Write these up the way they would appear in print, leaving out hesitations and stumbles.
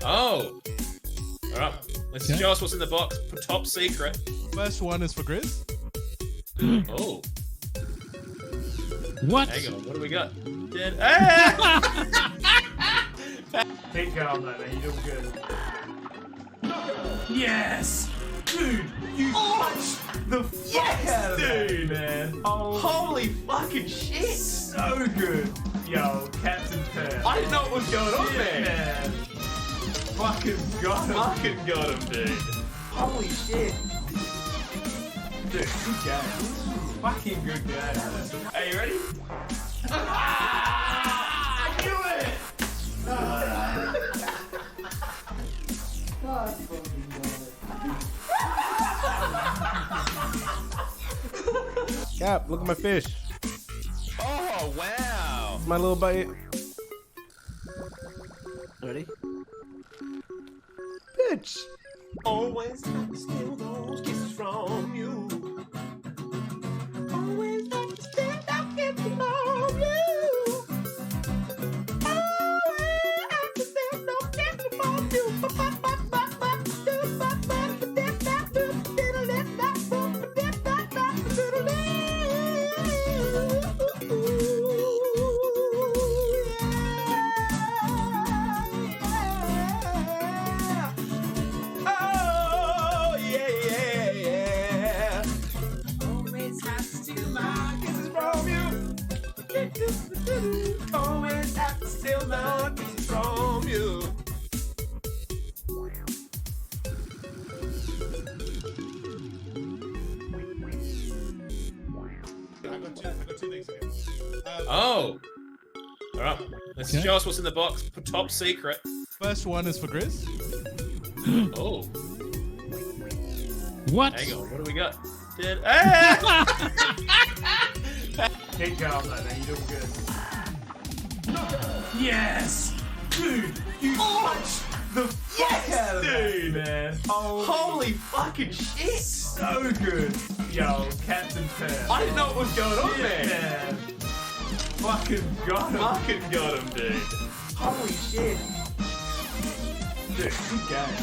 Oh! Alright, let's show us what's in the box. Top secret. First one is for Grizz. Oh. What? Hang on, what do we got? Dead. Keep going, though, man. You're doing good. Yes! Dude, you punched the fuck out of that, dude, man. Holy fucking shit! So good. Yo, Captain Pear. I didn't know what was going on there. Man. Fucking got him. Fucking got him, dude. Holy shit. Dude, good game. Fucking good game. Are you ready? I knew it! Cap, look at my fish. Oh, wow. My little bite. Ready? Bitch. Always have to steal those kisses from you. Always have to steal that kiss from you. Always have to steal those kisses from you. Oh, yeah, yeah, yeah. Always have to steal my kisses from you. Always have to steal my kisses from you. I got two things again. Oh! Alright, let's show us what's in the box. Top secret. First one is for Grizz. Oh. What? Hang on, what do we got? Dead. Keep going, though, man. You're doing good. Yes! Dude, you punched the fuck out of that, dude. man. Holy fucking shit! So good. Yo, Captain Pear. I didn't know what was going on there. Man. Fucking got him. Fucking got him, dude. Holy shit. Dude, good game.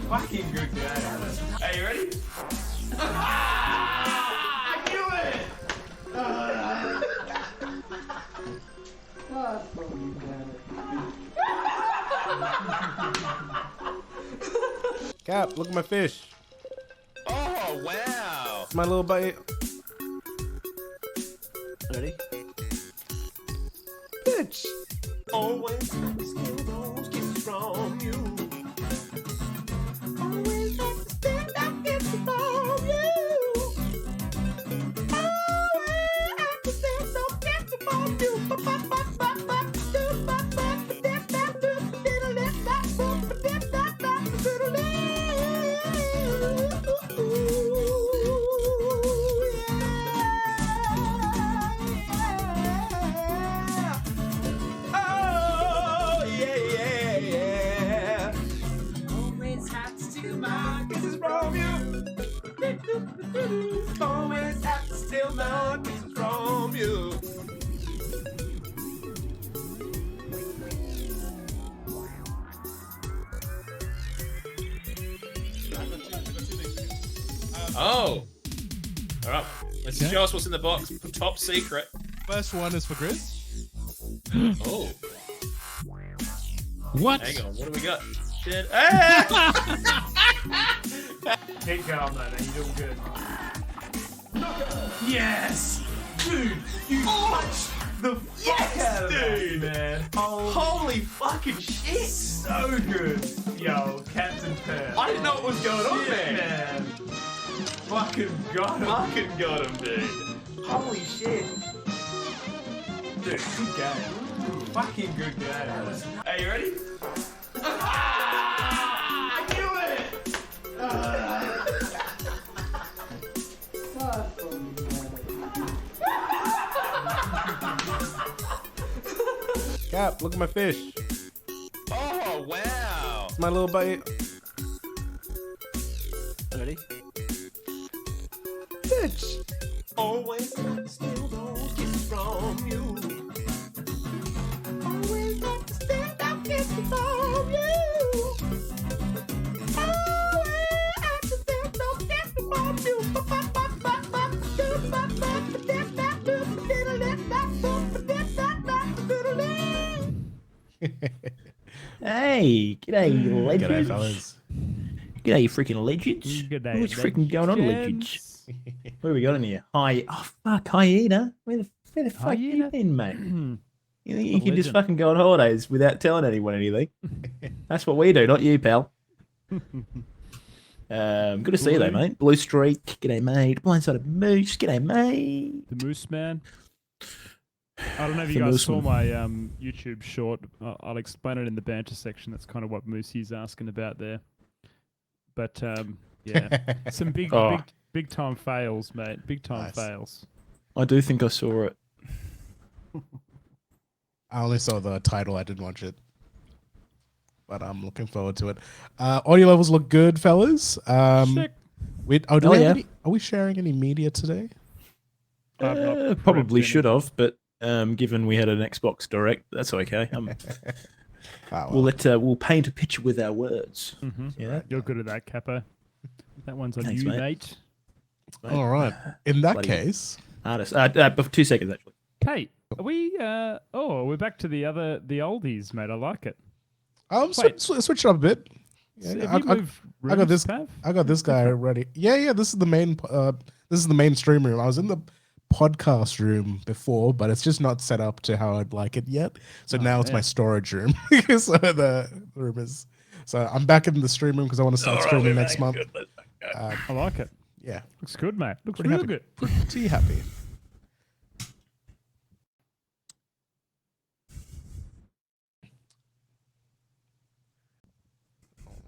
Fucking good game. Are you ready? I knew it! Cap, look at my fish. Oh, wow. It's my little buddy. Ready? Bitch. Always have to steal those kisses from you. Always have to steal that kisses from you. Always have to steal those kisses from you. Oh, yeah, yeah, yeah. Always have to steal my kisses from you. Always have to steal my kisses from you. Oh. All right. Let's Okay. show us what's in the box. Top secret. First one is for Grizz. Oh. What? Hang on. What do we got? Ah! Keep going, though, man. You're doing good. Yes! Dude, you punched the fuck out of that, man. Holy fucking shit. So good. Yo, Captain Pearl. I didn't know what was going on, Shit, man. Fucking got him. Fucking got him, dude. Holy shit. Dude, good game. Fucking good game. Are you ready? I knew it! Cap, look at my fish. Oh, wow. It's my little buddy. Ready? Bitch. Always have to steal those kisses from you. Always have to steal that kisses from you. Always have to steal those kisses from you. Hey, g'day, legends. G'day, fellas. G'day, you freaking legends. G'day, What's freaking going on, legends? What have we got in here? Oh, fuck, hyena. Where the fuck you Hyena? been, mate? You think you A can just legend. fucking go on holidays without telling anyone anything? That's what we do, not you, pal. Good to see you, though, Blue. mate. Blue Streak. G'day, mate. Blindside Moose. G'day, mate. The Moose Man. I don't know if The you guys Moose saw Man. my YouTube short. I'll explain it in the banter section. That's kind of what Moosey's asking about there. But yeah, some Oh. big time fails, mate. Big time Nice. fails. I do think I saw it. I only saw the title. I didn't watch it, but I'm looking forward to it. Audio levels look good, fellas. Sick. Do we have yeah. are we sharing any media today? I've not prepped Probably any. should have, but given we had an Xbox Direct, that's okay. Ah, We'll paint a picture with our words. Mhm. Yeah. You're good at that, Capo. That one's on Thanks, you, mate. mate. all right. In that Bloody- case, Artist. 2 seconds actually. Hey, are we? We're back to the oldies, mate. I like it. switch it up a bit. So Yeah, have you moved I got rooms, this. Pav? I got this guy ready. Yeah. This is the main. This is the main stream room. I was in the podcast room before, but it's just not set up to how I'd like it yet. So now it's yeah. my storage room. So the room is. So I'm back in the stream room because I want to start streaming next month. I like it. Yeah, Looks good, mate. Looks pretty real happy. good. Pretty happy.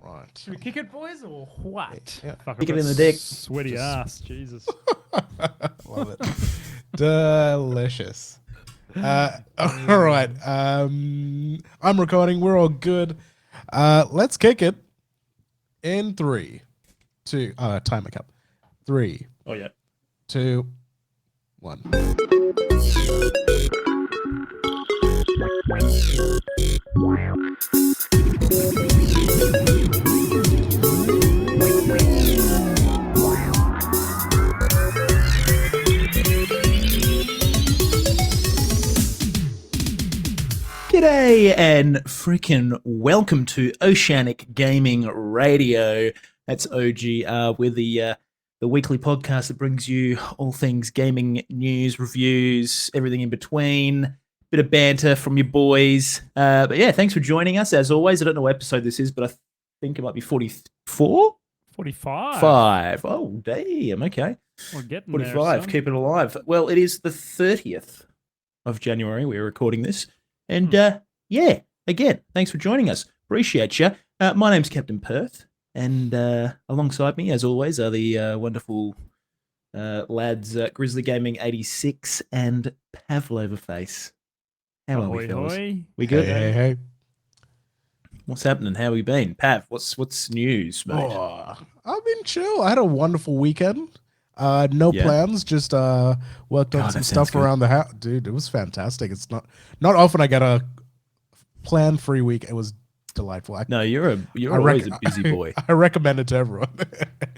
All right. Should we kick it, boys, or what? Yeah. Fuck, Kick I've it in got the dick. Sweaty ass, Jesus. Love it. Delicious. All right. I'm recording. We're all good. Let's kick it in 3, 2. Timer cap. 3, Oh yeah. 2, 1. G'day and freaking welcome to Oceanic Gaming Radio. That's OG. We're the weekly podcast that brings you all things gaming news, reviews, everything in between. Bit of banter from your boys. But yeah, thanks for joining us. As always, I don't know what episode this is, but I think it might be 44? 45. 5. Oh, damn. Okay. We're getting 45. there, son. Keep it alive. Well, it is the 30th of January. We're recording this. And yeah, again, thanks for joining us. Appreciate you. My name's Captain Perth. And alongside me, as always, are the wonderful lads, Grizzly Gaming 86 and Pavloverface. How are we, fellas? Ahoy. We good? Hey. What's happening? How we been? Pav, what's news, mate? Oh, I've been chill. I had a wonderful weekend. No Yeah. plans, just worked on God, some that sounds stuff good. around the house. Dude, it was fantastic. It's not often I get a plan-free week. It was delightful. No, you're I always a busy boy. I recommend it to everyone.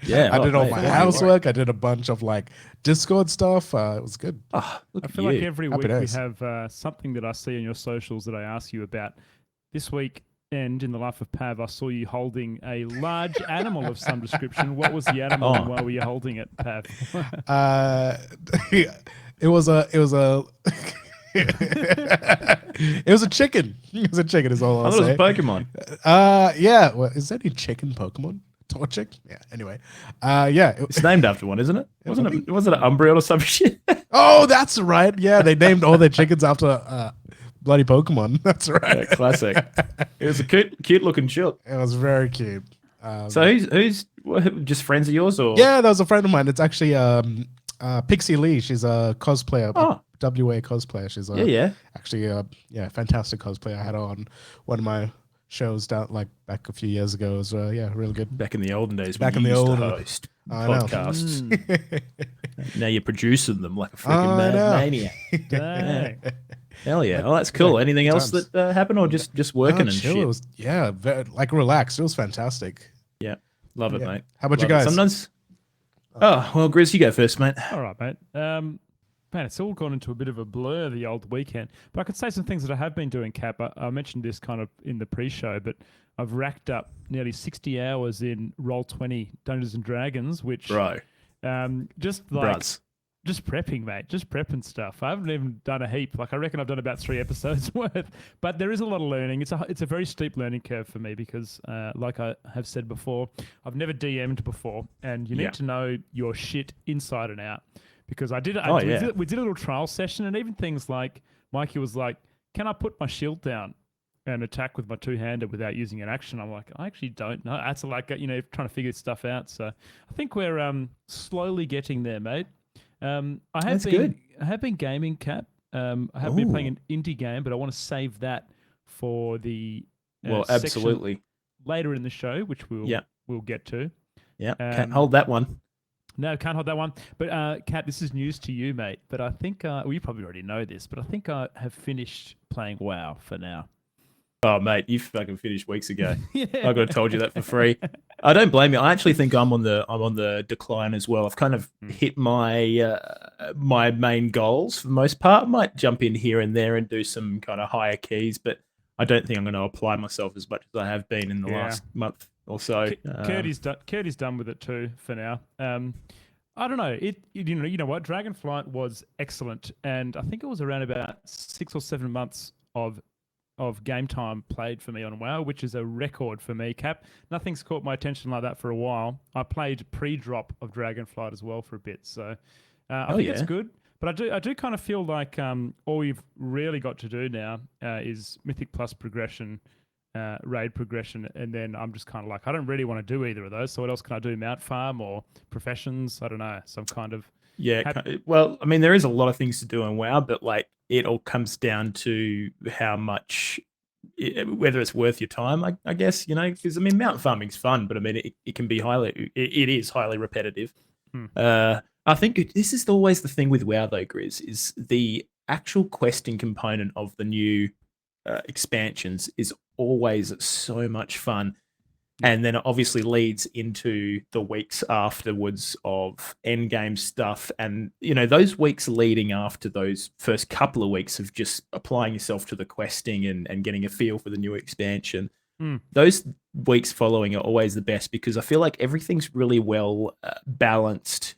Yeah, I did all mate, my yeah, you housework. I did a bunch of like Discord stuff. It was good. Oh, look I at feel you. like every Happy week days. we have something that I see on your socials that I ask you about. This week, and in the life of Pav, I saw you holding a large animal of some description. What was the animal and why were you holding it, Pav? It was a it was a chicken. It was a chicken. Is all I I'll thought it say. was Pokemon. Yeah. Well, is there any chicken Pokemon? Torchic? Yeah. Anyway. Yeah. It's named after one, isn't it? Wasn't it Umbreon or some shit? Oh, that's right. Yeah, they named all their chickens after bloody Pokemon. That's right. Yeah, classic. It was a cute looking chick. It was very cute. So who's just friends of yours or? Yeah, that was a friend of mine. It's actually Pixie Lee. She's a cosplayer. Oh. WA cosplayer. She's Yeah. actually fantastic cosplayer. I had her on one of my shows down like back a few years ago. It was really good. Back in the olden days, Back when in you the used olden- to host I know. podcasts. Now you're producing them like a freaking I mad know. maniac. Dang. Hell yeah! Oh, that's cool. Anything else times. that happened, or just working and chill. shit? It was very, like relaxed. It was fantastic. Love it, Yeah. mate. How about you Love it. guys? Sometimes. Oh well, Grizz, you go first, mate. All right, mate. Man, it's all gone into a bit of a blur the old weekend. But I could say some things that I have been doing, Cap. I mentioned this kind of in the pre-show, but I've racked up nearly 60 hours in Roll20 Dungeons and Dragons, which Bro, just like Bruz. just prepping, mate. Just prepping stuff. I haven't even done a heap. Like I reckon I've done about 3 episodes worth. But there is a lot of learning. It's a very steep learning curve for me because, like I have said before, I've never DM'd before, and you need to know your shit inside and out. Because we did a little trial session, and even things like Mikey was like, "Can I put my shield down and attack with my two-hander without using an action?" I'm like, I actually don't know. That's like trying to figure stuff out. So I think we're slowly getting there, mate. I have been gaming, Cap. I have been playing an indie game, but I want to save that for the section absolutely. later in the show, which we'll get to. Yeah, can't hold that one. No, can't hold that one. But Kat, this is news to you, mate. But I think you probably already know this, but I think I have finished playing WoW for now. Oh, mate, you fucking finished weeks ago. I could have told you that for free. I don't blame you. I actually think I'm on the decline as well. I've kind of hit my my main goals for the most part. I might jump in here and there and do some kind of higher keys, but I don't think I'm going to apply myself as much as I have been in the last month or so. Curdy's done with it too for now. I don't know. You know what? Dragonflight was excellent, and I think it was around about 6 or 7 months of game time played for me on WoW, which is a record for me, Cap. Nothing's caught my attention like that for a while. I played pre-drop of Dragonflight as well for a bit, so I think it's good. But I do kind of feel like all we've really got to do now is Mythic Plus progression, raid progression, and then I'm just kind of like, I don't really want to do either of those. So what else can I do? Mount farm or professions? I don't know. Some kind of well, I mean, there is a lot of things to do in WoW, but like it all comes down to how much, whether it's worth your time, I guess, because I mean, mount farming's fun, but I mean, it can be it is highly repetitive. I think this is always the thing with WoW though, Grizz, is the actual questing component of the new expansions is always so much fun. And then it obviously leads into the weeks afterwards of endgame stuff. And, those weeks leading after those first couple of weeks of just applying yourself to the questing and getting a feel for the new expansion those weeks following are always the best because I feel like everything's really well balanced.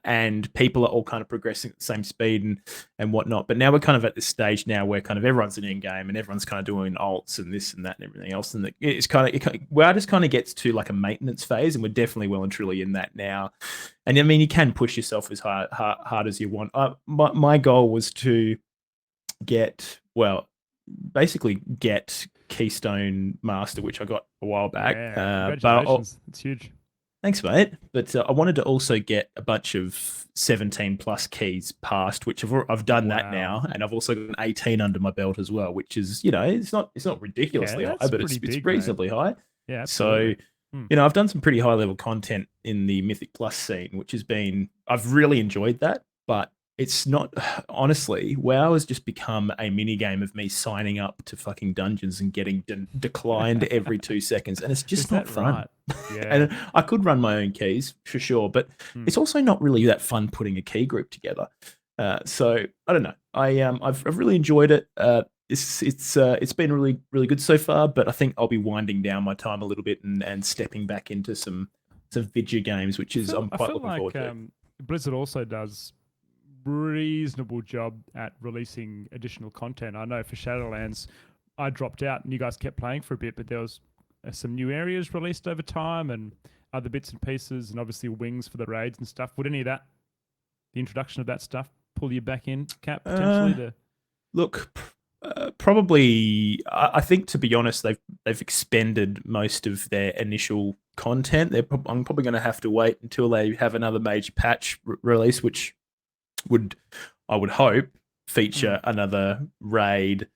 And people are all kind of progressing at the same speed and whatnot. But now we're kind of at this stage now where kind of everyone's an end game and everyone's kind of doing alts and this and that and everything else. And it's kind of WoW just kind of gets to like a maintenance phase, and we're definitely well and truly in that now. And I mean, you can push yourself as hard as you want. My goal was to basically get Keystone Master, which I got a while back. Yeah, congratulations. It's huge. Thanks, mate. But I wanted to also get a bunch of 17 plus keys passed, which I've done that now, and I've also got an 18 under my belt as well, which is it's not ridiculously high, but it's reasonably high. Yeah. Absolutely. So I've done some pretty high level content in the Mythic Plus scene, which has been I've really enjoyed that, but it's not honestly. WoW has just become a mini game of me signing up to fucking dungeons and getting declined every 2 seconds, and it's just not fun. Right? Yeah. And I could run my own keys for sure, but it's also not really that fun putting a key group together. So I don't know. I've really enjoyed it. It's been really really good so far, but I think I'll be winding down my time a little bit and stepping back into some video games, which is I'm quite looking forward to. Blizzard also does reasonable job at releasing additional content. I know for Shadowlands, I dropped out and you guys kept playing for a bit, but there was some new areas released over time and other bits and pieces, and obviously wings for the raids and stuff. Would any of that, the introduction of that stuff, pull you back in, Cap, potentially? Look, probably. I think, to be honest, they've expended most of their initial content. I'm probably going to have to wait until they have another major patch release, which I would hope feature another raid,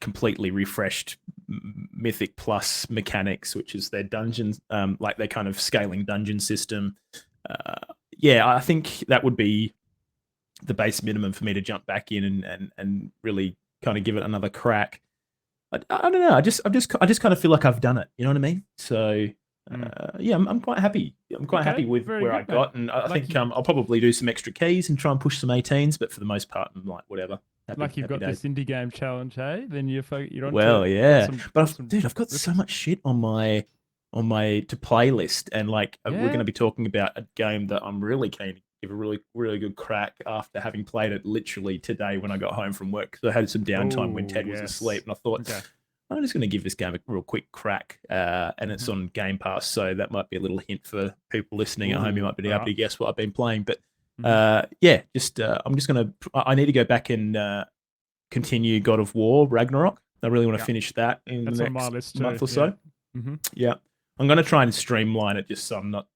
completely refreshed Mythic Plus mechanics, which is their dungeons, like their kind of scaling dungeon system. I think that would be the base minimum for me to jump back in and really kind of give it another crack. I don't know. I just kind of feel like I've done it. You know what I mean? So I'm quite happy. I'm quite happy with where I got, and I think I'll probably do some extra keys and try and push some 18s. But for the most part, I'm like whatever. You've got this indie game challenge, hey? Then you're on. Well, yeah, I've got so much shit on my to play list, and we're going to be talking about a game that I'm really keen to give a really really good crack after having played it literally today when I got home from work, because I had some downtime when Ted was asleep, and I thought. Okay. I'm just going to give this game a real quick crack, and it's on Game Pass, so that might be a little hint for people listening at home. You might be able to guess what I've been playing, but I'm just going to. I need to go back and continue God of War Ragnarok. I really want to finish that in the next month or so. Yeah, I'm going to try and streamline it just so I'm not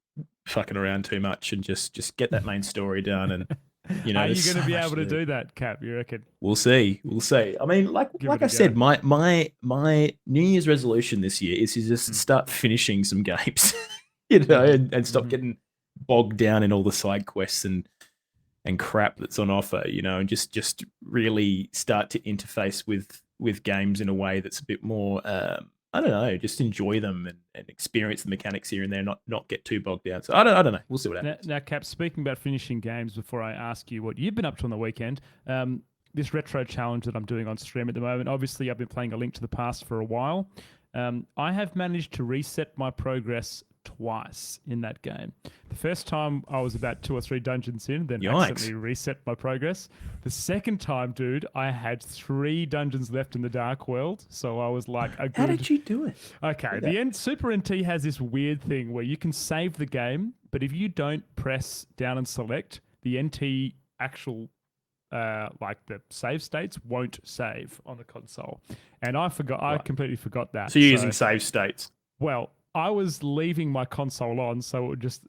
fucking around too much and just get that main story done and. Are you going to be able to do that, Cap? You reckon? We'll see. I mean, like I said, my New Year's resolution this year is to just start finishing some games, and stop getting bogged down in all the side quests and crap that's on offer, and just really start to interface with games in a way that's a bit more. I don't know, just enjoy them and experience the mechanics here and there, not get too bogged down. So I don't know. We'll see what happens. Now, Cap, speaking about finishing games, before I ask you what you've been up to on the weekend, this retro challenge that I'm doing on stream at the moment, obviously I've been playing A Link to the Past for a while. I have managed to reset my progress twice in that game. The first time I was about 2 or 3 dungeons in, then accidentally reset my progress. The second time, dude, I had 3 dungeons left in the Dark World, so I was like a good... How did you do it? Okay, the Super NT has this weird thing where you can save the game, but if you don't press down and select, the NT actual the save states won't save on the console. And I completely forgot that. So you're using save states? Well, I was leaving my console on, so it would just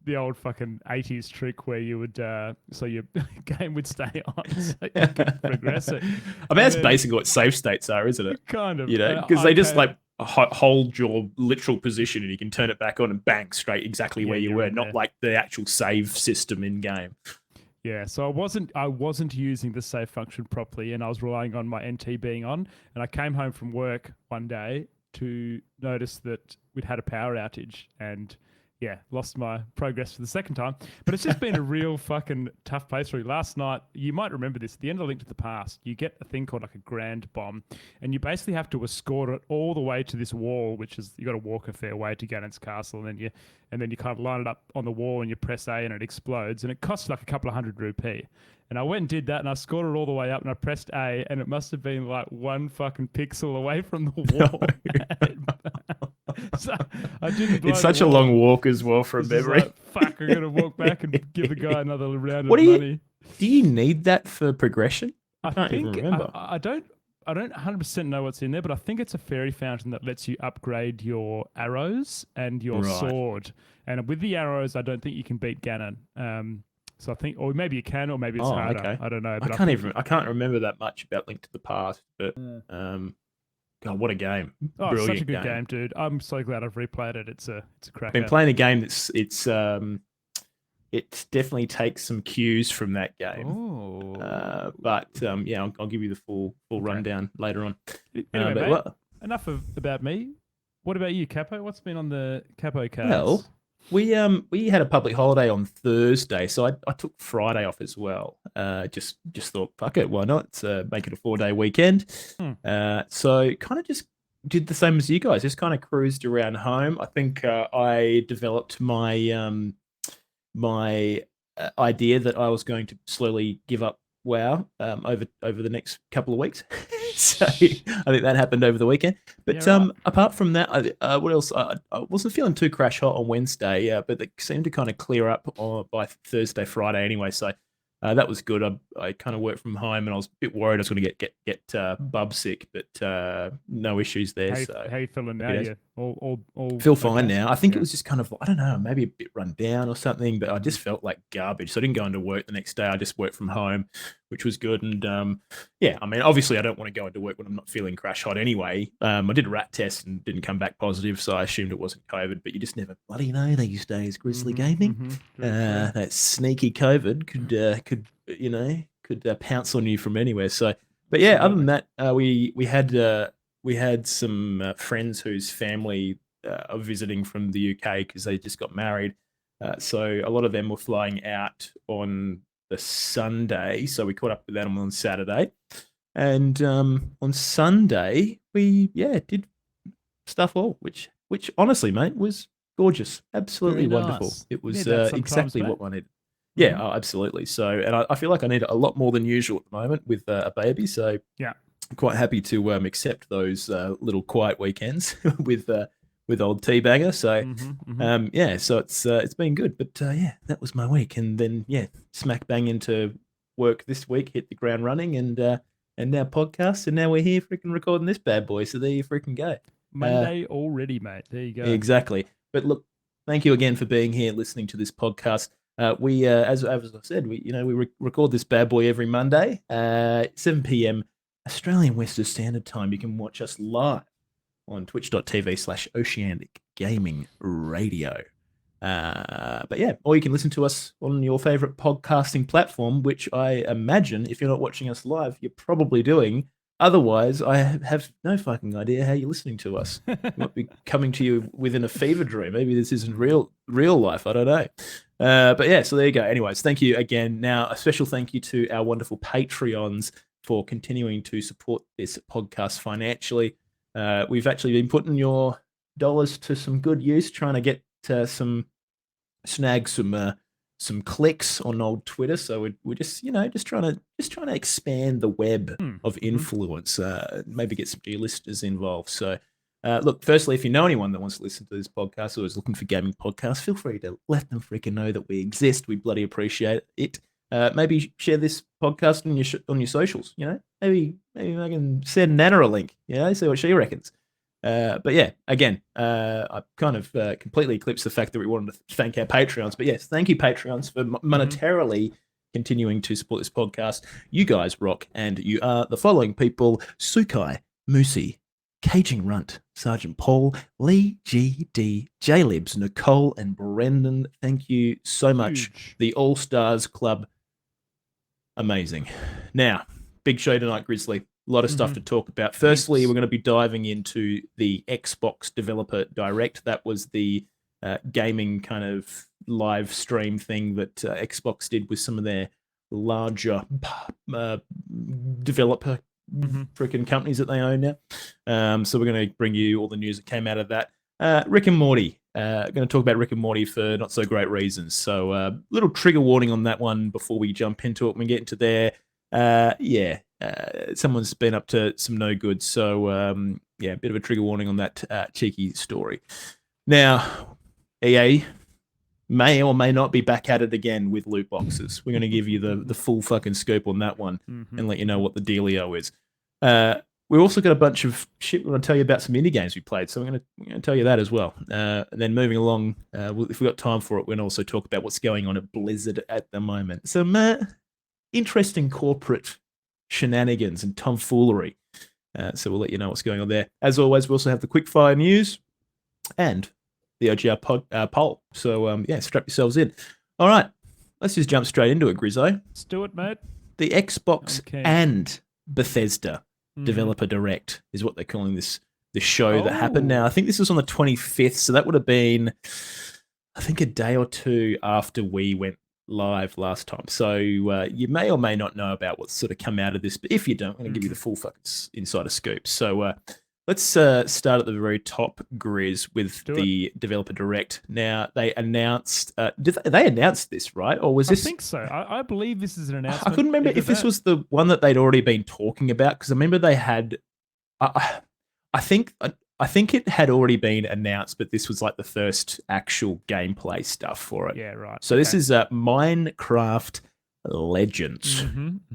the old fucking 80s trick where you would so your game would stay on so you could progress it. I mean, that's basically what save states are, isn't it? Kind of. Because they just hold your literal position and you can turn it back on and bang straight exactly where you were, not like the actual save system in game. Yeah, so I wasn't using the save function properly, and I was relying on my NT being on, and I came home from work one day to notice that we'd had a power outage, and lost my progress for the second time. But it's just been a real fucking tough playthrough. Last night, you might remember this, at the end of Link to the Past, you get a thing called like a grand bomb, and you basically have to escort it all the way to this wall, which is, you got to walk a fair way to Ganon's castle, and then you kind of line it up on the wall and you press A and it explodes, and it costs like a couple of hundred rupee. And I went and did that, and I scored it all the way up, and I pressed A, and it must have been like one fucking pixel away from the wall. So I didn't blow It's such the a wall. long walk as well for a It's just memory. like, fuck, I'm gonna walk back and give the guy another round What of do you- money. Do you need that for progression? I can't even think remember. I don't 100% know what's in there, but I think it's a fairy fountain that lets you upgrade your arrows and your Right. sword. And with the arrows, I don't think you can beat Ganon. So I think, or maybe you can, or maybe it's harder. Okay. I don't know. I But can't remember that much about Link to the Past, but God, what a game! Oh, Brilliant such a good game, dude. I'm so glad I've replayed it. It's a cracker. Been playing a game that's it definitely takes some cues from that game. Oh. But yeah, I'll give you the full rundown later on. Anyway, But mate, well, enough about me. What about you, Capo? What's been on the Capo cards? well, we had a public holiday on Thursday, so I took Friday off as well. Just thought, fuck it, why not? Make it a 4-day weekend. So kind of just did the same as you guys. Just kind of cruised around home. I think I developed my my idea that I was going to slowly give up WoW over the next couple of weeks. So I think that happened over the weekend. But Yeah, right. Apart from that, what else? I wasn't feeling too crash hot on Wednesday, but it seemed to kind of clear up by Thursday, Friday anyway. So that was good. I kind of worked from home, and I was a bit worried I was going to get bub sick, but no issues there. How you feeling now? days. Yeah, all Feel fine okay? now. I think Yeah. it was just kind of, I don't know, maybe a bit run down or something, but I just felt like garbage. So I didn't go into work the next day. I just worked from home, which was good. And yeah, I mean, obviously I don't want to go into work when I'm not feeling crash hot anyway. I did a rat test and didn't come back positive, so I assumed it wasn't COVID, but you just never bloody know these days, Grizzly Gaming. Very true. That sneaky COVID could pounce on you from anywhere. So, but yeah, other than that, we had some friends whose family are visiting from the UK because they just got married. So a lot of them were flying out on the Sunday. So we caught up with them on Saturday. And on Sunday, we did stuff all, which honestly, mate, was gorgeous. Absolutely Very wonderful. nice. It was Need that sometimes, exactly mate. what I needed. Yeah, oh, absolutely. So, and I feel like I need a lot more than usual at the moment with a baby. So, Yeah. I'm quite happy to accept those little quiet weekends with old Teabanger. So, yeah, so it's been good. But yeah, that was my week, and then smack bang into work this week, hit the ground running, and now podcast, and now we're here freaking recording this bad boy. So there you freaking go. Monday already, mate. There you go. Exactly. But look, thank you again for being here, listening to this podcast. We, as I said, we record this bad boy every Monday, 7 p.m. Australian Western Standard Time. You can watch us live on twitch.tv/Oceanic Gaming Radio. But yeah, or you can listen to us on your favorite podcasting platform, which I imagine if you're not watching us live, you're probably doing. Otherwise, I have no fucking idea how you're listening to us. It might be coming to you within a fever dream. Maybe this isn't real life. I don't know. But yeah, so there you go. Anyways, thank you again. Now, a special thank you to our wonderful Patreons for continuing to support this podcast financially. We've actually been putting your dollars to some good use, trying to get snag some clicks on old Twitter. So we're just trying to expand the web of influence. Maybe get some new listeners involved. So look, firstly, if you know anyone that wants to listen to this podcast or is looking for gaming podcasts, feel free to let them freaking know that we exist. We bloody appreciate it. Maybe share this podcast on your socials. Maybe I can send Nana a link. See what she reckons. But yeah, again, I kind of completely eclipsed the fact that we wanted to thank our Patreons. But yes, thank you, Patreons, for monetarily continuing to support this podcast. You guys rock, and you are the following people: Sukai, Moosey, Caging Runt, Sergeant Paul, Lee, GD, J-Libs, Nicole, and Brendan. Thank you so much. Huge. The All-Stars Club. Amazing. Now, big show tonight, Grizzly. A lot of stuff to talk about. Firstly, we're going to be diving into the Xbox Developer Direct. That was the gaming kind of live stream thing that Xbox did with some of their larger developer freaking companies that they own now. So we're going to bring you all the news that came out of that. Rick and Morty. Going to talk about Rick and Morty for not so great reasons. So little trigger warning on that one before we jump into it. When we get into there, someone's been up to some no good. So a bit of a trigger warning on that cheeky story. Now, EA may or may not be back at it again with loot boxes. We're going to give you the full fucking scoop on that one and let you know what the dealio is. We've also got a bunch of shit. We're going to tell you about some indie games we played, so we're going to tell you that as well. And then moving along, if we've got time for it, we're going to also talk about what's going on at Blizzard at the moment. Some interesting corporate shenanigans and tomfoolery. So we'll let you know what's going on there. As always, we also have the quickfire news and the OGR poll. So strap yourselves in. All right, let's just jump straight into it, Grizzo. Let's do it, mate. The Xbox and Bethesda Developer Direct is what they're calling this show that happened. Now, I think this was on the 25th, so that would have been, I think, a day or two after we went live last time. So you may or may not know about what's sort of come out of this, but if you don't, I'm going to give you the full fucking insider scoop. So let's start at the very top, Grizz, with the Developer Direct. Now, they announced, they announced this, right? Or was this? I think so. I believe this is an announcement. I couldn't remember if this was the one that they'd already been talking about, because I remember they had, I think it had already been announced, but this was like the first actual gameplay stuff for it. Yeah, right. So this is Minecraft Legends.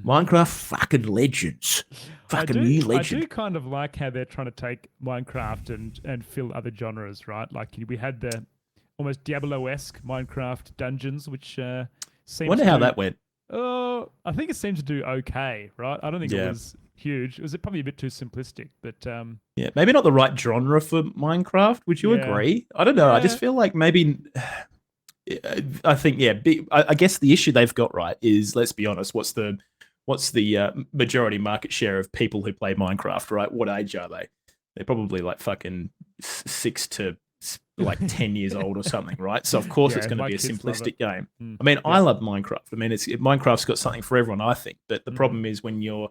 Minecraft fucking Legends. Fucking new legend. I do kind of like how they're trying to take Minecraft and fill other genres, right? Like we had the almost Diablo-esque Minecraft dungeons, which seems. I wonder how that went. Oh, I think it seemed to do okay, right? I don't think it was huge. It was probably a bit too simplistic, but yeah, maybe not the right genre for Minecraft. Would you agree? I don't know. I just feel like maybe. I think I guess the issue they've got right is, let's be honest, what's the majority market share of people who play Minecraft, right? What age are they? They're probably like fucking 6 to like 10 years old or something, right? So of course it's going to be a simplistic game. I mean, I love Minecraft. I mean, Minecraft's got something for everyone, I think. But the problem is when you're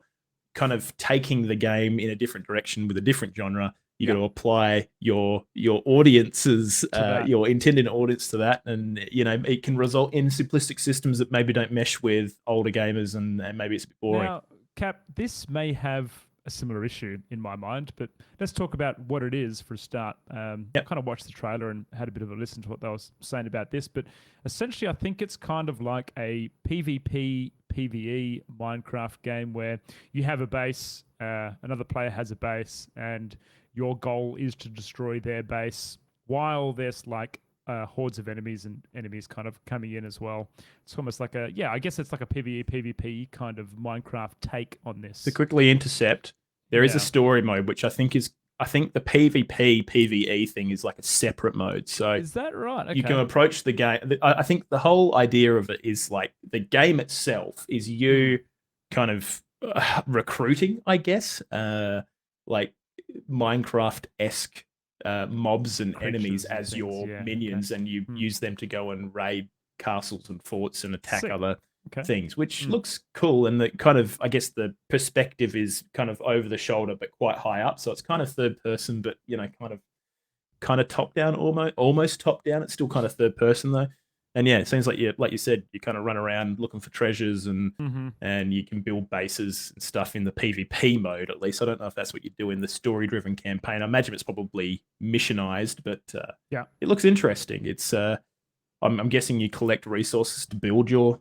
kind of taking the game in a different direction with a different genre, you got to apply your audience's your intended audience to that, and it can result in simplistic systems that maybe don't mesh with older gamers, and maybe it's a bit boring. Now, Cap, this may have a similar issue in my mind, but let's talk about what it is for a start. I kind of watched the trailer and had a bit of a listen to what they were saying about this, but essentially I think it's kind of like a PvP, PvE Minecraft game where you have a base, another player has a base, and your goal is to destroy their base while there's like hordes of enemies and enemies kind of coming in as well. It's almost like I guess it's like a PvE, PvP kind of Minecraft take on this. To quickly intercept, there is a story mode, which I think the PvP, PvE thing is like a separate mode. So is that right? Okay. You can approach the game. I think the whole idea of it is like the game itself is you kind of recruiting, I guess, like Minecraft-esque mobs and enemies as your minions, and you use them to go and raid castles and forts and attack other things, which looks cool. And the kind of, I guess, the perspective is kind of over the shoulder but quite high up, so it's kind of third person, but kind of top down, almost top down. It's still kind of third person though. And it seems like you said, you kind of run around looking for treasures and you can build bases and stuff in the PvP mode, at least. I don't know if that's what you do in the story-driven campaign. I imagine it's probably missionized, but it looks interesting. It's I'm guessing you collect resources to build your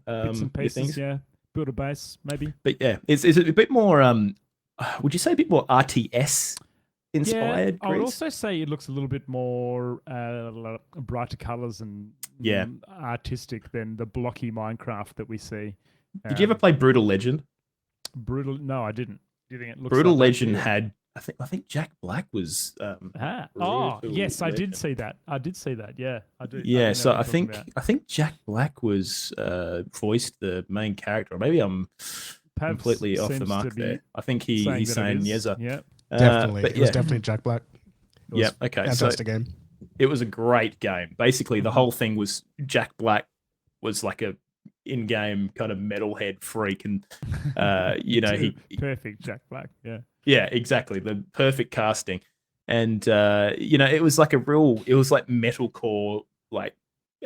bits and pieces, build a base maybe. But it's a bit more would you say a bit more RTS inspired? I would also say it looks a little bit more brighter colors and artistic than the blocky Minecraft that we see. Did you ever play Brutal Legend? No, I didn't. Do you think it looks Brutal like Legend had I think Jack Black was yes, I did see that. I do. Yeah, so I think Jack Black was voiced the main character. Or maybe I'm completely off the mark there. I think he's saying Yeza. Yeah. Definitely. It was definitely Jack Black. Okay. Fantastic game. It was a great game. Basically, the whole thing was Jack Black was like a in-game kind of metalhead freak, and he perfect Jack Black. yeah, exactly, the perfect casting, and it was like it was like metalcore like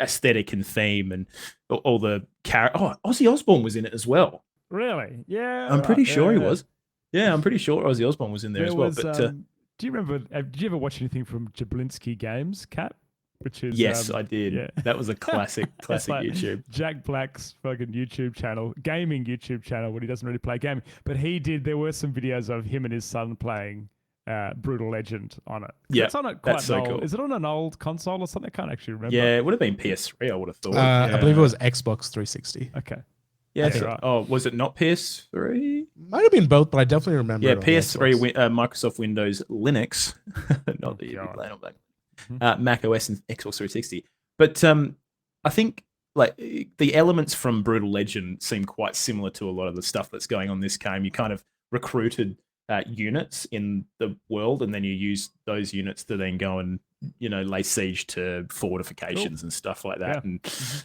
aesthetic and theme, and all the Ozzy Osbourne was in it as well. Really? Yeah. I'm pretty sure he yeah. was. Yeah, I'm pretty sure Ozzy Osbourne was in there as well. Was, But do you remember? Did you ever watch anything from Jablinski Games, Cap? Which is yes, I did. Yeah. That was a classic It's like YouTube. Jack Black's fucking YouTube channel, gaming YouTube channel, when he doesn't really play gaming, but he did. There were some videos of him and his son playing Brutal Legend on it. Yeah, it's on it quite that's so old. cool. Is it on an old console or something? I can't actually remember. Yeah, it would have been PS3. I would have thought. I believe it was Xbox 360. Okay. Yeah. That's So, right. Oh, was it not PS3? Might have been both, but I definitely remember. Yeah, it on PS3, Xbox. Microsoft Windows, Linux. Not that you'd be God. playing on back. Mac OS and Xbox 360. But I think like the elements from Brutal Legend seem quite similar to a lot of the stuff that's going on in this game. You kind of recruited units in the world, and then you use those units to then go and lay siege to fortifications and stuff like that.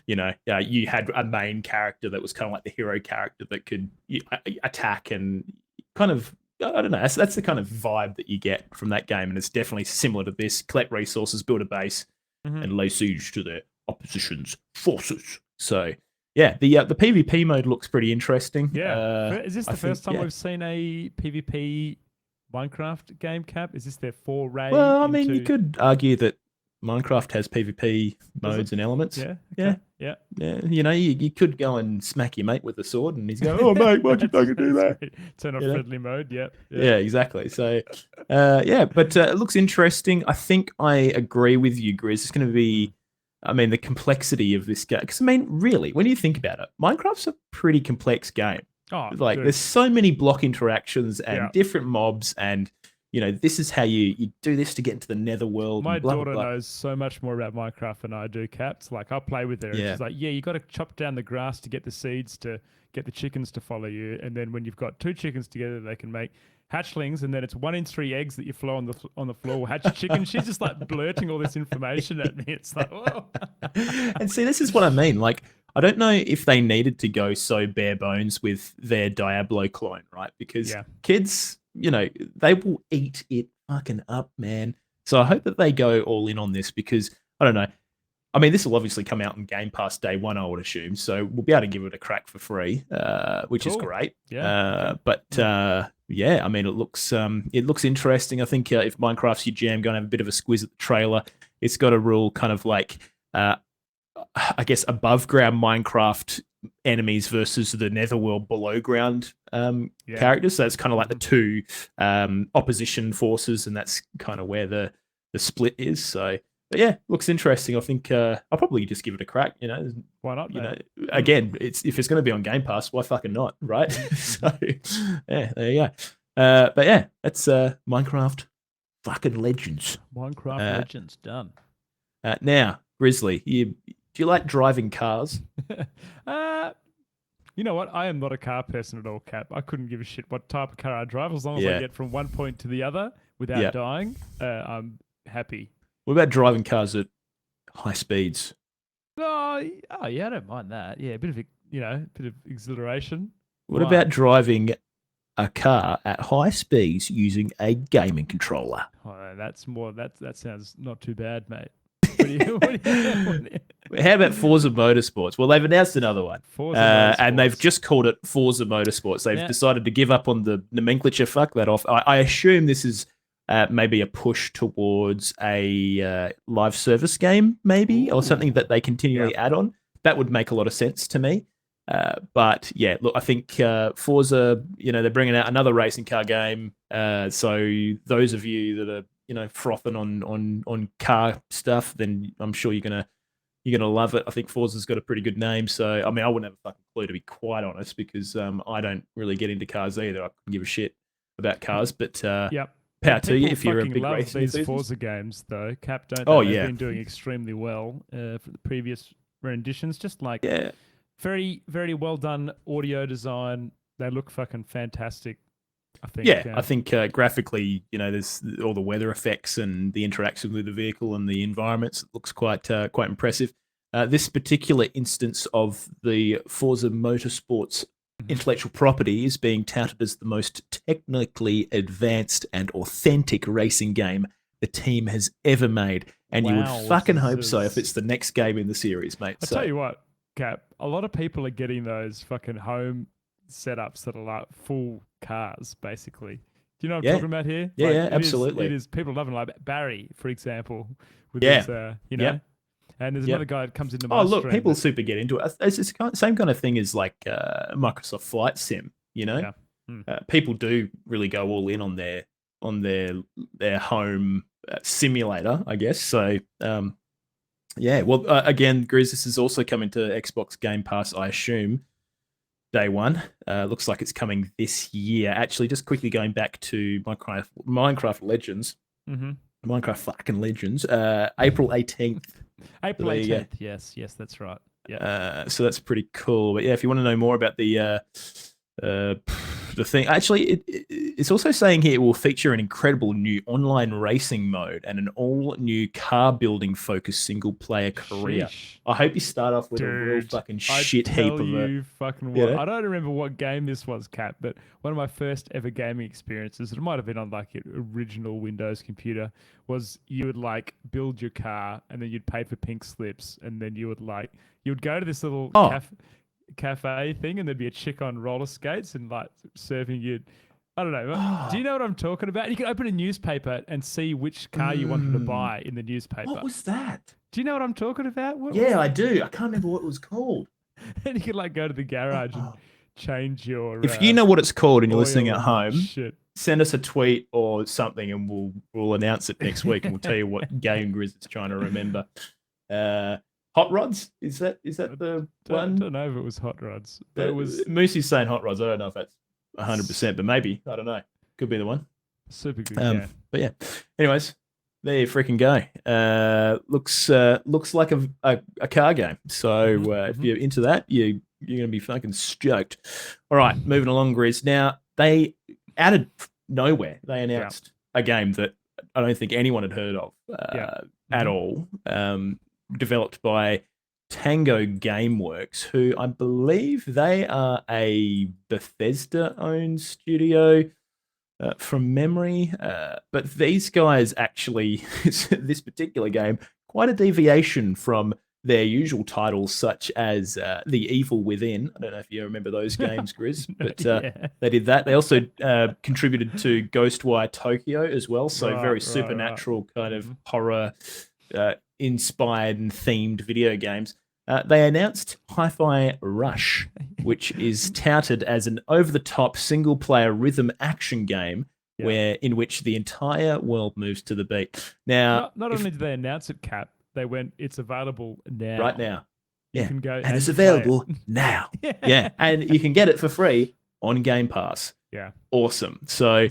Yeah. And you had a main character that was kind of like the hero character that could attack and kind of, I don't know. That's the kind of vibe that you get from that game, and it's definitely similar to this. Collect resources, build a base, and lay siege to their opposition's forces. So yeah, the PvP mode looks pretty interesting. Yeah. Is this the first time yeah. we've seen a PvP Minecraft game, Cap? Is this their foray? Well, I mean, you into- could argue that Minecraft has PvP modes and elements. Yeah. Yeah. Yeah. Yeah, you could go and smack your mate with a sword, and he's going, "Oh mate, why'd you fucking do that?" Turn off friendly mode. Yep. Yeah, exactly. So, but it looks interesting. I think I agree with you, Grizz. It's going to be, I mean, the complexity of this game. Because I mean, really, when you think about it, Minecraft's a pretty complex game. Oh, Like, dude. there's so many block interactions and Yeah. different mobs, and this is how you do this to get into the netherworld. My and blah, daughter blah, blah. knows so much more about Minecraft than I do, Caps. Like, I'll play with her. And Yeah. she's like, yeah, you got to chop down the grass to get the seeds to get the chickens to follow you. And then when you've got two chickens together, they can make hatchlings. And then it's 1 in 3 eggs that you flow on the floor will hatch a chicken. She's just like blurting all this information at me. It's like, whoa. And see, this is what I mean. Like, I don't know if they needed to go so bare bones with their Diablo clone, right? Because Yeah. kids, they will eat it fucking up, man. So I hope that they go all in on this, because I don't know. I mean, this will obviously come out on Game Pass day one, I would assume. So we'll be able to give it a crack for free, which is Cool. great. Yeah. Yeah, I mean, it looks interesting. I think if Minecraft's your jam, go and have a bit of a squiz at the trailer. It's got a real kind of like, I guess, above ground Minecraft enemies versus the netherworld below ground characters. So it's kind of like the two opposition forces, and that's kind of where the split is. So, but yeah, looks interesting. I think I'll probably just give it a crack. Why not? mate? Again, if it's going to be on Game Pass, why fucking not, right? So yeah, there you go. But yeah, that's Minecraft fucking Legends. Minecraft Legends done. Now, Grizzly, do you like driving cars? You know what? I am not a car person at all, Cap. I couldn't give a shit what type of car I drive. As long as I Yeah. get from one point to the other without Yeah. dying, I'm happy. What about driving cars at high speeds? Oh, yeah, I don't mind that. Yeah, a bit of bit of exhilaration. What Why? about driving a car at high speeds using a gaming controller? Oh, that's more. That sounds not too bad, mate. What do you- How about Forza Motorsports? Well, they've announced another one. Forza And they've Motorsports. just called it Forza Motorsports. They've Yeah. decided to give up on the nomenclature. Fuck that off. I assume this is maybe a push towards a live service game, maybe, or something that they continually add on. That would make a lot of sense to me. But yeah, look, I think Forza, they're bringing out another racing car game. So those of you that are, frothing on car stuff, then I'm sure you're gonna love it. I think Forza's got a pretty good name. So I mean, I wouldn't have a fucking clue, to be quite honest, because I don't really get into cars either. I couldn't give a shit about cars, but Yep. power to you People if you're a fucking big love racing these enthusiast. Forza games, though. Cap, don't Oh, they? They've yeah. been doing extremely well for the previous renditions. Just like Yeah. very, very well done audio design. They look fucking fantastic. I think. Yeah, I think graphically, there's all the weather effects and the interaction with the vehicle and the environments. It looks quite impressive. This particular instance of the Forza Motorsports intellectual property is being touted as the most technically advanced and authentic racing game the team has ever made. And you would fucking hope so if it's the next game in the series, mate. I tell you what, Cap, a lot of people are getting those fucking home setups that are like full cars, basically. Do you know what I'm talking about here? Yeah, like, yeah, absolutely. It is people loving like Barry, for example, with his, and there's another guy that comes into my look, stream people super get into it. It's the same kind of thing as like Microsoft Flight Sim. People do really go all in on their home simulator, I guess. So, well, again, Grizz, this is also coming to Xbox Game Pass, I assume, day one. Looks like it's coming this year. Actually, just quickly going back to Minecraft Legends. Minecraft fucking Legends. April 18th. April 18th. Yes, that's right. Yeah. So that's pretty cool. But yeah, if you want to know more about the thing, actually, it's also saying here it will feature an incredible new online racing mode and an all new car building focused single player career. Sheesh. I hope you start off with a real fucking shit heap of it. I don't remember what game this was, Cap, but one of my first ever gaming experiences, it might have been on like an original Windows computer, was you would like build your car and then you'd pay for pink slips and then you would go to this little cafe thing and there'd be a chick on roller skates and like serving you. I don't know. Do you know what I'm talking about? You could open a newspaper and see which car you wanted to buy in the newspaper. What was that? Do you know what I'm talking about? I do. I can't remember what it was called. And you could like go to the garage and change your. If you know what it's called and you're listening at home, shit. Send us a tweet or something and we'll announce it next week and we'll tell you what game Grizz is trying to remember. Hot Rods? Is that the one? I don't know if it was Hot Rods. But it was Moosey's saying Hot Rods. I don't know if that's 100%, but maybe. I don't know. Could be the one. Super good game. But yeah. Anyways, there you freaking go. Looks like a car game. So if you're into that, you're going to be fucking stoked. All right, moving along, Grizz. Now, they out of nowhere, they announced a game that I don't think anyone had heard of at all. Developed by Tango Gameworks, who I believe they are a Bethesda-owned studio from memory. But these guys actually, this particular game, quite a deviation from their usual titles, such as The Evil Within. I don't know if you remember those games, Grizz, but they did that. They also contributed to Ghostwire Tokyo as well, so very supernatural kind of horror inspired and themed video games. They announced Hi-Fi Rush, which is touted as an over-the-top single-player rhythm action game in which the entire world moves to the beat. Now, not only did they announce it, Cap, they went, it's available now. Right now. You can go and it's available now. Yeah. And you can get it for free on Game Pass. Yeah. Awesome. So,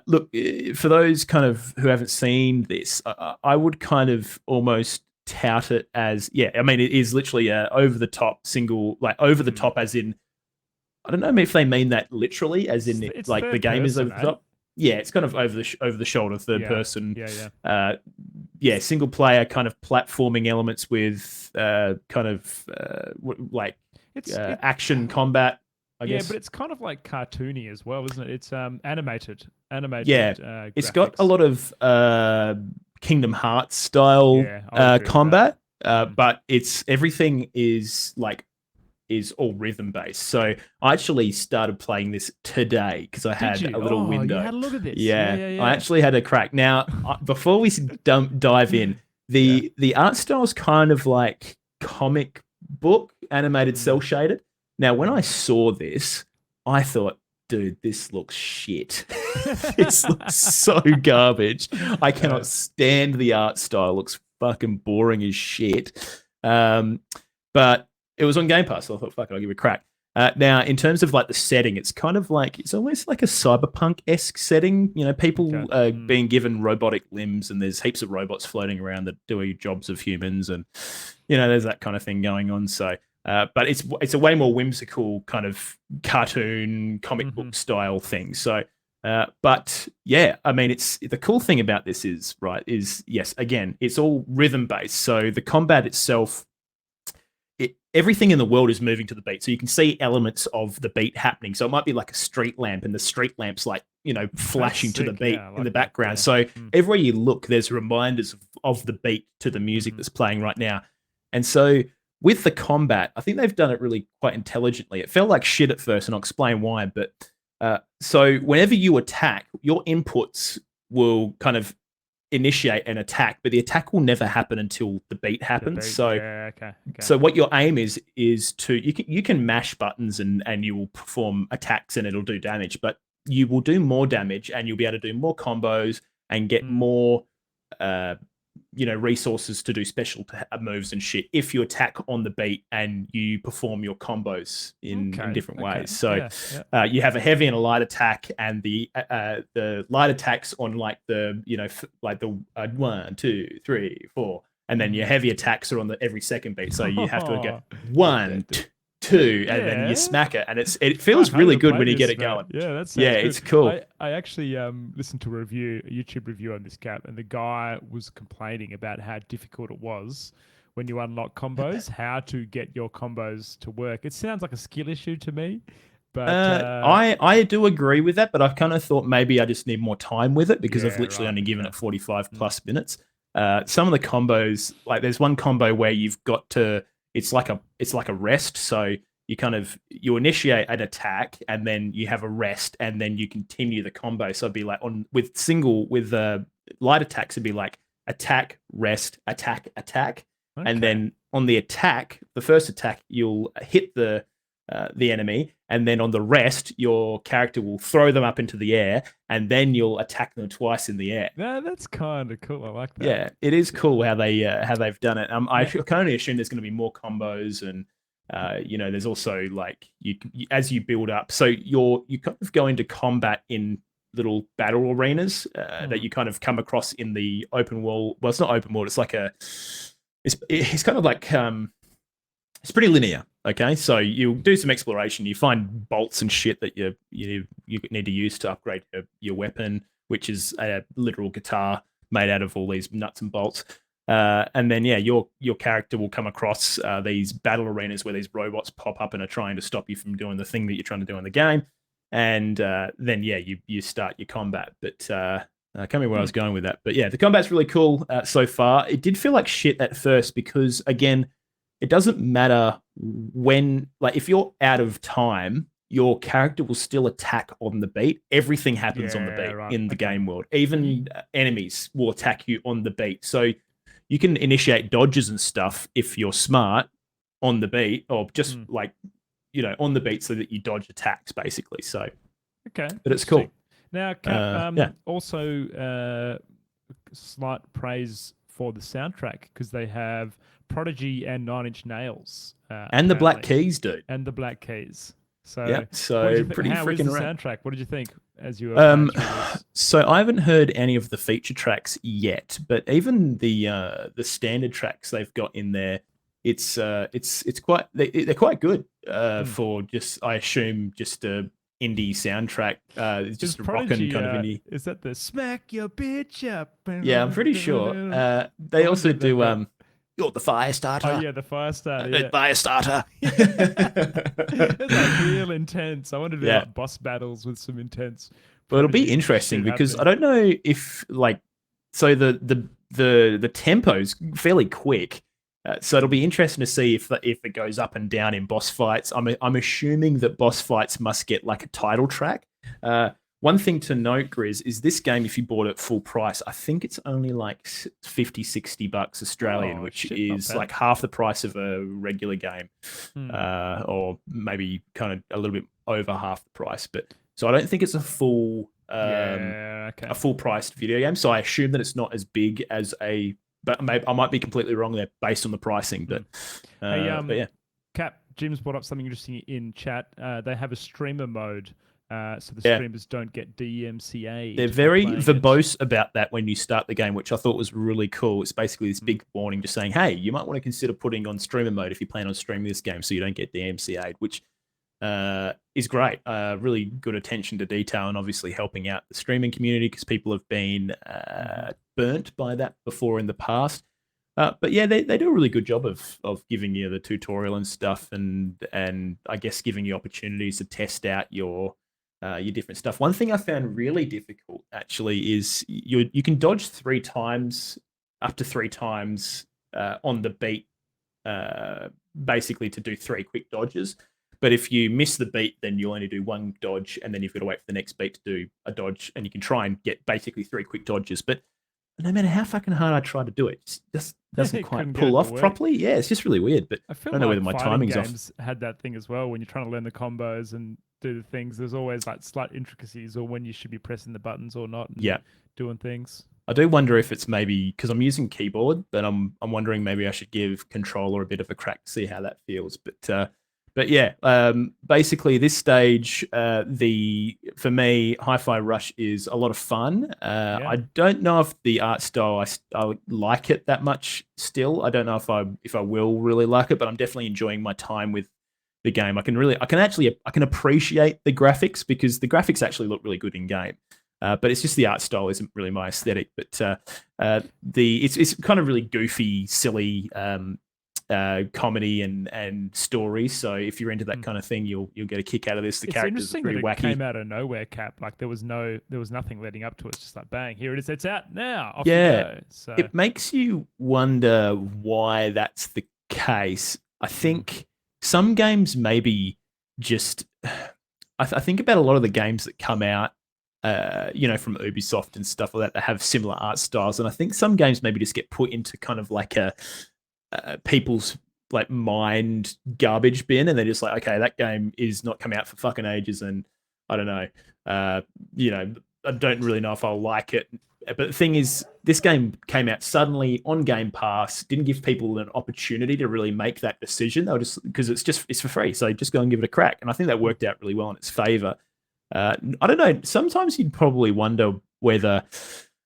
look, for those kind of who haven't seen this, I would kind of almost tout it as, I mean, it is literally a over-the-top single, like over-the-top as in, I don't know if they mean that literally, as in it's like the game is over the top. Yeah, it's kind of over the shoulder, third person. Single player kind of platforming elements with action combat. I guess. But it's kind of like cartoony as well, isn't it? It's animated. Yeah, it's got a lot of Kingdom Hearts style combat, but everything is all rhythm based. So I actually started playing this today because I had a little window. You had a look at this. Yeah. I actually had a crack. Now, before we dive in, the art style is kind of like comic book animated cell shaded. Now, when I saw this, I thought, dude, this looks shit. This looks so garbage. I cannot stand the art style. It looks fucking boring as shit. But it was on Game Pass, so I thought, fuck it, I'll give it a crack. Now, in terms of like the setting, it's kind of like, it's almost like a cyberpunk-esque setting. You know, people are being given robotic limbs and there's heaps of robots floating around that do jobs of humans and, you know, there's that kind of thing going on. So, but it's a way more whimsical kind of cartoon comic book style thing. So But yeah, I mean, it's the cool thing about this is yes, again, it's all rhythm based. So the combat itself, everything in the world is moving to the beat. So you can see elements of the beat happening. So it might be like a street lamp, and the street lamp's like, flashing to the beat in the background. So everywhere you look, there's reminders of the beat to the music that's playing right now. And so with the combat, I think they've done it really quite intelligently. It felt like shit at first, and I'll explain why. But so whenever you attack, your inputs will kind of initiate an attack, but the attack will never happen until the beat happens. So so what your aim is to you can mash buttons and you will perform attacks and it'll do damage, but you will do more damage and you'll be able to do more combos and get more resources to do special moves and shit if you attack on the beat and you perform your combos in different ways. So you have a heavy and a light attack, and the light attacks on like the 1, 2, 3, 4, and then your heavy attacks are on every second beat. So you have to go 1, 2, and then you smack it, and it feels really good when you get it going. Yeah, that's it's cool. I actually listened to a YouTube review on this Cap, and the guy was complaining about how difficult it was when you unlock combos, how to get your combos to work. It sounds like a skill issue to me. But I do agree with that, but I've kind of thought maybe I just need more time with it because I've literally only given it 45 plus minutes. Some of the combos, like there's one combo where you've got to, it's like a rest. So you initiate an attack and then you have a rest and then you continue the combo. So it'd be like with light attacks, it'd be like attack, rest, attack, attack. Okay. And then on the attack, the first attack, you'll hit the enemy, and then on the rest, your character will throw them up into the air, and then you'll attack them twice in the air. Yeah, that's kind of cool. I like that. Yeah, it is cool how they've done it. I can only assume there's going to be more combos, and there's also like you as you build up. So you kind of go into combat in little battle arenas that you kind of come across in the open world. Well, it's not open world. It's like it's kind of like it's pretty linear. Okay, so you do some exploration. You find bolts and shit that you need to use to upgrade your weapon, which is a literal guitar made out of all these nuts and bolts. And then your character will come across these battle arenas where these robots pop up and are trying to stop you from doing the thing that you're trying to do in the game. And then you start your combat. But I can't remember where I was going with that. But yeah, the combat's really cool so far. It did feel like shit at first because, again, it doesn't matter when, like, if you're out of time, your character will still attack on the beat. Everything happens on the beat in the game world. Even enemies will attack you on the beat. So you can initiate dodges and stuff if you're smart on the beat, or just on the beat so that you dodge attacks, basically. So, but it's cool. Now, also slight praise for the soundtrack because they have Prodigy and 9 Inch Nails. And the Black Keys, dude. And the Black Keys. So, pretty freaking rad. Soundtrack. What did you think as you were So I haven't heard any of the feature tracks yet, but even the standard tracks they've got in there, it's quite they're quite good for just, I assume, just a indie soundtrack. It's just a rockin' kind of indie. Is that the smack your bitch up? Yeah, I'm pretty sure. They also do you're the fire starter. Oh yeah, the fire starter. Yeah. Fire starter. It's like real intense. I want to do like boss battles with some intense. But it'll be interesting because I don't know if so the tempo's fairly quick. So it'll be interesting to see if it goes up and down in boss fights. I'm assuming that boss fights must get like a title track. One thing to note, Grizz, is this game, if you bought it full price, I think it's only like $50-$60 Australian, which is like half the price of a regular game, or maybe kind of a little bit over half the price. But so I don't think it's a full priced video game. So I assume that it's not as big as but maybe I might be completely wrong there based on the pricing. But but yeah, Cap, Jim's brought up something interesting in chat. They have a streamer mode. So the streamers don't get DMCA. They're very verbose about that when you start the game, which I thought was really cool. It's basically this big warning just saying, hey, you might want to consider putting on streamer mode if you plan on streaming this game so you don't get DMCA, which is great. Really good attention to detail, and obviously helping out the streaming community because people have been burnt by that before in the past. But yeah, they do a really good job of giving you the tutorial and stuff, and I guess giving you opportunities to test out your different stuff. One thing I found really difficult actually is you can dodge 3 times, up to 3 times on the beat, basically to do 3 quick dodges. But if you miss the beat, then you'll only do 1 dodge, and then you've got to wait for the next beat to do a dodge, and you can try and get basically 3 quick dodges. But no matter how fucking hard I try to do it, it just doesn't quite Couldn't get pull it to off work. properly. Yeah, it's just really weird. But I feel don't know like whether my fighting timing's off. games had that thing as well. When you're trying to learn the combos and do the things, there's always like slight intricacies or when you should be pressing the buttons or not. And Yeah. doing things. I do wonder if it's maybe because I'm using keyboard, but I'm wondering maybe I should give controller a bit of a crack to see how that feels. But yeah, basically this stage, for me, Hi-Fi Rush is a lot of fun. I don't know if the art style I like it that much. Still, I don't know if I will really like it, but I'm definitely enjoying my time with the game. I can appreciate the graphics because the graphics actually look really good in game. But it's just the art style isn't really my aesthetic. But it's kind of really goofy, silly comedy and stories. So if you're into that kind of thing, you'll get a kick out of this. The characters are pretty that it wacky. came out of nowhere, Cap. Like there was nothing leading up to it. It's just like bang, here it is. It's out now. Off you go. So it makes you wonder why that's the case. I think some games maybe just. I think about a lot of the games that come out. From Ubisoft and stuff like that, that have similar art styles, and I think some games maybe just get put into kind of like a people's like mind garbage bin, and they're just like, okay, that game is not coming out for fucking ages, and I don't know, I don't really know if I'll like it. But the thing is, this game came out suddenly on Game Pass, didn't give people an opportunity to really make that decision. They were just because it's for free, so just go and give it a crack, and I think that worked out really well in its favor. I don't know. Sometimes you'd probably wonder whether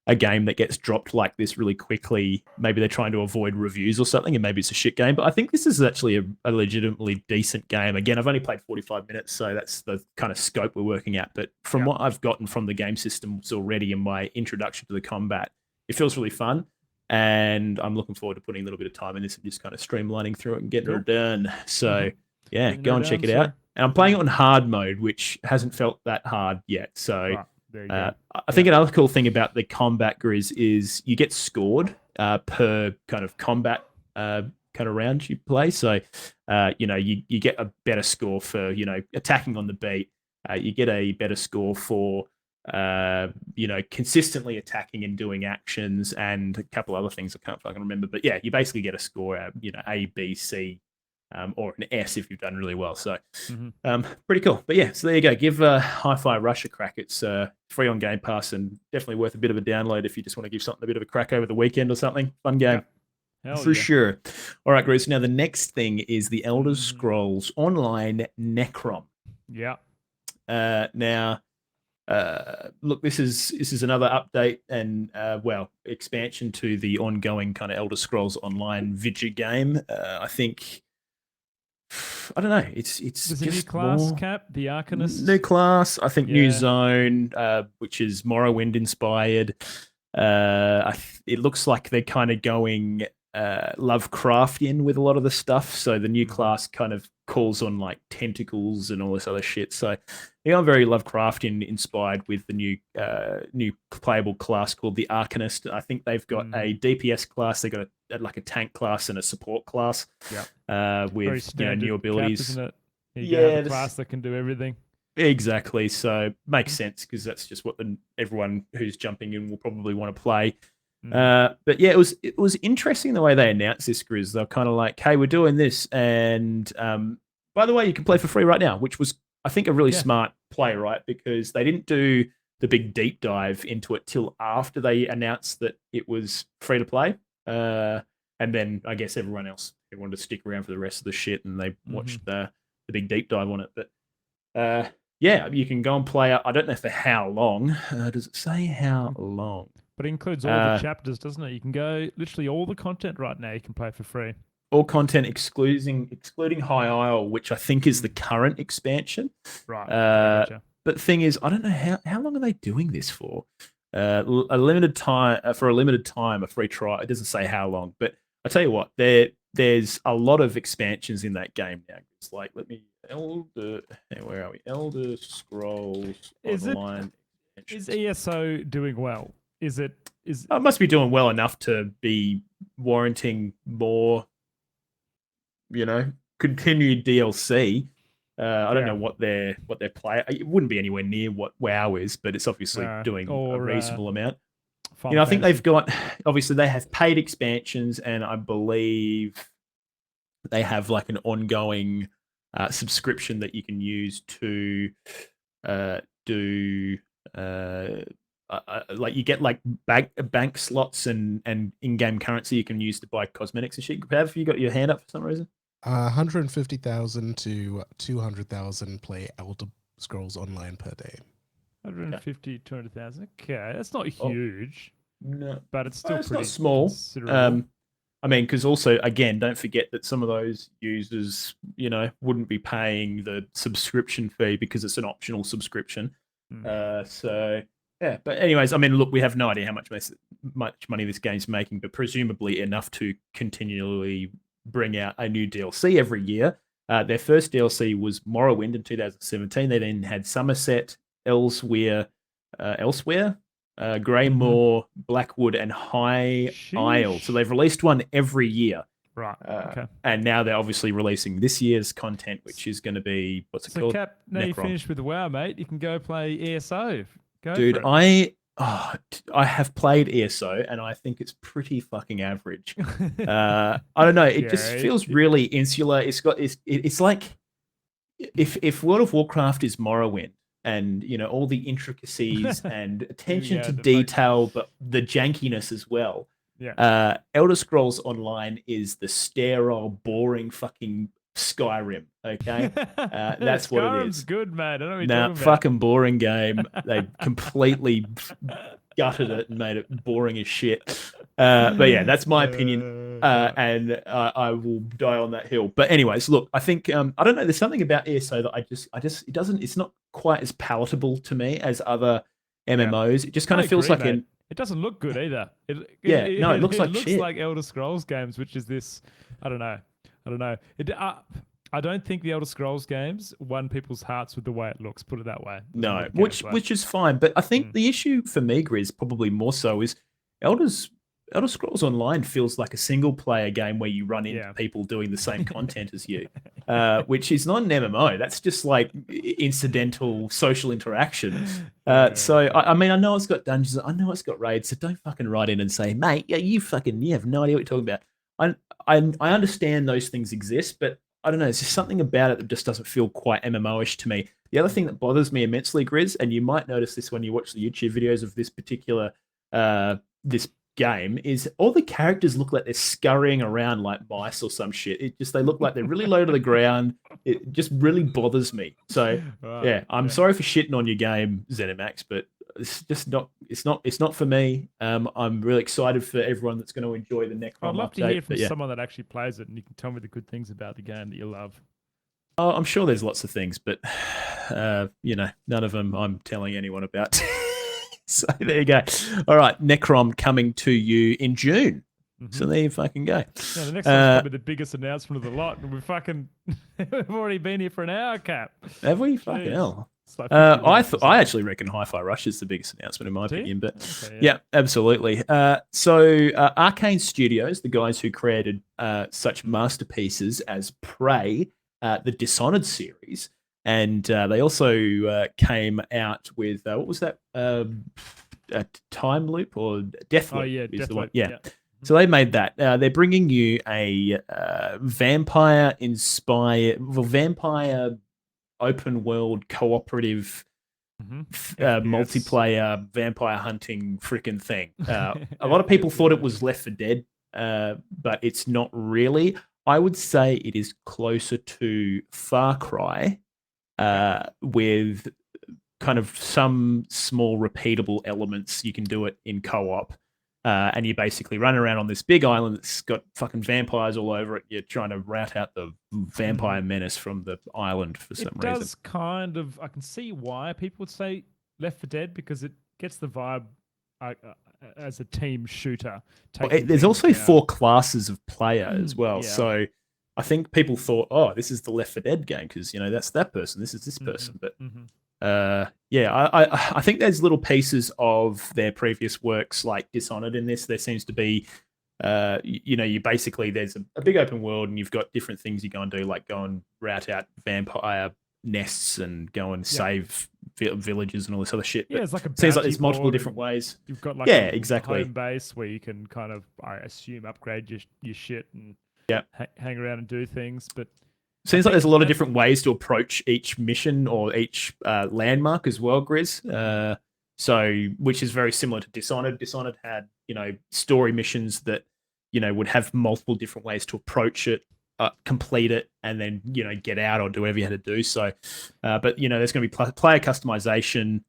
a game that gets dropped like this really quickly, maybe they're trying to avoid reviews or something, and maybe it's a shit game. But I think this is actually a legitimately decent game. Again, I've only played 45 minutes, so that's the kind of scope we're working at. But from what I've gotten from the game systems already in my introduction to the combat, it feels really fun. And I'm looking forward to putting a little bit of time in this and just kind of streamlining through it and getting it done. So, go and check it out. And I'm playing it on hard mode, which hasn't felt that hard yet. So I think another cool thing about the combat, Grizz, is you get scored per kind of combat kind of round you play. So, you get a better score for, attacking on the beat. You get a better score for, consistently attacking and doing actions and a couple other things I can't fucking remember. But yeah, you basically get a score out, A, B, C, or an S if you've done really well. So pretty cool. But yeah, so there you go. Give Hi-Fi Rush a crack. It's free on Game Pass and definitely worth a bit of a download if you just want to give something a bit of a crack over the weekend or something. Fun game. For sure. All right, Grace. Now the next thing is the Elder Scrolls Online Necrom. Yeah. Now, look, this is another update and expansion to the ongoing kind of Elder Scrolls Online video game. I think. I don't know. It's There's just a new class, more... Cap, the Arcanist. New class, I think. New zone, which is Morrowind inspired. It looks like they're kind of going Lovecraftian with a lot of the stuff. So the new class kind of calls on like tentacles and all this other shit. So they are very Lovecraftian inspired with the new playable class called the Arcanist. I think they've got a DPS class. They got a tank class and a support class. With new abilities. Cap, isn't it? You have a class that can do everything. Exactly. So makes sense because that's just what everyone who's jumping in will probably want to play. But yeah, it was interesting the way they announced this, Grizz. They're kind of like, hey, we're doing this, and by the way, you can play for free right now, which was, I think, a really smart play, right? Because they didn't do the big deep dive into it till after they announced that it was free to play. And then I guess everyone else who wanted to stick around for the rest of the shit, and they watched the big deep dive on it. But you can go and play. I don't know for how long. Does it say how long? But it includes all the chapters, doesn't it? You can go literally all the content right now. You can play for free. all content excluding High Isle, which I think is the current expansion. Right. Gotcha. But the thing is, I don't know how long are they doing this for? A limited time for a limited time, a free trial. It doesn't say how long, but I tell you what, there's a lot of expansions in that game now. It's like where are we? Elder Scrolls Online. Is ESO doing well? It must be doing well enough to be warranting more, continued DLC. I don't know what their play. It wouldn't be anywhere near what WoW is, but it's obviously doing a reasonable amount. I think they've got, obviously they have paid expansions, and I believe they have like an ongoing subscription that you can use to do like you get like bank slots and in-game currency you can use to buy cosmetics and shit. Have you got your hand up for some reason? 150,000 to 200,000 play Elder Scrolls Online per day. 150, 200,000. Okay, that's not huge. No, but it's still pretty not small. Considerable. I mean, because also, again, don't forget that some of those users, wouldn't be paying the subscription fee because it's an optional subscription. So, yeah. But anyways, I mean, look, we have no idea how much money this game's making, but presumably enough to continually bring out a new DLC every year. Their first DLC was Morrowind in 2017. They then had Somerset, Elsewhere, Greymoor, Blackwood, and High Isle. So they've released one every year. Right. Okay. And now they're obviously releasing this year's content, which is going to be, what's it called? Cap, now you finished with the WoW, mate. You can go play ESO. Dude, I have played ESO, and I think it's pretty fucking average. I don't know. It just feels really insular. It's like if World of Warcraft is Morrowind, and all the intricacies and attention to detail, but the jankiness as well. Yeah. Elder Scrolls Online is the sterile, boring fucking Skyrim. Okay, that's what it is. Skyrim's good, man. I don't know what you're talking fucking boring game. They completely gutted it and made it boring as shit. But yeah, that's my opinion, and I will die on that hill. But anyways, look, I think I don't know. There's something about ESO that it's not quite as palatable to me as other MMOs. It just kind of feels like it doesn't look good either. It looks like it looks shit. like Elder Scrolls games, which is this. I don't know. I don't think the Elder Scrolls games won people's hearts with the way it looks. Put it that way. No, which is fine. But I think the issue for me, Grizz, probably more so is Elder Scrolls Online feels like a single player game where you run into people doing the same content as you, which is not an MMO. That's just like incidental social interaction. So I mean, I know it's got dungeons, I know it's got raids. So don't fucking write in and say, mate, you have no idea what you're talking about. I understand those things exist, but I don't know. There's just something about it that just doesn't feel quite MMO-ish to me. The other thing that bothers me immensely, Grizz, and you might notice this when you watch the YouTube videos of this particular this game, is all the characters look like they're scurrying around like mice or some shit. They look like they're really low to the ground. It just really bothers me. So I'm sorry for shitting on your game, ZeniMax, but it's just not. It's not for me. I'm really excited for everyone that's going to enjoy the Necrom update. I'd love to hear from someone that actually plays it, and you can tell me the good things about the game that you love. Oh, I'm sure there's lots of things, but none of them I'm telling anyone about. So there you go. All right, Necrom coming to you in June. So there you fucking go. Yeah, the next one's probably the biggest announcement of the lot, and we've already been here for an hour, Cap. Have we? Fucking hell. Like I actually reckon Hi-Fi Rush is the biggest announcement in my opinion, but yeah, absolutely. So Arcane Studios, the guys who created such masterpieces as Prey, the Dishonored series, and they also came out with what was that? A Time Loop or Death Loop? Oh yeah, is the one. Loop. Yeah. So they made that. They're bringing you a vampire open world cooperative multiplayer vampire hunting freaking thing. A lot of people thought it was Left 4 Dead, but it's not really. I would say it is closer to Far Cry with kind of some small repeatable elements. You can do it in co-op. and you basically run around on this big island that's got fucking vampires all over it. You're trying to rout out the vampire menace from the island for some It reason. does kind of. I can see why people would say Left 4 Dead because it gets the vibe as a team shooter. Well, taking there's things also down. 4 classes of player as well. Yeah. So I think people thought, oh, this is the Left 4 Dead game because that's that person, this is this Mm-hmm. person. But I think there's little pieces of their previous works like Dishonored in this. There seems to be, you basically there's a big open world and you've got different things you go and do, like go and route out vampire nests and go and save villages and all this other shit. Yeah, But it's like a seems like bounty there's multiple board different and ways. You've got like Yeah, a exactly. home base where you can kind of, I assume, upgrade your shit and Yeah. hang around and do things. But Seems I like there's a think lot of that- different ways to approach each mission or each landmark as well, Grizz. So, which is very similar to Dishonored. Dishonored had, story missions that, would have multiple different ways to approach it, complete it, and then, get out or do whatever you had to do. So, but, there's going to be player customization.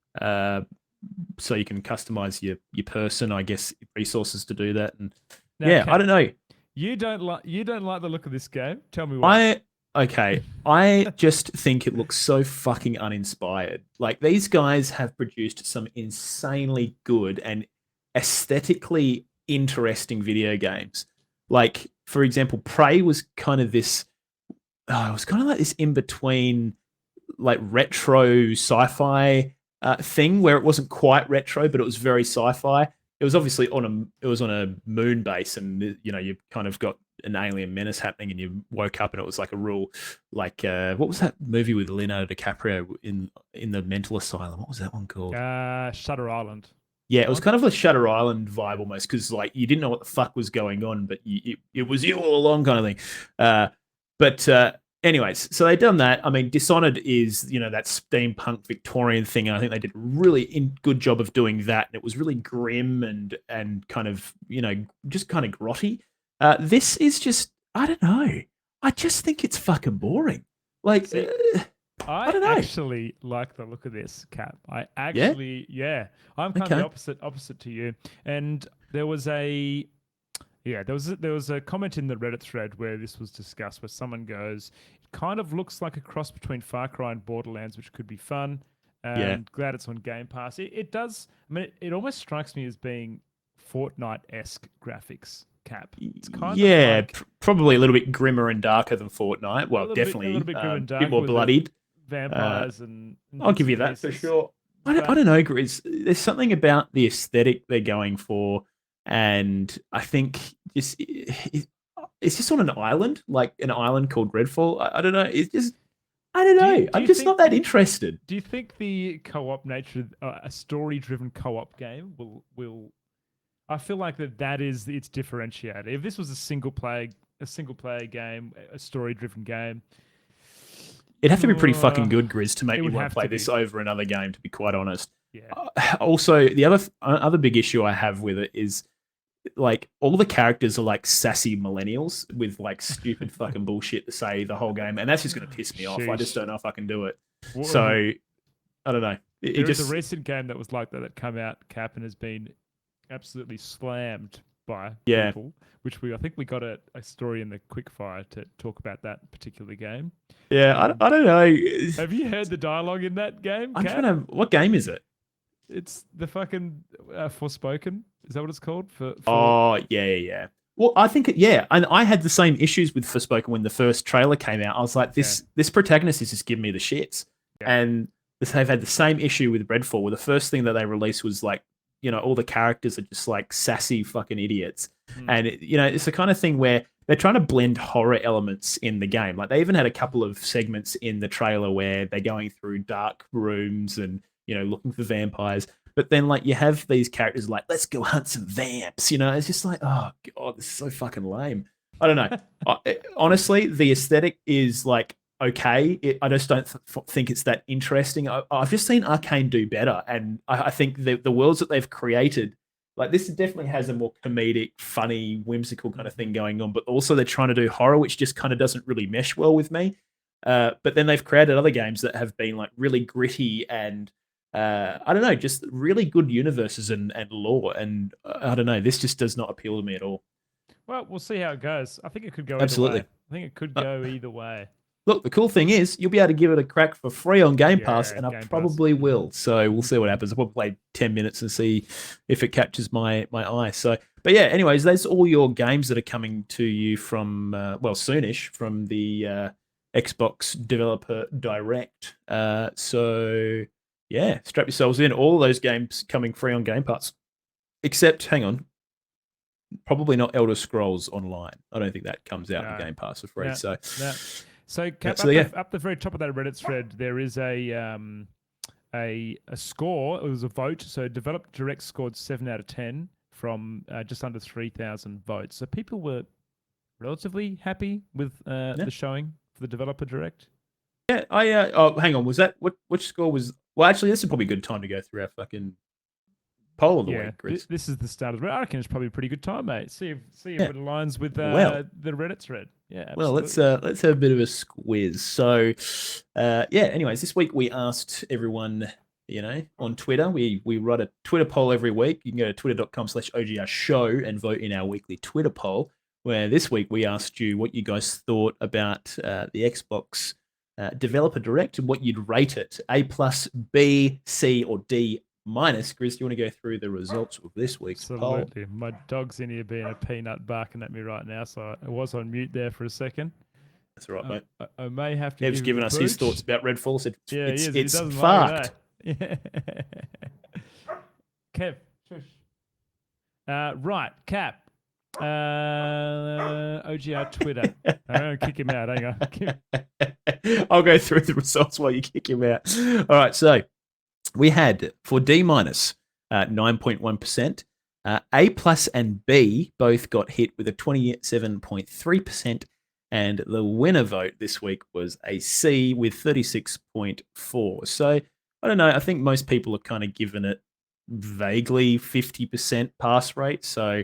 So you can customize your person, I guess, resources to do that. And Now, yeah, I Kat, don't know. You don't like the look of this game. Tell me why. I just think it looks so fucking uninspired. Like, these guys have produced some insanely good and aesthetically interesting video games. Like, for example, Prey was kind of this. It was kind of like this in between, like retro sci-fi thing where it wasn't quite retro, but it was very sci-fi. It was obviously on a moon base, and you kind of got an alien menace happening, and you woke up and it was like a real, like what was that movie with Leonardo DiCaprio in the mental asylum? What was that one called? Shutter Island. Yeah, it was kind of a Shutter Island vibe almost, because like you didn't know what the fuck was going on, but it was you all along kind of thing. But anyways, so they've done that. I mean, Dishonored is, that steampunk Victorian thing. And I think they did a really good job of doing that. And it was really grim and kind of, just kind of grotty. This is just, I don't know. I just think it's fucking boring. Like, See, I don't know. actually like the look of this, Cap. I actually, I'm kind of the opposite to you. And there was a comment in the Reddit thread where this was discussed, where someone goes, it kind of looks like a cross between Far Cry and Borderlands, which could be fun. And glad it's on Game Pass. It does. I mean, it almost strikes me as being Fortnite-esque graphics. Cap. It's kind of like, probably a little bit grimmer and darker than Fortnite. Well, a definitely little bit grim and a darker bit more with the bloodied. vampires and I'll bits give you and that for pieces. sure. I don't know, Grizz. There's something about the aesthetic they're going for, and I think it's just on an island, like an island called Redfall. I don't know. It's just, I don't know. you I'm just think- not that interested. Do you think the co-op nature, a story-driven co-op game, will? I feel like that is its differentiator. If this was a single player game, a story-driven game, It'd have to be pretty fucking good, Grizz, to make it me would want have to play to this be. over another game. To be quite honest. yeah, Also, the other big issue I have with it is, like, all the characters are like sassy millennials with like stupid fucking bullshit to say the whole game, and that's just going to piss me off. I just Sheesh. don't know if I can do it. Well, So I don't know. It there is just a recent game that was like that came out, Cap, and has been absolutely slammed by Yeah. people. Which I think we got a story in the quickfire to talk about that particular game. I don't know. Have you heard the dialogue in that game, I'm Cap? trying to. What game is it? It's the fucking Forspoken. Is that what it's called? Oh yeah. Well, I think and I had the same issues with Forspoken when the first trailer came out. I was like, this protagonist is just giving me the shits, and they've had the same issue with Redfall, where the first thing that they released was like, all the characters are just like sassy fucking idiots, and it's the kind of thing where they're trying to blend horror elements in the game. Like, they even had a couple of segments in the trailer where they're going through dark rooms and looking for vampires. But then, like, you have these characters like, let's go hunt some vamps. It's just like, oh god, this is so fucking lame. I don't know. Honestly, the aesthetic is like okay. I just don't think it's that interesting. I've just seen Arcane do better, and I think the worlds that they've created, like, this definitely has a more comedic, funny, whimsical kind of thing going on. But also, they're trying to do horror, which just kind of doesn't really mesh well with me. But then they've created other games that have been like really gritty and I don't know, just really good universes and lore. And I don't know, this just does not appeal to me at all. Well, we'll see how it goes. I think it could go Absolutely. either way. I think it could go either way. Look, the cool thing is you'll be able to give it a crack for free on Game Pass, Yeah, and I Game Pass. probably will. So we'll see what happens. I'll probably play 10 minutes and see if it captures my eye. So, but yeah, anyways, that's all your games that are coming to you from, soonish from the Xbox Developer Direct. So yeah, strap yourselves in. All those games coming free on Game Pass. Except, hang on, probably not Elder Scrolls Online. I don't think that comes out in Game Pass for free. No. So, Cap, So, up the very top of that Reddit thread, there is a score. It was a vote. So, Developed Direct scored 7 out of 10 from just under 3,000 votes. So, people were relatively happy with the showing for the Developer Direct. Yeah, hang on. Was that which score was? Well, actually, this is probably a good time to go through our fucking poll of the week, Chris. This is the start of the. I reckon it's probably a pretty good time, mate. See if it aligns with Well, the Reddit thread. Yeah. Well, Absolutely. let's have a bit of a squiz. So, anyways, this week we asked everyone, on Twitter. We run a Twitter poll every week. You can go to twitter.com/OGR show and vote in our weekly Twitter poll, where this week we asked you what you guys thought about the Xbox Developer Direct and what you'd rate it. A+, B, C, or D minus. Chris, do you want to go through the results of this week's poll? Absolutely. My dog's in here being a peanut barking at me right now, so I was on mute there for a second. That's all right, mate. I may have to. Kev's given us his thoughts about Redfall. Said Yeah, it's he fucked. Like it, Kev, shush. Right, Cap. OGR Twitter. I'm going to kick him out. Hang on. I'll go through the results while you kick him out. All right, so we had for D minus 9.1%. A plus and B both got hit with a 27.3%. And the winner vote this week was a C with 36.4. So I don't know. I think most people are kind of given it vaguely 50% pass rate. So,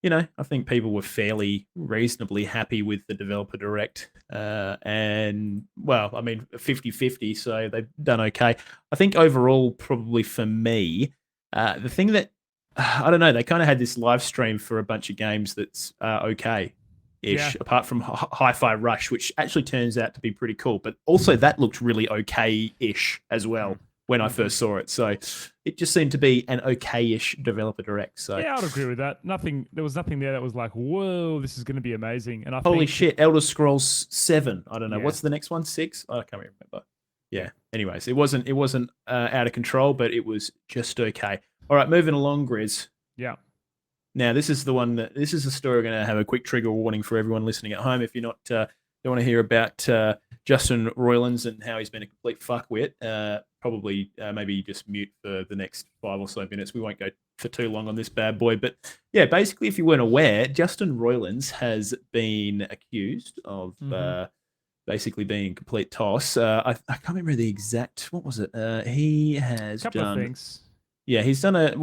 I think people were fairly reasonably happy with the Developer Direct. And, 50-50. So they've done okay. I think overall, probably for me, the thing that, I don't know, they kind of had this live stream for a bunch of games that's okay. Apart from Hi-Fi Rush, which actually turns out to be pretty cool. But also that looked really okay-ish as well when I first saw it. So it just seemed to be an okay-ish Developer Direct. So yeah, I'd agree with that. There was nothing there that was like, whoa, this is going to be amazing. And holy shit, Elder Scrolls 7. I don't know. Yeah. What's the next one? 6? I can't remember. Yeah. Anyways, it wasn't out of control, but it was just okay. All right, moving along, Grizz. Yeah. Now, this is the story we're going to have a quick trigger warning for everyone listening at home. If you're not, don't want to hear about Justin Roiland's and how he's been a complete fuckwit, probably maybe just mute for the next 5 or so minutes. We won't go for too long on this bad boy. But yeah, basically, if you weren't aware, Justin Roiland's has been accused of basically being a complete toss. I can't remember the exact, what was it? He has couple of things. Yeah, he's done the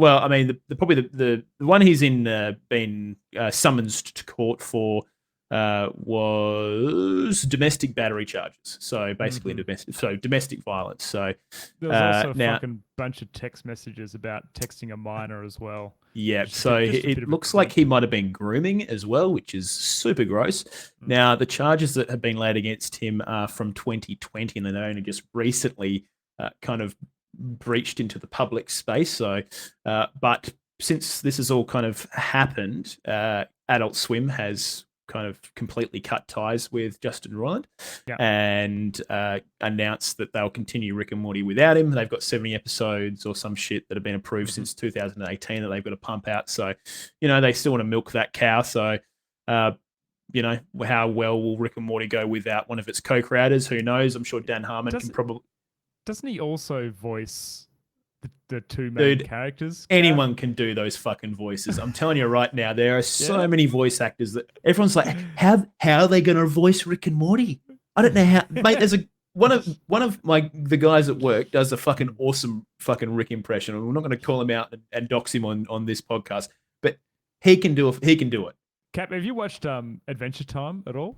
one he's been summoned to court for was domestic battery charges. So basically domestic violence. So there was also a fucking bunch of text messages about texting a minor as well. Yeah, so it looks like he might have been grooming as well, which is super gross. Now, the charges that have been laid against him are from 2020, and they're only just recently kind of breached into the public space. So, but since this has all kind of happened, Adult Swim has kind of completely cut ties with Justin Roiland and announced that they'll continue Rick and Morty without him. They've got 70 episodes or some shit that have been approved since 2018 that they've got to pump out. So, they still want to milk that cow. So, how well will Rick and Morty go without one of its co-creators? Who knows? I'm sure Dan Harmon can probably... Doesn't he also voice the two main characters? Anyone can do those fucking voices. I'm telling you right now, there are so many voice actors that everyone's like, how are they going to voice Rick and Morty? I don't know how. Mate, there's one of the guys at work does a fucking awesome fucking Rick impression. We're not going to call him out and dox him on this podcast, but he can do it. Cap, have you watched Adventure Time at all?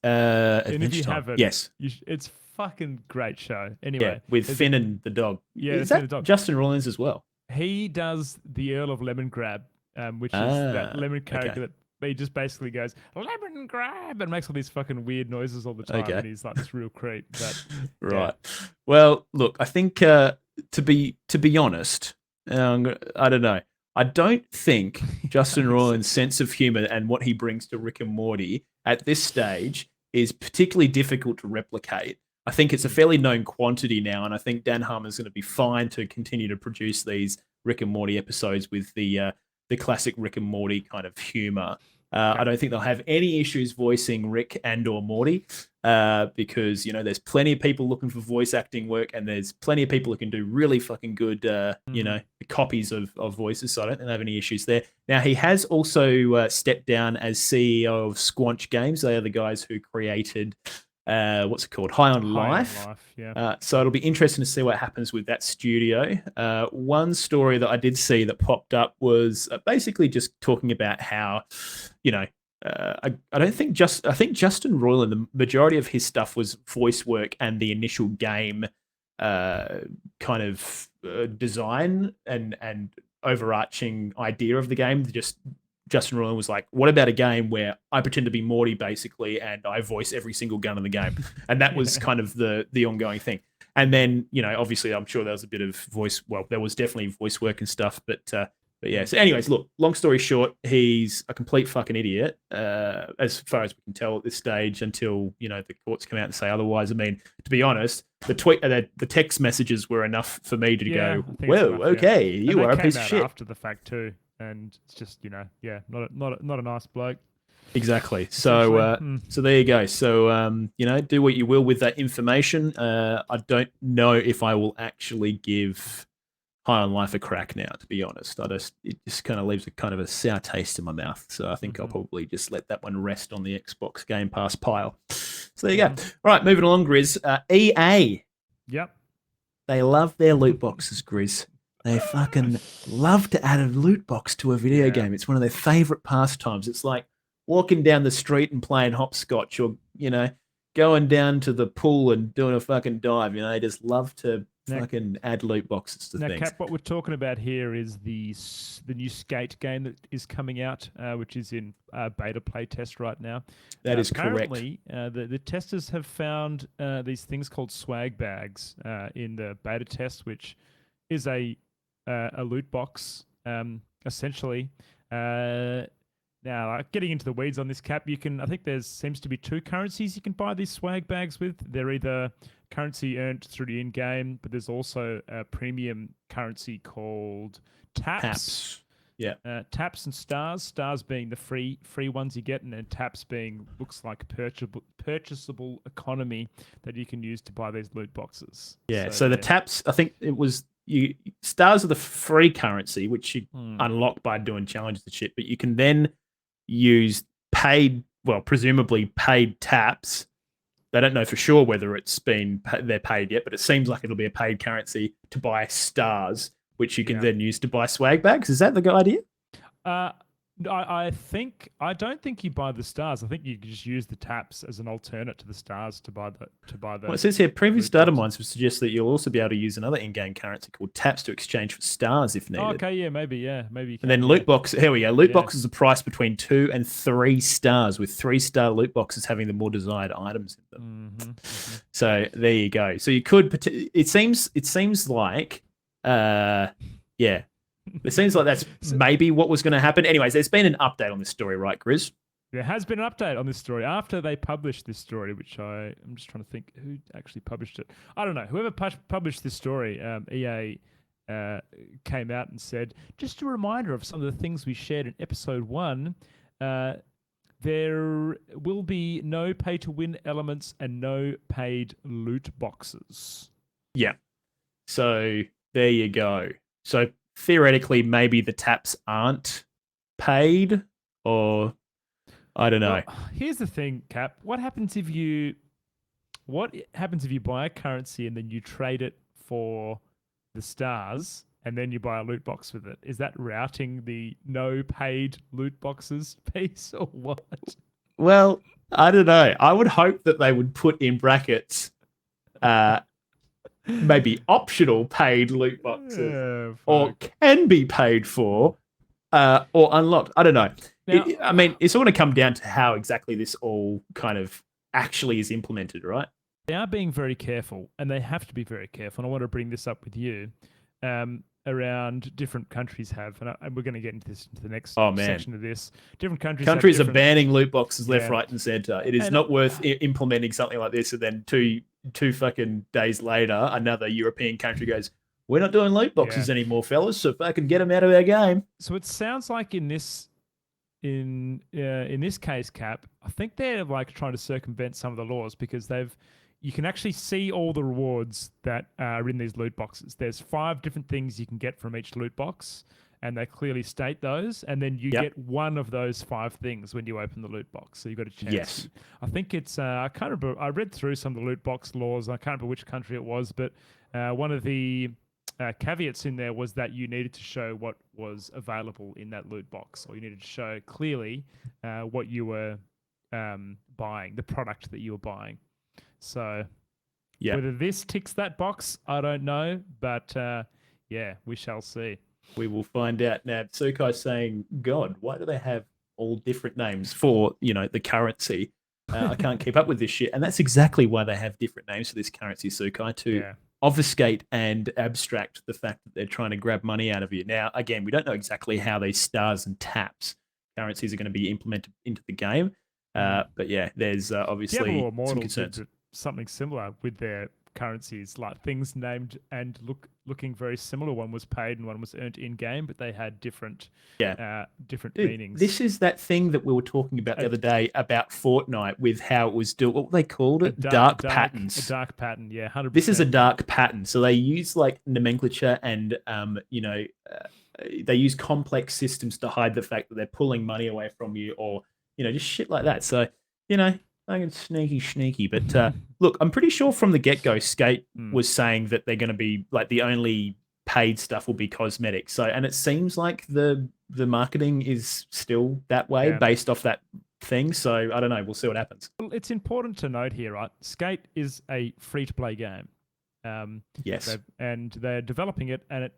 And if you Adventure Time. haven't, Yes. It's fucking great show. Yeah, Anyway, with there's Finn and the dog. Yeah, Is Finn that the dog. Justin Rollins as well? he does the Earl of Lemon Grab, which is that lemon character that he just basically goes lemon grab and makes all these fucking weird noises all the time, Okay. and he's like this real creep. But Right. Well, look, I think to be honest, I don't know. I don't think Justin Roiland's sense of humor and what he brings to Rick and Morty at this stage is particularly difficult to replicate. I think it's a fairly known quantity now, and I think Dan Harmon's going to be fine to continue to produce these Rick and Morty episodes with the classic Rick and Morty kind of humor. I don't think they'll have any issues voicing Rick and or Morty because, you know, there's plenty of people looking for voice acting work, and there's plenty of people who can do really fucking good, you know, copies of voices. So I don't think they have any issues there. Now, he has also stepped down as CEO of Squanch Games. They are the guys who created what's it called? High on Life. Yeah. So it'll be interesting to see what happens with that studio. One story that I did see that popped up was basically just talking about how, you know, I think Justin Roiland, the majority of his stuff was voice work and the initial game kind of design and overarching idea of the game. Just Justin Roiland was like, what about a game where I pretend to be Morty, basically, and I voice every single gun in the game? And that was kind of the ongoing thing. And then, you know, obviously, I'm sure there was a bit of voice. Well, there was definitely voice work and stuff. But yeah. So anyways, look, long story short, he's a complete fucking idiot, as far as we can tell at this stage, until, you know, the courts come out and say otherwise. I mean, to be honest, the text messages were enough for me to go, whoa, okay, you are a piece of shit. After the fact too. And it's just, you know, yeah, not a nice bloke. Exactly. So so there you go. So you know, do what you will with that information. I don't know if I will actually give High on Life a crack now, to be honest. It just kind of leaves a kind of a sour taste in my mouth. So I think I'll probably just let that one rest on the Xbox Game Pass pile. So there you go. All right, moving along, Grizz. EA. Yep. They love their loot boxes, Grizz. They fucking love to add a loot box to a video game. It's one of their favorite pastimes. It's like walking down the street and playing hopscotch, or, you know, going down to the pool and doing a fucking dive. You know, they just love to fucking add loot boxes to things. Cap, what we're talking about here is the new Skate game that is coming out, which is in beta play test right now. That is correct. Apparently, the testers have found these things called swag bags in the beta test, which is a loot box, essentially. Now, getting into the weeds on this, Cap, I think there seems to be two currencies you can buy these swag bags with. They're either currency earned through the in-game, but there's also a premium currency called taps. Yeah. Taps and stars. Stars being the free ones you get, and then taps being looks like purchasable economy that you can use to buy these loot boxes. Yeah. So the taps, I think it was stars are the free currency, which you unlock by doing challenges and shit. But you can then use presumably paid taps. They don't know for sure whether they're paid yet, but it seems like it'll be a paid currency to buy stars, which you can then use to buy swag bags. Is that the idea? I don't think you buy the stars. I think you just use the taps as an alternate to the stars to buy the. Well, it says here previous data mines would suggest that you'll also be able to use another in-game currency called taps to exchange for stars if needed. Oh, okay, maybe you can. And then loot box. Here we go. Loot boxes are priced between 2 and 3 stars, with 3-star loot boxes having the more desired items in them. So there you go. So you could. It seems like. It seems like that's maybe what was going to happen. Anyways, there's been an update on this story, right, Grizz? There has been an update on this story after they published this story, which I'm just trying to think who actually published it. I don't know. Whoever published this story, EA came out and said, just a reminder of some of the things we shared in episode 1. There will be no pay-to-win elements and no paid loot boxes. Yeah. So there you go. So theoretically, maybe the taps aren't paid, or I don't know. Well, here's the thing, Cap. What happens if you buy a currency and then you trade it for the stars, and then you buy a loot box with it? Is that routing the no paid loot boxes piece, or what? Well, I don't know. I would hope that they would put in brackets, maybe optional paid loot boxes, Yeah, or fuck. can be paid for, or unlocked. I don't know. Now- I mean, it's all going to come down to how exactly this all kind of actually is implemented, right? They are being very careful, and they have to be very careful. And I want to bring this up with you. Around different countries have, and we're going to get into this into the next Oh, man. section of this. Different countries have Countries are different- banning loot boxes left, Yeah. right, and center. It is And- not worth implementing something like this, and then two fucking days later, another European country goes, "We're not doing loot boxes anymore, fellas. So fucking get them out of our game." So it sounds like in this case, Cap, I think they're like trying to circumvent some of the laws because you can actually see all the rewards that are in these loot boxes. There's 5 different things you can get from each loot box, and they clearly state those. And then you get one of those 5 things when you open the loot box. So you've got a chance. Yes. I think it's I can't remember. I read through some of the loot box laws. I can't remember which country it was, but one of the caveats in there was that you needed to show what was available in that loot box, or you needed to show clearly what you were buying, the product that you were buying. So whether this ticks that box, I don't know, but we shall see. We will find out now. Tsukai's saying, "God, why do they have all different names for the currency? I can't keep up with this shit." And that's exactly why they have different names for this currency, Tsukai, to obfuscate and abstract the fact that they're trying to grab money out of you. Now, again, we don't know exactly how these stars and taps currencies are going to be implemented into the game. But yeah, there's obviously Diablo some Immortal concerns. did something similar with their currencies, like things named and looking very similar. One was paid and one was earned in game, but they had different different Dude, meanings. This is that thing that we were talking about the other day about Fortnite with how it was doing. What they called it? Dark patterns. A dark pattern, yeah, 100%. This is a dark pattern. So they use like nomenclature and they use complex systems to hide the fact that they're pulling money away from you, or just shit like that. So I can sneaky. But look, I'm pretty sure from the get-go, Skate was saying that they're going to be like the only paid stuff will be cosmetics. So, and it seems like the marketing is still that way based off that thing. So I don't know. We'll see what happens. Well, it's important to note here, right? Skate is a free-to-play game. Yes. And they're developing it, and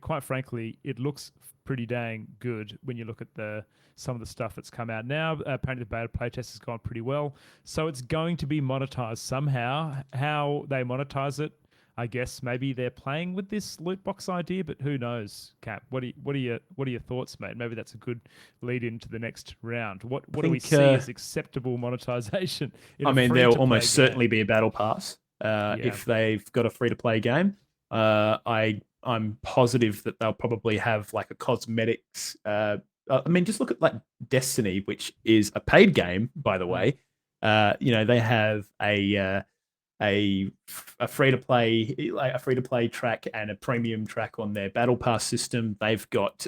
quite frankly, it looks pretty dang good when you look at some of the stuff that's come out now. Apparently, the beta playtest has gone pretty well, so it's going to be monetized somehow. How they monetize it, I guess maybe they're playing with this loot box idea, but who knows? Cap, what are your thoughts, mate? Maybe that's a good lead into the next round. What do we see as acceptable monetization? I mean, there'll almost certainly be a battle pass if they've got a free to play game. I'm positive that they'll probably have like a cosmetics. I mean, just look at like Destiny, which is a paid game, by the way. They have a free to play track and a premium track on their battle pass system. They've got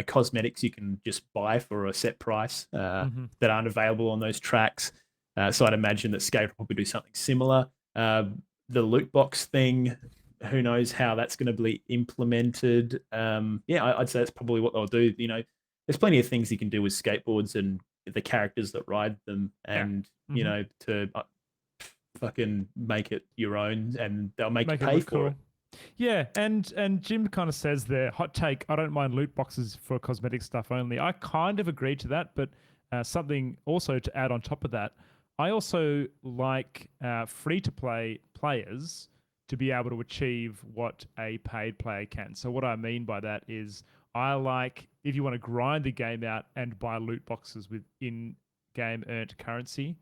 cosmetics you can just buy for a set price that aren't available on those tracks. So I'd imagine that Skate will probably do something similar. The loot box thing, who knows how that's going to be implemented. I'd say that's probably what they'll do. There's plenty of things you can do with skateboards and the characters that ride them, and to fucking make it your own, and they'll make you pay for it. Yeah, and Jim kind of says there, hot take, I don't mind loot boxes for cosmetic stuff only. I kind of agree to that, but something also to add on top of that, I also like free-to-play players to be able to achieve what a paid player can. So what I mean by that is I like, if you want to grind the game out and buy loot boxes with in-game earned currency,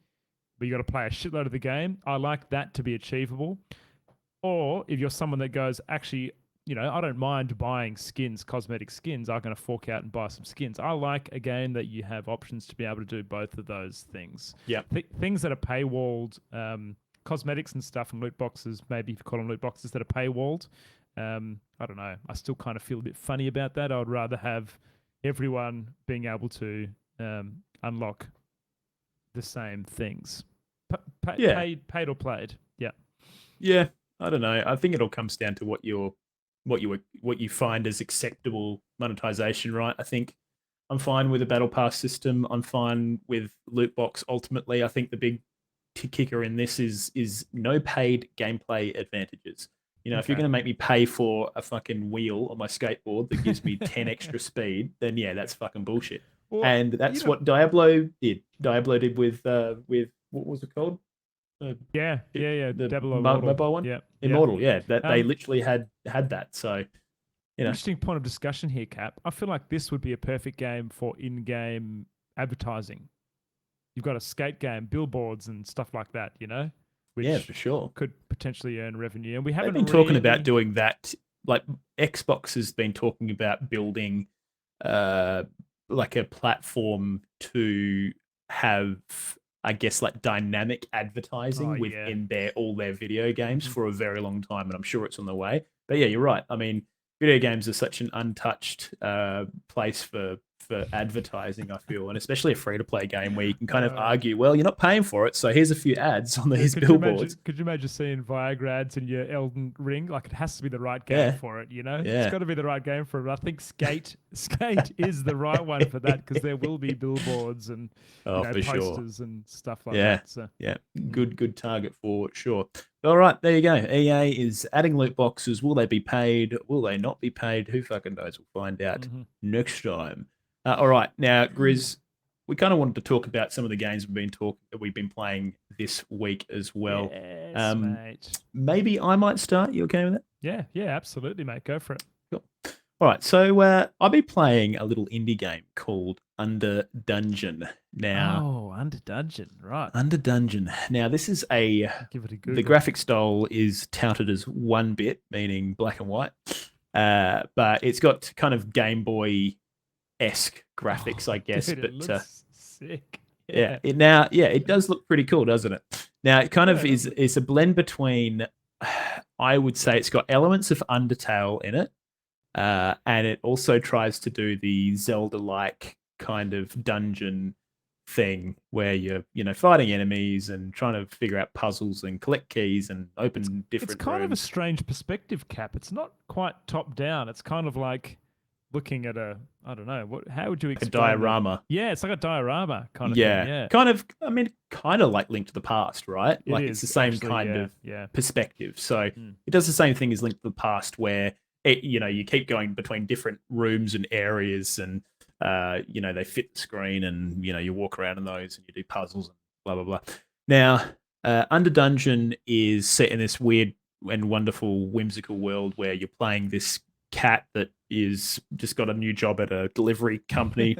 but you got to play a shitload of the game, I like that to be achievable. Or if you're someone that goes, actually, I don't mind buying skins, cosmetic skins, I'm going to fork out and buy some skins. I like a game that you have options to be able to do both of those things. Yeah. Things that are paywalled, cosmetics and stuff and loot boxes, maybe if you call them loot boxes that are paywalled. I don't know. I still kind of feel a bit funny about that. I would rather have everyone being able to unlock the same things. Paid or played. Yeah. Yeah. I don't know. I think it all comes down to what you find as acceptable monetization, right? I think I'm fine with a battle pass system. I'm fine with loot box. Ultimately, I think the big kicker in this is no paid gameplay advantages. You know, if you're Okay. going to make me pay for a fucking wheel on my skateboard that gives me 10 extra speed, then yeah, that's fucking bullshit. Well, And that's what Diablo did. Diablo did with what was it called? Yeah. The Devil Immortal. mobile one. Yeah. Immortal. Yeah, that they Um, literally had that. So you know, Interesting point of discussion here, Cap. I feel like this would be a perfect game for in-game advertising. You've got a skate game, billboards and stuff like that, you know, which yeah, for sure. could potentially earn revenue. And we They've haven't been talking about really- doing that. Like Xbox has been talking about building like a platform to have, I guess, like dynamic advertising Oh, yeah. within all their video games Mhm. for a very long time, and I'm sure it's on the way. But yeah, you're right. I mean, video games are such an untouched place for advertising, I feel, and especially a free to play game where you can kind of argue, well, you're not paying for it, so here's a few ads on these billboards. Could you imagine seeing Viagra ads in your Elden Ring? Like, it has to be the right game Yeah. for it, you know? Yeah. It's got to be the right game for it. I think Skate is the right one for that, because there will be billboards and For sure. posters and stuff like Yeah. that. So Yeah, good target for sure. All right, there you go. EA is adding loot boxes. Will they be paid? Will they not be paid? Who fucking knows? We'll find out Mhm. next time. All right, now Grizz, we kind of wanted to talk about some of the games we've been playing this week as well. Yes, mate. Maybe I might start. You okay with that? Yeah, absolutely, mate. Go for it. Cool. All right, so I'll be playing a little indie game called Under Dungeon. Now, Under Dungeon, right. Under Dungeon. Now, this is Give it a Google. the graphic style is touted as 1-bit, meaning black and white, but it's got kind of Game Boy-esque graphics, I guess. Dude, but it looks sick. it does look pretty cool, doesn't it? Now, it kind of Yeah, is a blend between, I would say it's got elements of Undertale in it, and it also tries to do the Zelda-like kind of dungeon thing where you're fighting enemies and trying to figure out puzzles and collect keys and open different It's kind of a rooms. strange perspective, Cap. It's not quite top down. It's kind of like looking at I don't know, how would you A explain that? diorama. Yeah, it's like a diorama kind of thing. Yeah. Kind of, I mean, kind of like Link to the Past, right? It Like is, it's the same actually, kind yeah, of yeah. perspective. So Mm. it does the same thing as Link to the Past, where you keep going between different rooms and areas, and they fit the screen, and you walk around in those, and you do puzzles and blah blah blah. Now, Under Dungeon is set in this weird and wonderful, whimsical world where you're playing this cat that is just got a new job at a delivery company.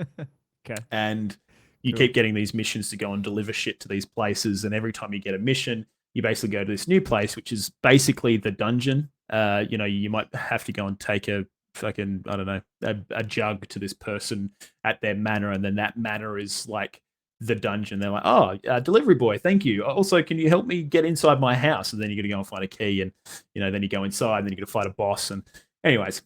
Okay. And you Cool. keep getting these missions to go and deliver shit to these places, and every time you get a mission, you basically go to this new place, which is basically the dungeon. You might have to go and take a fucking, I don't know, a jug to this person at their manor, and then that manor is like the dungeon. They're like, oh, delivery boy, thank you. Also, can you help me get inside my house? And then you got to go and find a key, and then you go inside, and then you got to fight a boss. And anyways,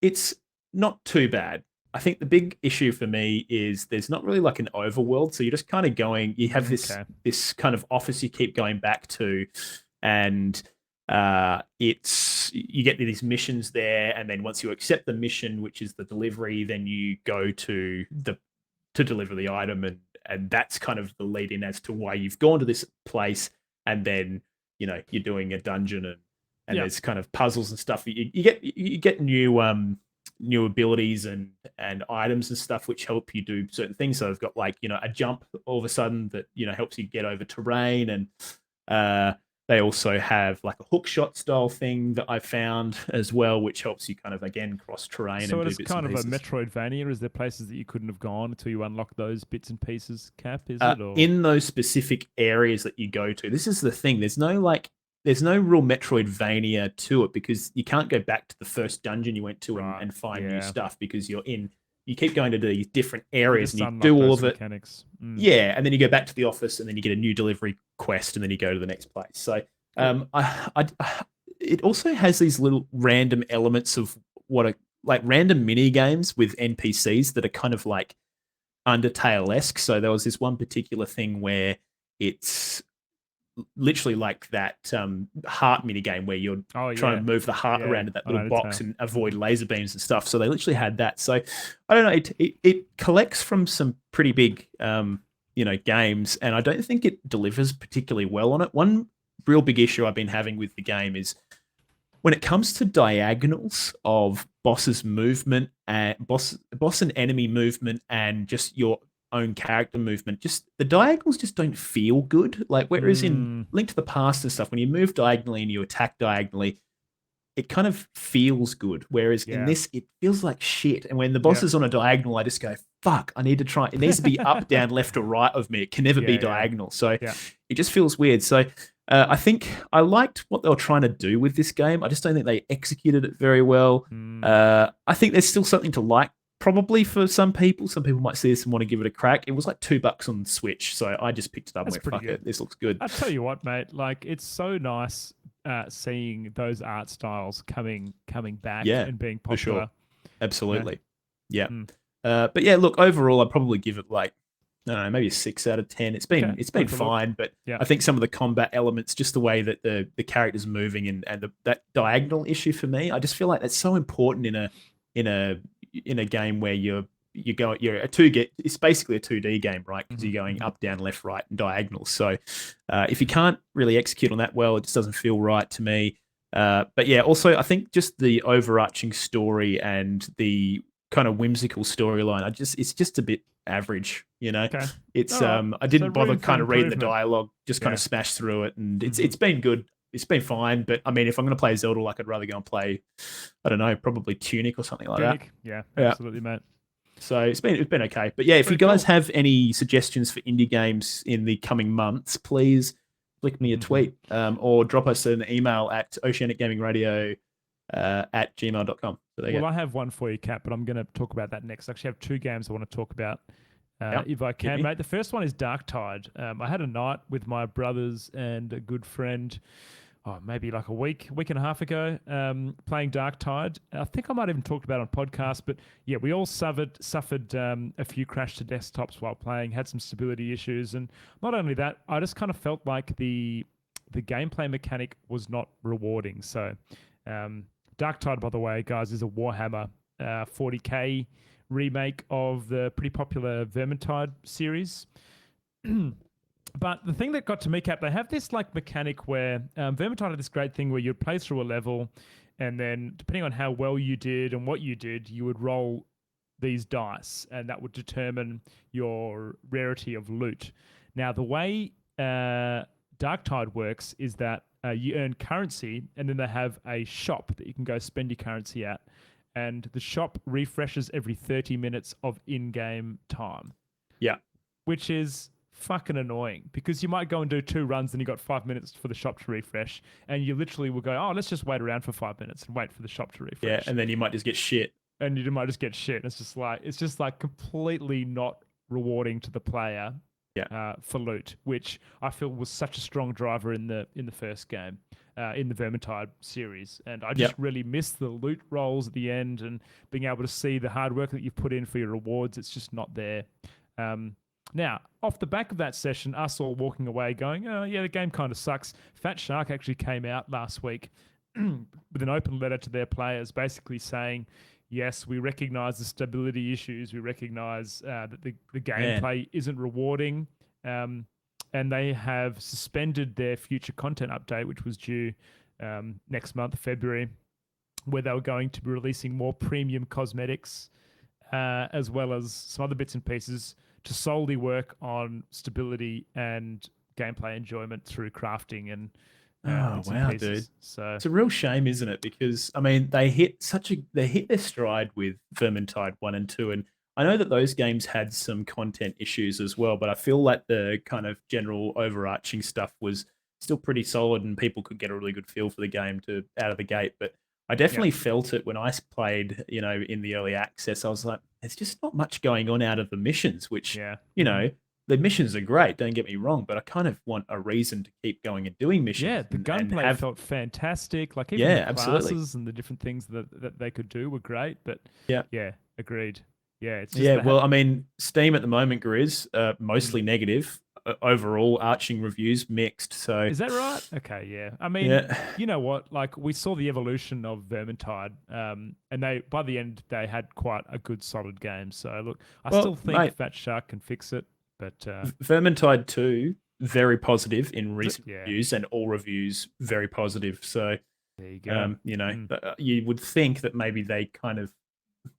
it's not too bad. I think the big issue for me is there's not really like an overworld. So you're just kind of going, you have this kind of office you keep going back to, and you get these missions there, and then once you accept the mission, which is the delivery, then you go to deliver the item, and that's kind of the lead in as to why you've gone to this place, and then you're doing a dungeon, and there's kind of puzzles and stuff. You get new abilities and items and stuff which help you do certain things. So I've got like a jump all of a sudden that helps you get over terrain, and they also have like a hook shot style thing that I found as well, which helps you kind of again cross terrain. So and it's do bits kind of and a pieces. Metroidvania. Is there places that you couldn't have gone until you unlock those bits and pieces, Cap? Is it? Or? In those specific areas that you go to, this is the thing. There's no real Metroidvania to it, because you can't go back to the first dungeon you went to and find new stuff, because you keep going to these different areas and you do all of it. Mechanics. Yeah, and then you go back to the office, and then you get a new delivery quest, and then you go to the next place. So it also has these little random elements of like random mini games with NPCs that are kind of like Undertale-esque. So there was this one particular thing where it's literally like that heart mini game where you're trying to move the heart around in that little box and avoid laser beams and stuff. So they literally had that. So I don't know. It collects from some pretty big games, and I don't think it delivers particularly well on it. One real big issue I've been having with the game is when it comes to diagonals of boss's movement and boss and enemy movement and just your own character movement, just the diagonals just don't feel good. Like whereas in Link to the Past and stuff, when you move diagonally and you attack diagonally, it kind of feels good. Whereas in this, it feels like shit. And when the boss is on a diagonal, I just go, fuck, I need to try. It needs to be up, down, left, or right of me. It can never be diagonal. So it just feels weird. So I think I liked what they were trying to do with this game. I just don't think they executed it very well. I think there's still something to like, probably for some people. Some people might see this and want to give it a crack. It was like $2 on the Switch, so I just picked it up and went, fuck it, this looks good. I tell you what, mate, like it's so nice seeing those art styles coming back and being popular. For sure. Absolutely. Yeah. But yeah, look, overall, I'd probably give it like, I don't know, maybe a 6 out of 10. It's been fine, but I think some of the combat elements, just the way that the character's moving and that diagonal issue for me, I just feel like that's so important in a game where it's basically a 2D game, right? Because you're going up, down, left, right, and diagonal. So if you can't really execute on that well, it just doesn't feel right to me. But yeah, also I think just the overarching story and the kind of whimsical storyline, it's just a bit average, you know. Okay. It's I didn't bother kind of reading the dialogue, just kind of smashed through it, and it's been good. It's been fine, but I mean, if I'm going to play Zelda, like I'd rather go and play, I don't know, probably Tunic or something like that. Yeah, absolutely, mate. So it's been okay. But yeah, if you guys have any suggestions for indie games in the coming months, please flick me a tweet or drop us an email at oceanicgamingradio at gmail.com. So I have one for you, Kat, but I'm going to talk about that next. I actually have 2 games I want to talk about. If I can, mate. The first one is Dark Tide. I had a night with my brothers and a good friend, maybe like a week and a half ago, playing Dark Tide. I think I might have even talked about it on podcast, but yeah, we all suffered a few crash to desktops while playing, had some stability issues, and not only that, I just kind of felt like the gameplay mechanic was not rewarding. So, Dark Tide, by the way, guys, is a Warhammer 40k remake of the pretty popular Vermintide series. But the thing that got to me, Cap, they have this like mechanic where Vermintide had this great thing where you'd play through a level, and then depending on how well you did and what you did, you would roll these dice, and that would determine your rarity of loot. Now, the way Darktide works is that you earn currency, and then they have a shop that you can go spend your currency at, and the shop refreshes every 30 minutes of in-game time. Yeah. Which is fucking annoying, because you might go and do 2 runs and you got 5 minutes for the shop to refresh, and you literally will go, let's just wait around for 5 minutes and wait for the shop to refresh. Yeah, and then you might just get shit. And you might just get shit. And it's just like completely not rewarding to the player. For loot, which I feel was such a strong driver in the first game, in the Vermintide series, and I just really miss the loot rolls at the end and being able to see the hard work that you've put in for your rewards. It's just not there. Now, off the back of that session, us all walking away going, oh yeah, the game kind of sucks. Fat Shark actually came out last week with an open letter to their players, basically saying, yes, we recognize the stability issues. We recognize that the gameplay isn't rewarding. And they have suspended their future content update, which was due next month, February, where they were going to be releasing more premium cosmetics, as well as some other bits and pieces to solely work on stability and gameplay enjoyment through crafting and wow, pieces. Dude. So it's a real shame, isn't it? Because I mean, they hit their stride with Vermintide 1 and 2, and I know that those games had some content issues as well, but I feel like the kind of general overarching stuff was still pretty solid, and people could get a really good feel for the game out of the gate. But I definitely felt it when I played, in the early access. I was like, there's just not much going on out of the missions, which, the missions are great, don't get me wrong, but I kind of want a reason to keep going and doing missions. Yeah, the gunplay felt fantastic. Like even the classes and the different things that they could do were great. But yeah, agreed. Yeah, it's just well, I mean, Steam at the moment, Grizz, mostly negative. overall arching reviews mixed. So Is that right? Okay, yeah. I mean, yeah, you know what? Like we saw the evolution of Vermintide, and they by the end they had quite a good solid game. So look, I well, still think mate, Fat Shark can fix it, but Vermintide 2 very positive in recent yeah, reviews, and all reviews very positive. So there you go. you would think that maybe they kind of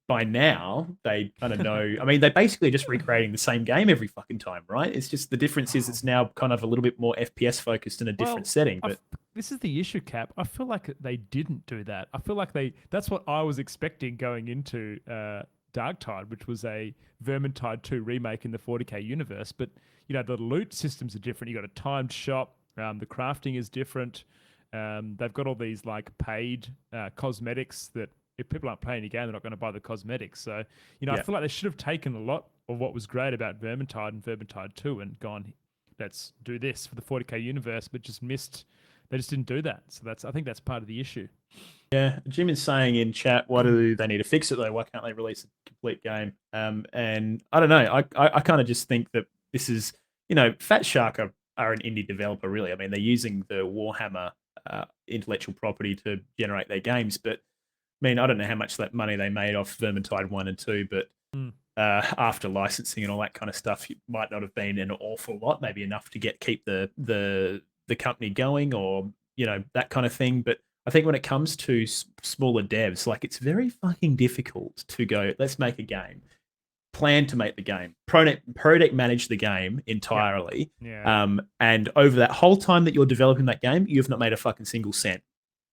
by now they kind of know. I mean, they're basically just recreating the same game every fucking time, right? It's just the difference is it's now kind of a little bit more FPS focused in a different setting. But this is the issue, Cap. I feel like they didn't do that. I feel like that's what I was expecting going into Darktide, which was a Vermintide 2 remake in the 40k universe. But the loot systems are different. You got a timed shop. The crafting is different. They've got all these like paid cosmetics that if people aren't playing the game, they're not going to buy the cosmetics. So, I feel like they should have taken a lot of what was great about Vermintide and Vermintide 2 and gone, let's do this for the 40k universe, but just missed. They just didn't do that. So I think that's part of the issue. yeah, Jim is saying in chat, why do they need to fix it though? Why can't they release a complete game? And I don't know. I kind of just think that this is, Fat Shark are an indie developer, really. I mean, they're using the Warhammer intellectual property to generate their games, but I mean, I don't know how much that money they made off Vermintide 1 and 2, but after licensing and all that kind of stuff, it might not have been an awful lot, maybe enough to keep the company going or, that kind of thing. But I think when it comes to smaller devs, like it's very fucking difficult to go, let's make a game, plan to make the game, product manage the game entirely. Yeah. And over that whole time that you're developing that game, you've not made a fucking single cent.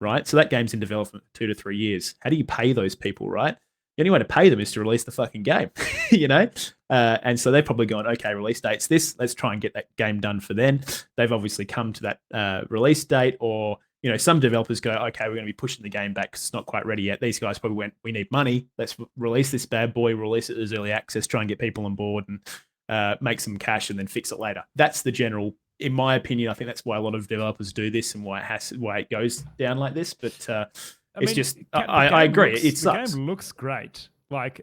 Right, so that game's in development for 2 to 3 years. How do you pay those people, right? The only way to pay them is to release the fucking game, And so they're probably going, okay, release date's this. Let's try and get that game done for then. They've obviously come to that release date, or some developers go, okay, we're going to be pushing the game back because it's not quite ready yet. These guys probably went, we need money. Let's release this bad boy, release it as early access, try and get people on board and make some cash, and then fix it later. That's the general. In my opinion, I think that's why a lot of developers do this and why it goes down like this. But I agree. It sucks. The game looks great,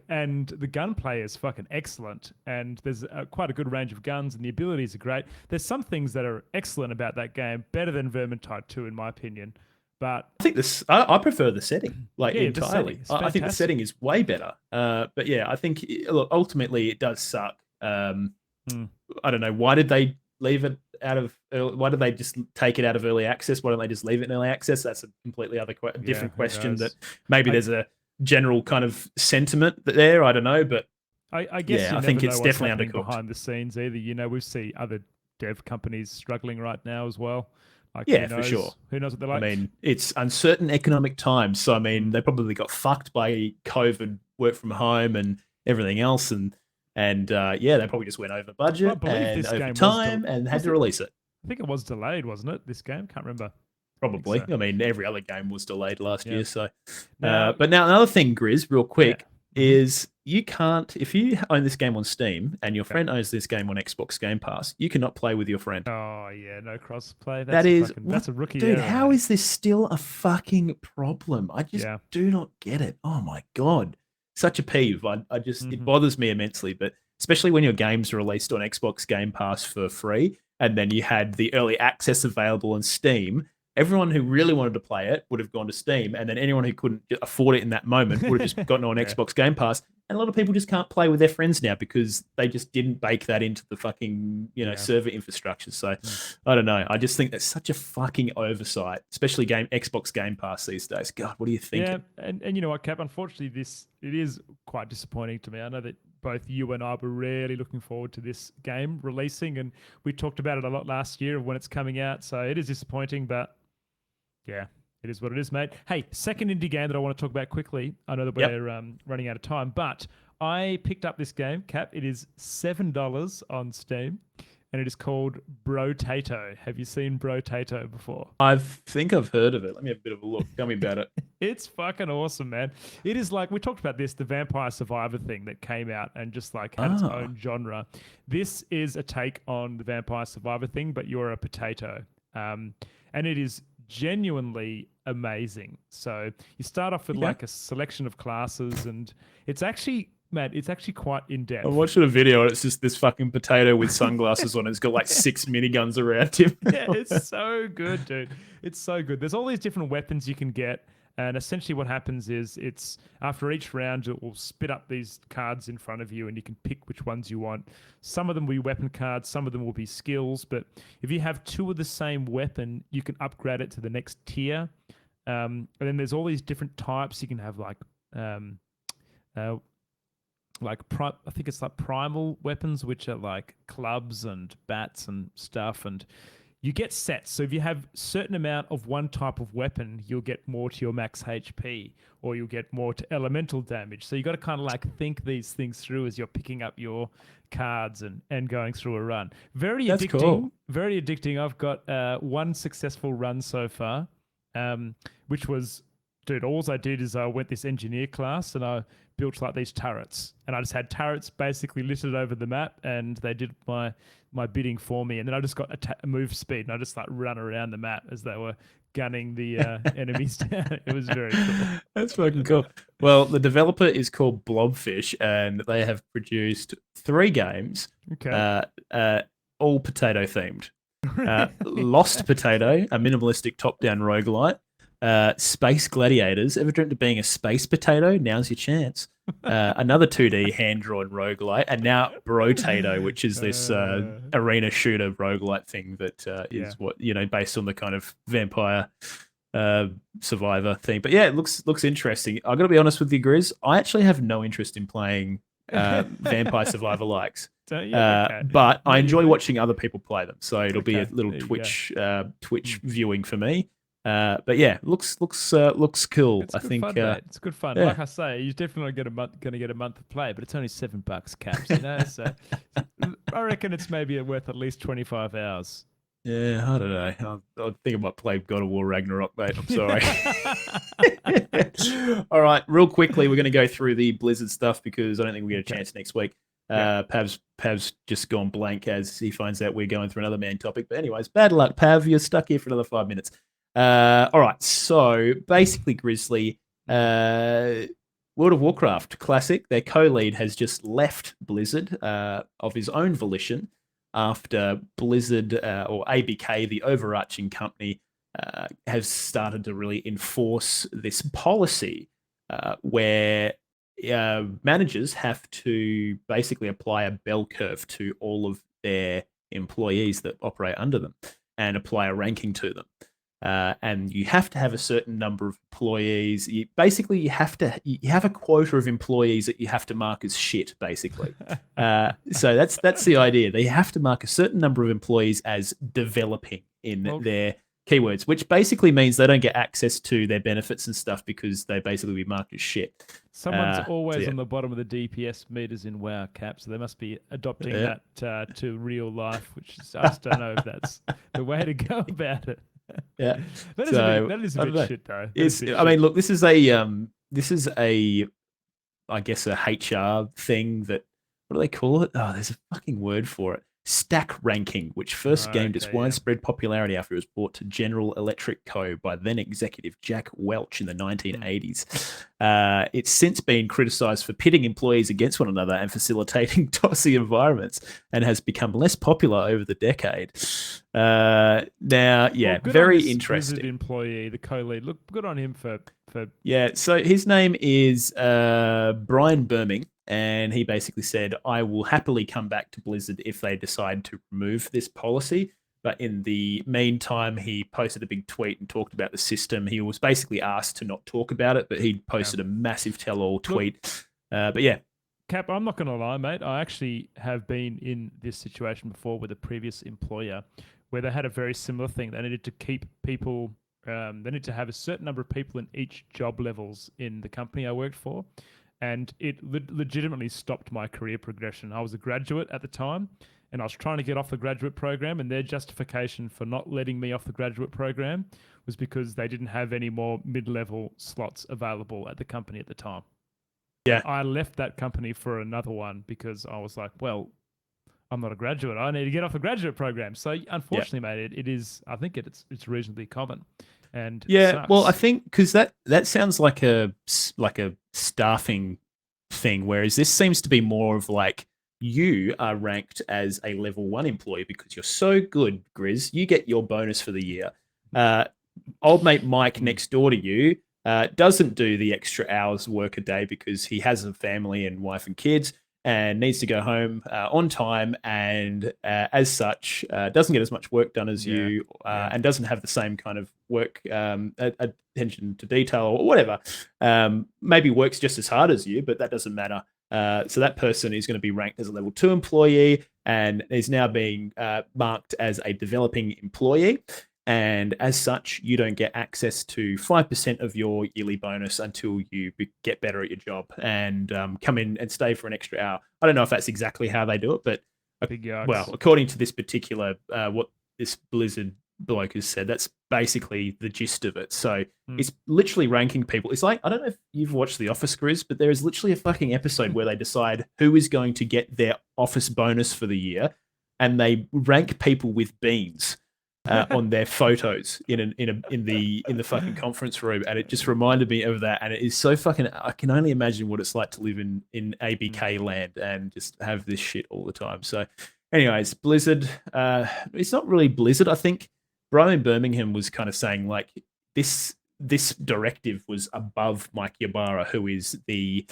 and the gunplay is fucking excellent. And there's quite a good range of guns, and the abilities are great. There's some things that are excellent about that game, better than Vermintide 2, in my opinion. But I think I prefer the setting, entirely. I think the setting is way better. But yeah, I think ultimately it does suck. I don't know, why did they leave it out of why did they just take it out of early access? Why don't they just leave it in early access? That's a completely different question that maybe there's a general kind of sentiment there. I don't know, but I guess I think it's definitely undercooked behind the scenes either. We see other dev companies struggling right now as well. For sure. Who knows what they're like? I mean, it's uncertain economic times, so I mean, they probably got fucked by COVID, work from home, and everything else, and they probably just went over budget and over time and had to release it. I think it was delayed, wasn't it? This game, can't remember. Probably. I mean, every other game was delayed last year. So, but now another thing, Grizz, real quick, is you can't, if you own this game on Steam and your friend owns this game on Xbox Game Pass, you cannot play with your friend. Oh yeah, no crossplay. That's a rookie dude. error, How is this still a fucking problem? I just do not get it. Oh my god, such a peeve. I just it bothers me immensely. But especially when your games are released on Xbox Game Pass for free, and then you had the early access available on Steam. Everyone who really wanted to play it would have gone to Steam, and then anyone who couldn't afford it in that moment would have just gotten on Xbox Game Pass. And a lot of people just can't play with their friends now because they just didn't bake that into the fucking server infrastructure. So I don't know. I just think that's such a fucking oversight, especially Xbox Game Pass these days. God, what do you think? Yeah, and you know what, Cap? Unfortunately, it is quite disappointing to me. I know that both you and I were really looking forward to this game releasing, and we talked about it a lot last year when it's coming out. So it is disappointing, but yeah, it is what it is, mate. Hey, second indie game that I want to talk about quickly. I know that we're running out of time, but I picked up this game, Cap. It is $7 on Steam, and it is called Brotato. Have you seen Brotato before? I think I've heard of it. Let me have a bit of a look. Tell me about it. It's fucking awesome, man. It is like, we talked about this, the Vampire Survivor thing that came out and just like had its own genre. This is a take on the Vampire Survivor thing, but you're a potato. And it is genuinely amazing. So you start off with like a selection of classes, and it's actually Matt, it's actually quite in depth. I'm watching a video and it's just this fucking potato with sunglasses on. It's got like 6 miniguns around him. Yeah, it's so good, dude. It's so good. There's all these different weapons you can get. And essentially what happens is it's after each round, it will spit up these cards in front of you and you can pick which ones you want. Some of them will be weapon cards. Some of them will be skills. But if you have 2 of the same weapon, you can upgrade it to the next tier. And then there's all these different types. You can have I think it's like primal weapons, which are like clubs and bats and stuff. And you get sets. So if you have a certain amount of one type of weapon, you'll get more to your max HP or you'll get more to elemental damage. So you got to kind of like think these things through as you're picking up your cards and going through a run. Very That's addicting. cool. Very addicting. I've got one successful run so far, which was, dude, all I did is I went this engineer class and I built like these turrets. And I just had turrets basically littered over the map and they did my bidding for me. And then I just got a move speed and I just like run around the map as they were gunning the enemies down. It was very cool. That's fucking cool. Well, the developer is called Blobfish and they have produced 3 games, Okay. all potato themed. Lost Potato, a minimalistic top-down roguelite. Space Gladiators. Ever dreamt of being a space potato? Now's your chance. Another 2D hand-drawn roguelite, and now Brotato, which is this arena shooter roguelite thing that is what based on the kind of vampire survivor thing. But yeah, it looks interesting. I got to be honest with you, Grizz. I actually have no interest in playing vampire survivor likes. Okay. But I enjoy watching other people play them, so it'll be a little there you Twitch viewing for me. But yeah, looks cool. It's I good think fun, mate. It's good fun. yeah. Like I say, you're definitely going to get a month of play, but it's only $7 caps, So I reckon it's maybe worth at least 25 hours. Yeah, I don't know. I think I might play God of War Ragnarok, mate. I'm sorry. All right, real quickly, we're going to go through the Blizzard stuff because I don't think we get a chance next week. Pav's just gone blank as he finds out we're going through another main topic. But anyways, bad luck, Pav. You're stuck here for another 5 minutes. All right, so basically, Grizzly, World of Warcraft Classic, their co-lead has just left Blizzard of his own volition after Blizzard or ABK, the overarching company, has started to really enforce this policy where managers have to basically apply a bell curve to all of their employees that operate under them and apply a ranking to them. And you have to have a certain number of employees. You have a quota of employees that you have to mark as shit, basically. So that's the idea. They have to mark a certain number of employees as developing in their keywords, which basically means they don't get access to their benefits and stuff because they basically be marked as shit. Someone's always on the bottom of the DPS meters in WoW, Cap, so they must be adopting that to real life, which I just don't know if that's the way to go about it. Yeah, that is a bit shit though. Look, this is a I guess a HR thing that, what do they call it? Oh, there's a fucking word for it. Stack ranking, which first gained its widespread popularity after it was brought to General Electric Co. by then executive Jack Welch in the 1980s. It's since been criticized for pitting employees against one another and facilitating toxic environments, and has become less popular over the decade. Very interesting. Employee, the co-lead. Look, good on him for. Yeah, so his name is Brian Birming. And he basically said, I will happily come back to Blizzard if they decide to remove this policy. But in the meantime, he posted a big tweet and talked about the system. He was basically asked to not talk about it, but he posted a massive tell-all tweet. But yeah. Cap, I'm not going to lie, mate. I actually have been in this situation before with a previous employer where they had a very similar thing. They needed to keep people, they need to have a certain number of people in each job levels in the company I worked for. And it legitimately stopped my career progression. I was a graduate at the time, and I was trying to get off the graduate program, and their justification for not letting me off the graduate program was because they didn't have any more mid-level slots available at the company at the time. Yeah. I left that company for another one because I was like, well, I'm not a graduate. I need to get off the graduate program. So unfortunately, mate, it is, I think it's reasonably common. And well, I think because that sounds like a staffing thing, whereas this seems to be more of like you are ranked as a level 1 employee because you're so good, Grizz. You get your bonus for the year. Old mate Mike next door to you doesn't do the extra hours work a day because he has a family and wife and kids and needs to go home on time, and as such doesn't get as much work done as you, and doesn't have the same kind of work attention to detail or whatever. Maybe works just as hard as you, but that doesn't matter. So that person is going to be ranked as a level 2 employee and is now being marked as a developing employee. And as such, you don't get access to 5% of your yearly bonus until you get better at your job and come in and stay for an extra hour. I don't know if that's exactly how they do it, but well, according to this particular, what this Blizzard bloke has said, that's basically the gist of it. So it's literally ranking people. It's like, I don't know if you've watched The Office, Grizz, but there is literally a fucking episode where they decide who is going to get their office bonus for the year, and they rank people with beans. On their photos in the fucking conference room, and it just reminded me of that. And it is so fucking. I can only imagine what it's like to live in ABK land and just have this shit all the time. So, anyways, Blizzard. It's not really Blizzard. I think Brian Birmingham was kind of saying like this directive was above Mike Ybarra, who is the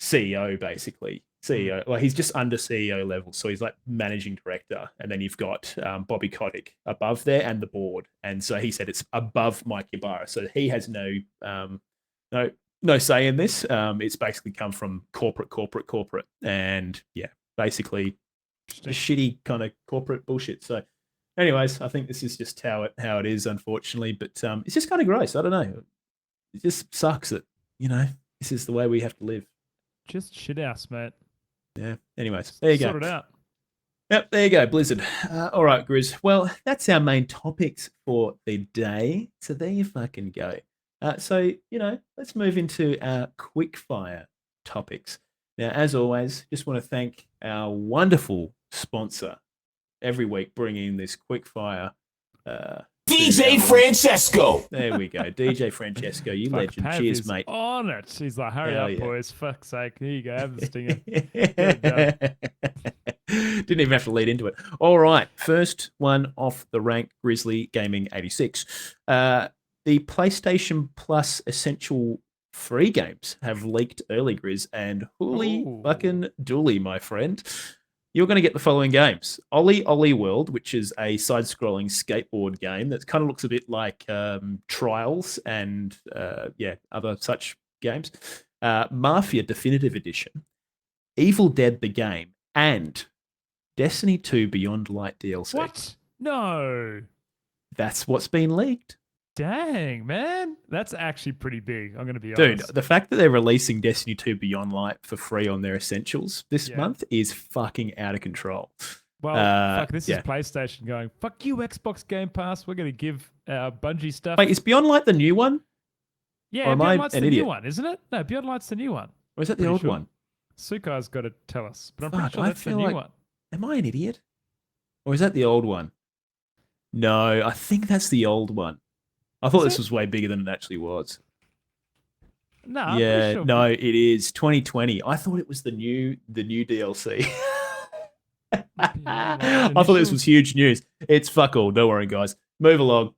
CEO, basically. CEO, well, he's just under CEO level, so he's like managing director, and then you've got Bobby Kotick above there and the board, and so he said it's above Mike Ybarra, so he has no say in this. It's basically come from corporate, and yeah, basically just shitty kind of corporate bullshit. So, anyways, I think this is just how it is, unfortunately, but it's just kind of gross. I don't know. It just sucks that this is the way we have to live. Just shit house, mate. Yeah. Anyways, there you go. Sort it out. Yep, there you go, Blizzard. All right, Grizz. Well, that's our main topics for the day. So there you fucking go. So, let's move into our quickfire topics. Now, as always, just want to thank our wonderful sponsor every week bringing this quickfire. DJ Francesco. There we go. DJ Francesco, you legend. Pav Cheers, is mate. On it. He's like, hurry Hell up, yeah. boys. Fuck's sake. Here you go. Have the stinger. Didn't even have to lead into it. All right. First one off the rank, Grizzly Gaming 86. The PlayStation Plus Essential free games have leaked early, Grizz, and holy fucking dooly, my friend. You're going to get the following games. Ollie Ollie World, which is a side-scrolling skateboard game that kind of looks a bit like Trials and, other such games. Mafia Definitive Edition, Evil Dead the Game, and Destiny 2 Beyond Light DLC. What? No. That's what's been leaked. Dang, man. That's actually pretty big. I'm going to be honest. Dude, the fact that they're releasing Destiny 2 Beyond Light for free on their Essentials this month is fucking out of control. Well, this is PlayStation going, fuck you, Xbox Game Pass. We're going to give Bungie stuff. Wait, is Beyond Light the new one? Yeah, Beyond Light's the new one, isn't it? No, Beyond Light's the new one. Or is that the old one? Sukai's got to tell us. But I'm pretty sure that's the new one. Am I an idiot? Or is that the old one? No, I think that's the old one. I thought this was way bigger than it actually was. No, no, it is 2020. I thought it was the new DLC. I thought this was huge news. It's fuck all. Don't worry, guys. Move along.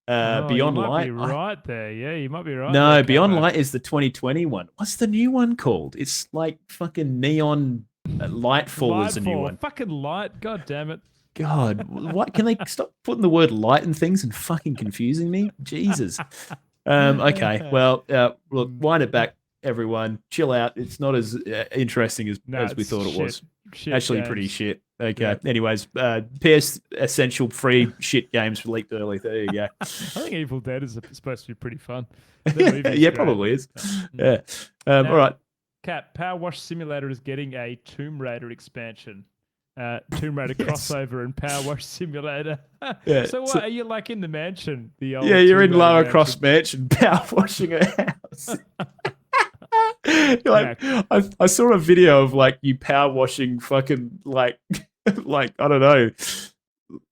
Beyond Light. You might be right there. Yeah, you might be right. No, Beyond Light is the 2020 one. What's the new one called? It's like fucking Neon Lightfall is the new one. Fucking Light. God damn it. God, what can they stop putting the word light in things and fucking confusing me? Jesus. Okay, well, look, wind it back, everyone. Chill out. It's not as interesting as we thought it was. Actually, pretty shit. Okay. Yeah. Anyways, PS Essential free shit games leaked early. There you go. I think Evil Dead is supposed to be pretty fun. Yeah, probably is. Yeah. All right. Cat, Power Wash Simulator is getting a Tomb Raider expansion. Tomb Raider crossover and Power Wash Simulator. So what, are you like in the mansion? The old you're in Lara Croft Mansion power washing a house. I saw a video of like you power washing fucking like I don't know,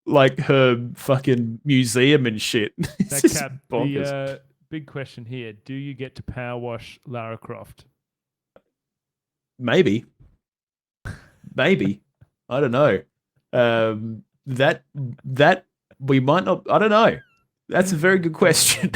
like her fucking museum and shit. The big question here: do you get to power wash Lara Croft? maybe, I don't know. That we might not. I don't know. That's a very good question.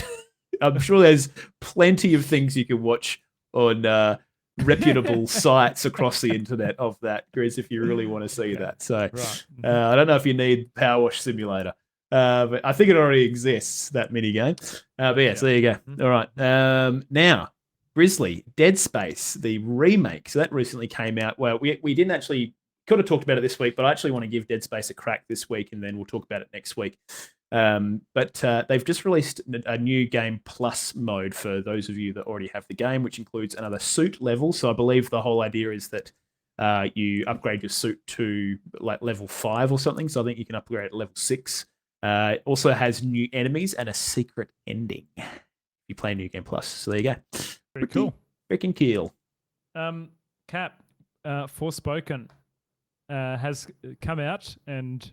I'm sure there's plenty of things you can watch on reputable sites across the internet of that, Grizz, if you really want to see that. So Right. I don't know if you need Power Wash Simulator, but I think it already exists, that mini game. But yeah, so there you go. All right. Now, Grizzly, Dead Space, the remake. So that recently came out. Well, we didn't actually could have talked about it this week, but I actually want to give Dead Space a crack this week, and then we'll talk about it next week. But they've just released a new game plus mode for those of you that already have the game, which includes another suit level. So I believe the whole idea is that you upgrade your suit to like level 5 or something. So I think you can upgrade to level 6. It also has new enemies and a secret ending. You play New Game Plus. So there you go. Pretty cool. Freaking keel. Cap, Forspoken has come out and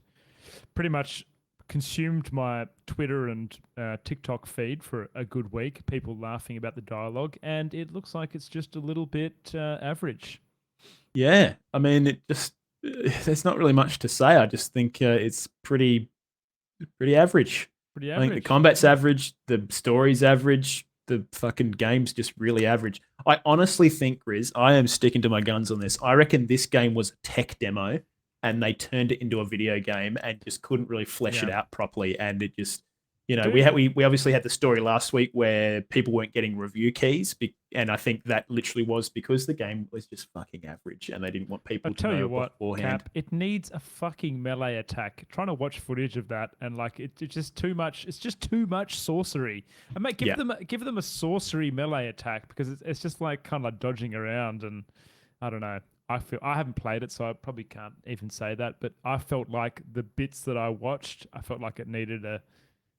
pretty much consumed my Twitter and TikTok feed for a good week. People laughing about the dialogue, and it looks like it's just a little bit average. Yeah, I mean, it just there's not really much to say. I just think it's pretty average. Pretty I average. think the combat's average, the story's average, the fucking game's just really average. I honestly think, Grizz, I am sticking to my guns on this. I reckon this game was a tech demo and they turned it into a video game and just couldn't really flesh it out properly. And it just, you know, we obviously had the story last week where people weren't getting review keys. And I think that literally was because the game was just fucking average and they didn't want people to know you what, beforehand. Cap, it needs a fucking melee attack. Trying to watch footage of that and like it's just too much. It's just too much sorcery. And mate, give them a sorcery melee attack because it's just like kind of like dodging around and I don't know. I haven't played it, so I probably can't even say that. But I felt like the bits that I watched, I felt like it needed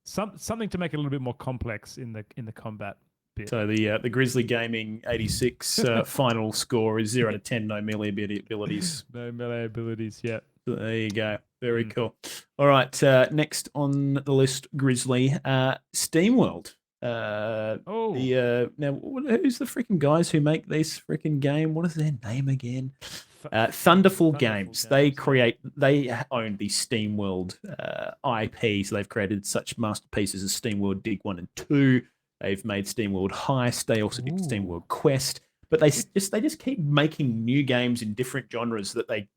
something to make it a little bit more complex in the combat bit. So the Grizzly Gaming 86 final score is 0 to 10, no melee abilities. No melee abilities, yeah. So there you go. Very cool. All right, next on the list, Grizzly, SteamWorld. Now who's the freaking guys who make this freaking game? What is their name again? Thunderful Games. They own the SteamWorld IP, so they've created such masterpieces as SteamWorld Dig 1 and 2. They've made SteamWorld Heist. They also did SteamWorld Quest. But they just keep making new games in different genres that I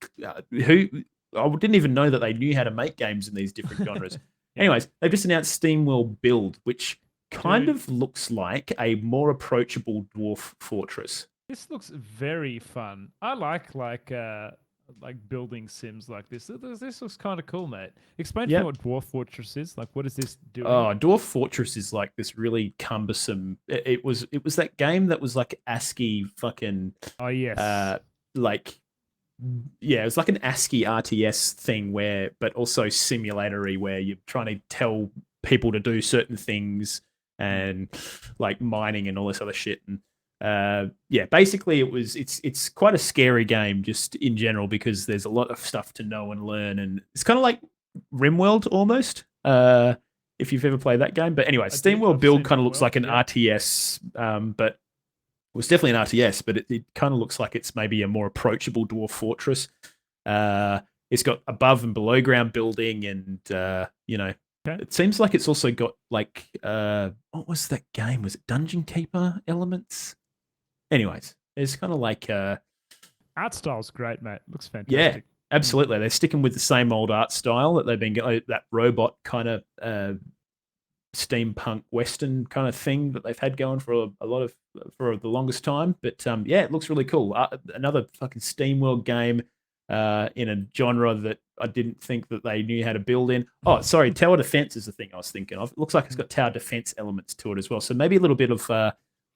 didn't even know that they knew how to make games in these different genres. Anyways, they've just announced SteamWorld Build, which kind of looks like a more approachable Dwarf Fortress. This looks very fun. I like building sims like this. This looks kind of cool, mate. Explain to me what Dwarf Fortress is. Like, what is this doing? Oh, Dwarf Fortress is like this really cumbersome. It was that game that was like ASCII fucking. Oh yes. It was like an ASCII RTS thing but also simulatory where you're trying to tell people to do certain things and like mining and all this other shit and basically it's quite a scary game just in general because there's a lot of stuff to know and learn and it's kind of like RimWorld almost if you've ever played that game. But anyway, SteamWorld Build kind of looks like an RTS but it was definitely an RTS, but it kind of looks like it's maybe a more approachable Dwarf Fortress. It's got above and below ground building and it seems like it's also got like what was that game? Was it Dungeon Keeper elements? Anyways, it's kind of like art style's great, mate. Looks fantastic. Yeah, absolutely. They're sticking with the same old art style that they've been going, that robot kind of steampunk western kind of thing that they've had going for the longest time. But it looks really cool. Another fucking SteamWorld game in a genre that I didn't think that they knew how to build in. Oh, sorry, tower defense is the thing I was thinking of. It looks like it's got tower defense elements to it as well. So maybe a little bit of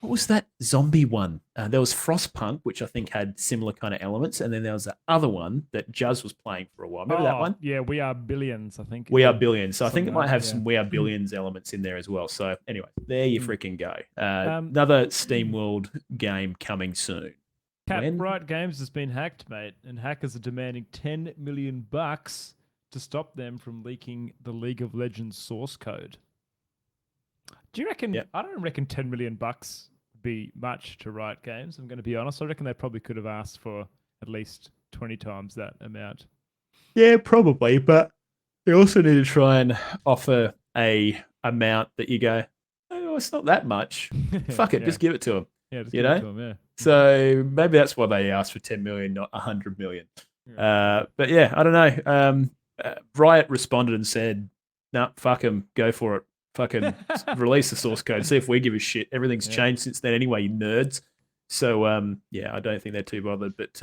what was that zombie one? There was Frostpunk, which I think had similar kind of elements, and then there was the other one that Juz was playing for a while. Remember that one? Yeah, We Are Billions, I think. We Are Billions. So I think it might have some We Are Billions elements in there as well. So anyway, there you freaking go. Another SteamWorld game coming soon. Bright Games has been hacked, mate, and hackers are demanding $10 million to stop them from leaking the League of Legends source code. Do you reckon? I don't reckon $10 million be much to write games. I'm going to be honest. I reckon they probably could have asked for at least 20 times that amount. Yeah, probably, but they also need to try and offer a amount that you go, oh, it's not that much. Fuck it, Yeah. just give it to them. Yeah, just You give it know? to 'em, yeah. So maybe that's why they asked for 10 million, not 100 million. Yeah. But yeah, I don't know. Riot responded and said, "No, fuck them, go for it. Fucking release the source code. See if we give a shit. Everything's Yeah. changed since then anyway, you nerds." So yeah, I don't think they're too bothered. But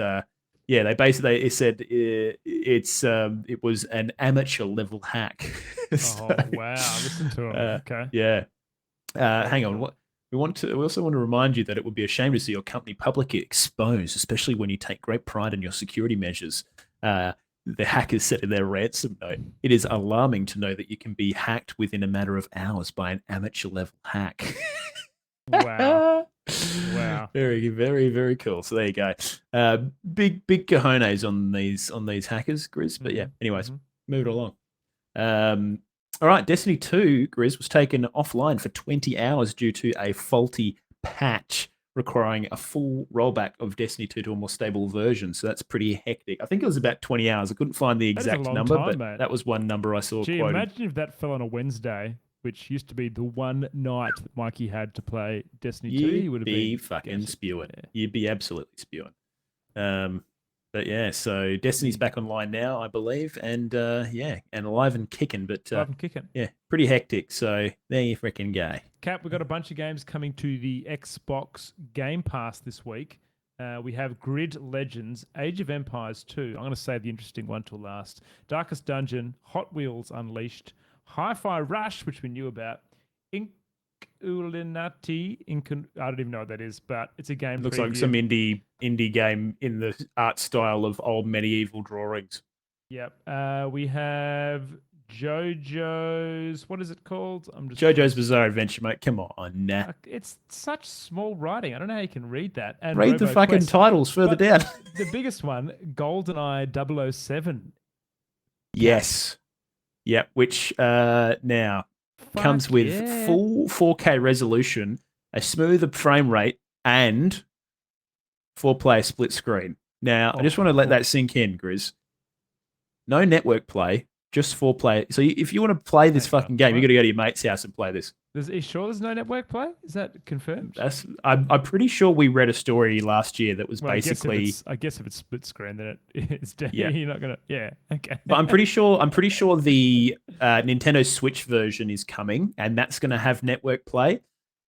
yeah, they basically said it was an amateur level hack. So, Oh, wow. Listen to 'em. Okay. Yeah. Hang on. What we also want to remind you that it would be a shame to see your company publicly exposed, especially when you take great pride in your security measures. The hackers said in their ransom note, it is alarming to know that you can be hacked within a matter of hours by an amateur level hack. Wow. Wow. Very, very, very cool. So there you go. Big cojones on these hackers, Grizz. But yeah, anyways, moving along. All right, Destiny 2, Grizz, was taken offline for 20 hours due to a faulty patch requiring a full rollback of Destiny 2 to a more stable version. So that's pretty hectic. I think it was about 20 hours. I couldn't find the That is a exact long number, time, but mate. that was one number I saw Gee, quoted. imagine if that fell on a Wednesday, which used to be the one night that Mikey had to play Destiny 2. He would You'd have be been fucking gutted. spewing. Yeah. You'd be absolutely spewing. But yeah, so Destiny's back online now, I believe, and yeah, and alive and kicking. But I'm kicking. yeah, pretty hectic. So there you freaking go. Cap, we've got a bunch of games coming to the Xbox Game Pass this week. We have Grid Legends, Age of Empires 2. I'm going to save the interesting one till last. Darkest Dungeon, Hot Wheels Unleashed, Hi-Fi Rush, which we knew about, Inkulinati. I don't even know what that is, but it's a game. Looks like some indie game in the art style of old medieval drawings. Yep. We have JoJo's. What is it called? JoJo's Bizarre Adventure, mate. Come on, nah. It's such small writing. I don't know how you can read that. And Read the fucking RoboQuest. titles further But down. The biggest one, GoldenEye 007. Yes. Yep. Which now comes Fuck with yeah. full 4K resolution, a smoother frame rate, and 4-player split screen. Now, I just want to let that sink in, Grizz. No network play, just 4-player. So if you want to play this fucking game, you got to go to your mate's house and play this. Are you sure there's no network play? Is that confirmed? I'm pretty sure we read a story last year that was Well, basically. I guess if it's split screen, then it's definitely you're not gonna. Yeah, okay. But I'm pretty sure the Nintendo Switch version is coming, and that's going to have network play.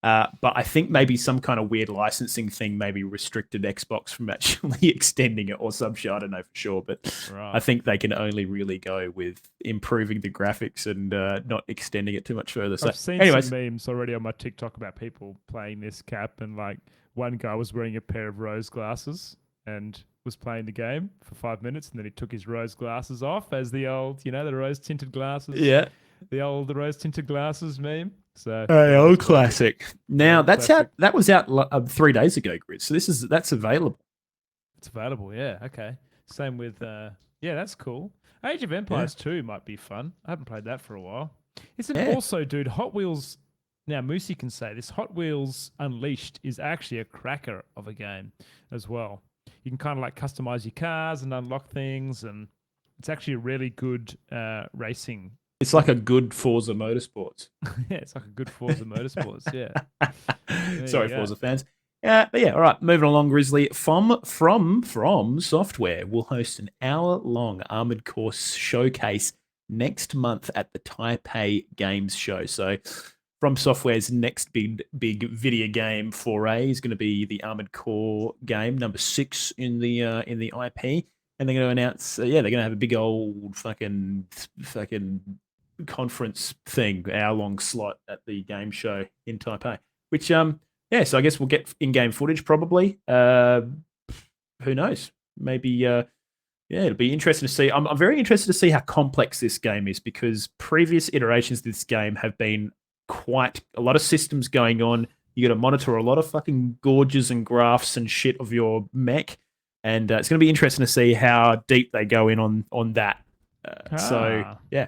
But I think maybe some kind of weird licensing thing maybe restricted Xbox from actually extending it or some shit. I don't know for sure, but Right. I think they can only really go with improving the graphics and not extending it too much further. So, I've seen anyways, some memes already on my TikTok about people playing this Cap, and like one guy was wearing a pair of rose glasses and was playing the game for 5 minutes, and then he took his rose glasses off as the old, the rose tinted glasses. yeah, The rose tinted glasses meme. So old classic. Now Old that's classic. out. That was out 3 days ago, Grid. So that's available. It's available, yeah. Okay. Same with yeah, that's cool. Age of Empires 2 might be fun. I haven't played that for a while. Isn't also, dude, Hot Wheels now Moosey can say this, Hot Wheels Unleashed is actually a cracker of a game as well. You can kind of like customize your cars and unlock things, and it's actually a really good racing. It's like a good Forza Motorsports. Yeah, it's like a good Forza Motorsports, yeah. Sorry, you go. Forza fans. But yeah, all right, moving along, Grizzly. From Software will host an hour-long Armored Core showcase next month at the Taipei Games Show. So From Software's next big video game foray is going to be the Armored Core game, number 6 in the IP. And they're going to announce, they're going to have a big old fucking conference thing, hour-long slot at the game show in Taipei. Which, so I guess we'll get in-game footage probably. Who knows? Maybe, it'll be interesting to see. I'm very interested to see how complex this game is, because previous iterations of this game have been quite a lot of systems going on. You got to monitor a lot of fucking gauges and graphs and shit of your mech. And it's going to be interesting to see how deep they go in on that. So, yeah.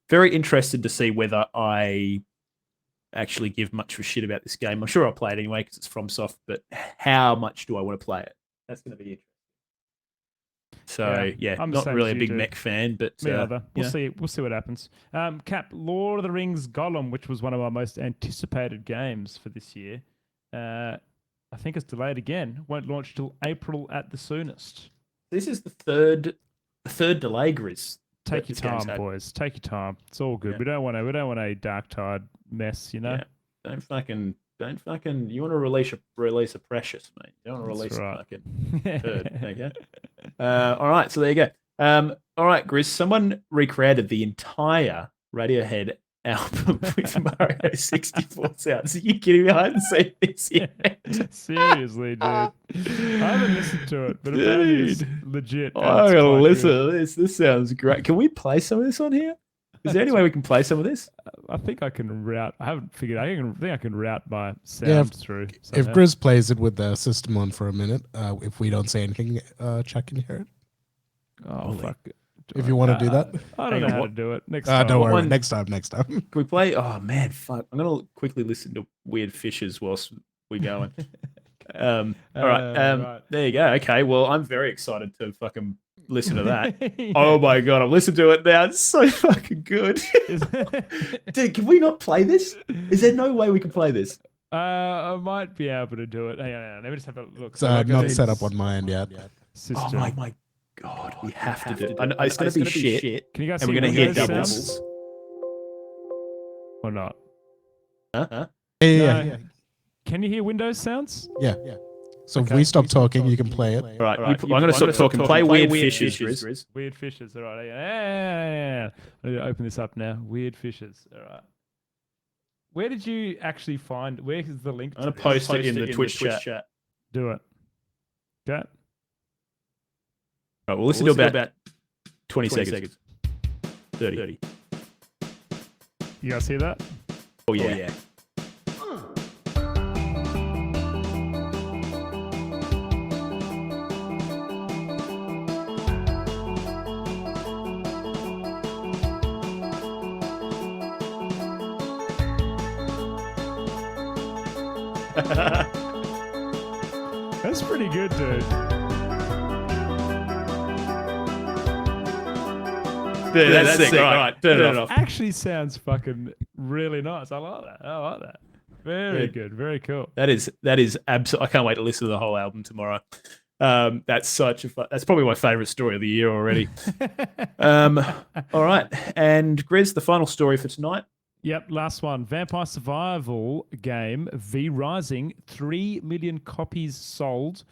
Very interested to see whether I actually give much of a shit about this game. I'm sure I'll play it anyway because it's FromSoft, but how much do I want to play it? That's going to be interesting. So yeah, I'm the not same really as a you, big dude. mech fan, but Me either. We'll yeah. see. We'll see what happens. Cap, Lord of the Rings Gollum, which was one of our most anticipated games for this year. I think it's delayed again. Won't launch till April at the soonest. This is the third delay, Grizz. Take that your this game's time, had. boys. Take your time. It's all good. Yeah. We don't want a dark tide mess, you know. Yeah. Don't fucking. You want to release a precious, mate. You don't want to That's release right. a fucking turd. Okay. All right. So there you go. All right, Grizz. Someone recreated the entire Radiohead album with Mario 64 sounds. Are you kidding me? I haven't seen this yet. Seriously, dude. I haven't listened to it, but apparently it's legit. and I'm it's gonna quite listen good. to this. This sounds great. Can we play some of this on here? Is there any way we can play some of this? I think I can route. I haven't figured. I think I can route my sound Yeah, through. If somehow. Grizz plays it with the system on for a minute, if we don't say anything, Chuck can hear it. Oh fuck! If you want to do that. I don't Hang know on, how what- to do it. Next time. Don't worry. one- Next time. Can we play? Oh man, fuck! I'm gonna quickly listen to Weird Fishes whilst we going. All right. Right. There you go. Okay. Well, I'm very excited to fucking listen to that. Oh my god, I've listened to it now. It's so fucking good. Dude, can we not play this? Is there no way we can play this? I might be able to do it. Hang on. Let me just have a look. It's like I not said, set up on my end yet. System. Oh my god, we have to do it. I know it's gonna be shit. Can you guys And see we're gonna hear Windows doubles. sounds or not? Huh? Yeah. Can you hear Windows sounds? Yeah. So if we stop talking, you can play it. All right. I'm gonna stop talking. Play Weird Fishes, Grizz. Weird fishes. All right. Yeah. I need to open this up now. Weird fishes. All right. Where did you actually find? Where is the link? I'm gonna to this? post it in the Twitch chat. Do it. Okay. All right, we'll listen to about 20 seconds. 30. You guys hear that? Oh yeah. That's pretty good, dude. Dude, that's sick. All right, turn it off. Actually sounds fucking really nice. I like that. Very good. Very cool. That is absolutely. I can't wait to listen to the whole album tomorrow. That's such a that's probably my favorite story of the year already. All right, and Grizz, the final story for tonight. Yep, last one. Vampire Survival game V Rising, 3 million copies sold,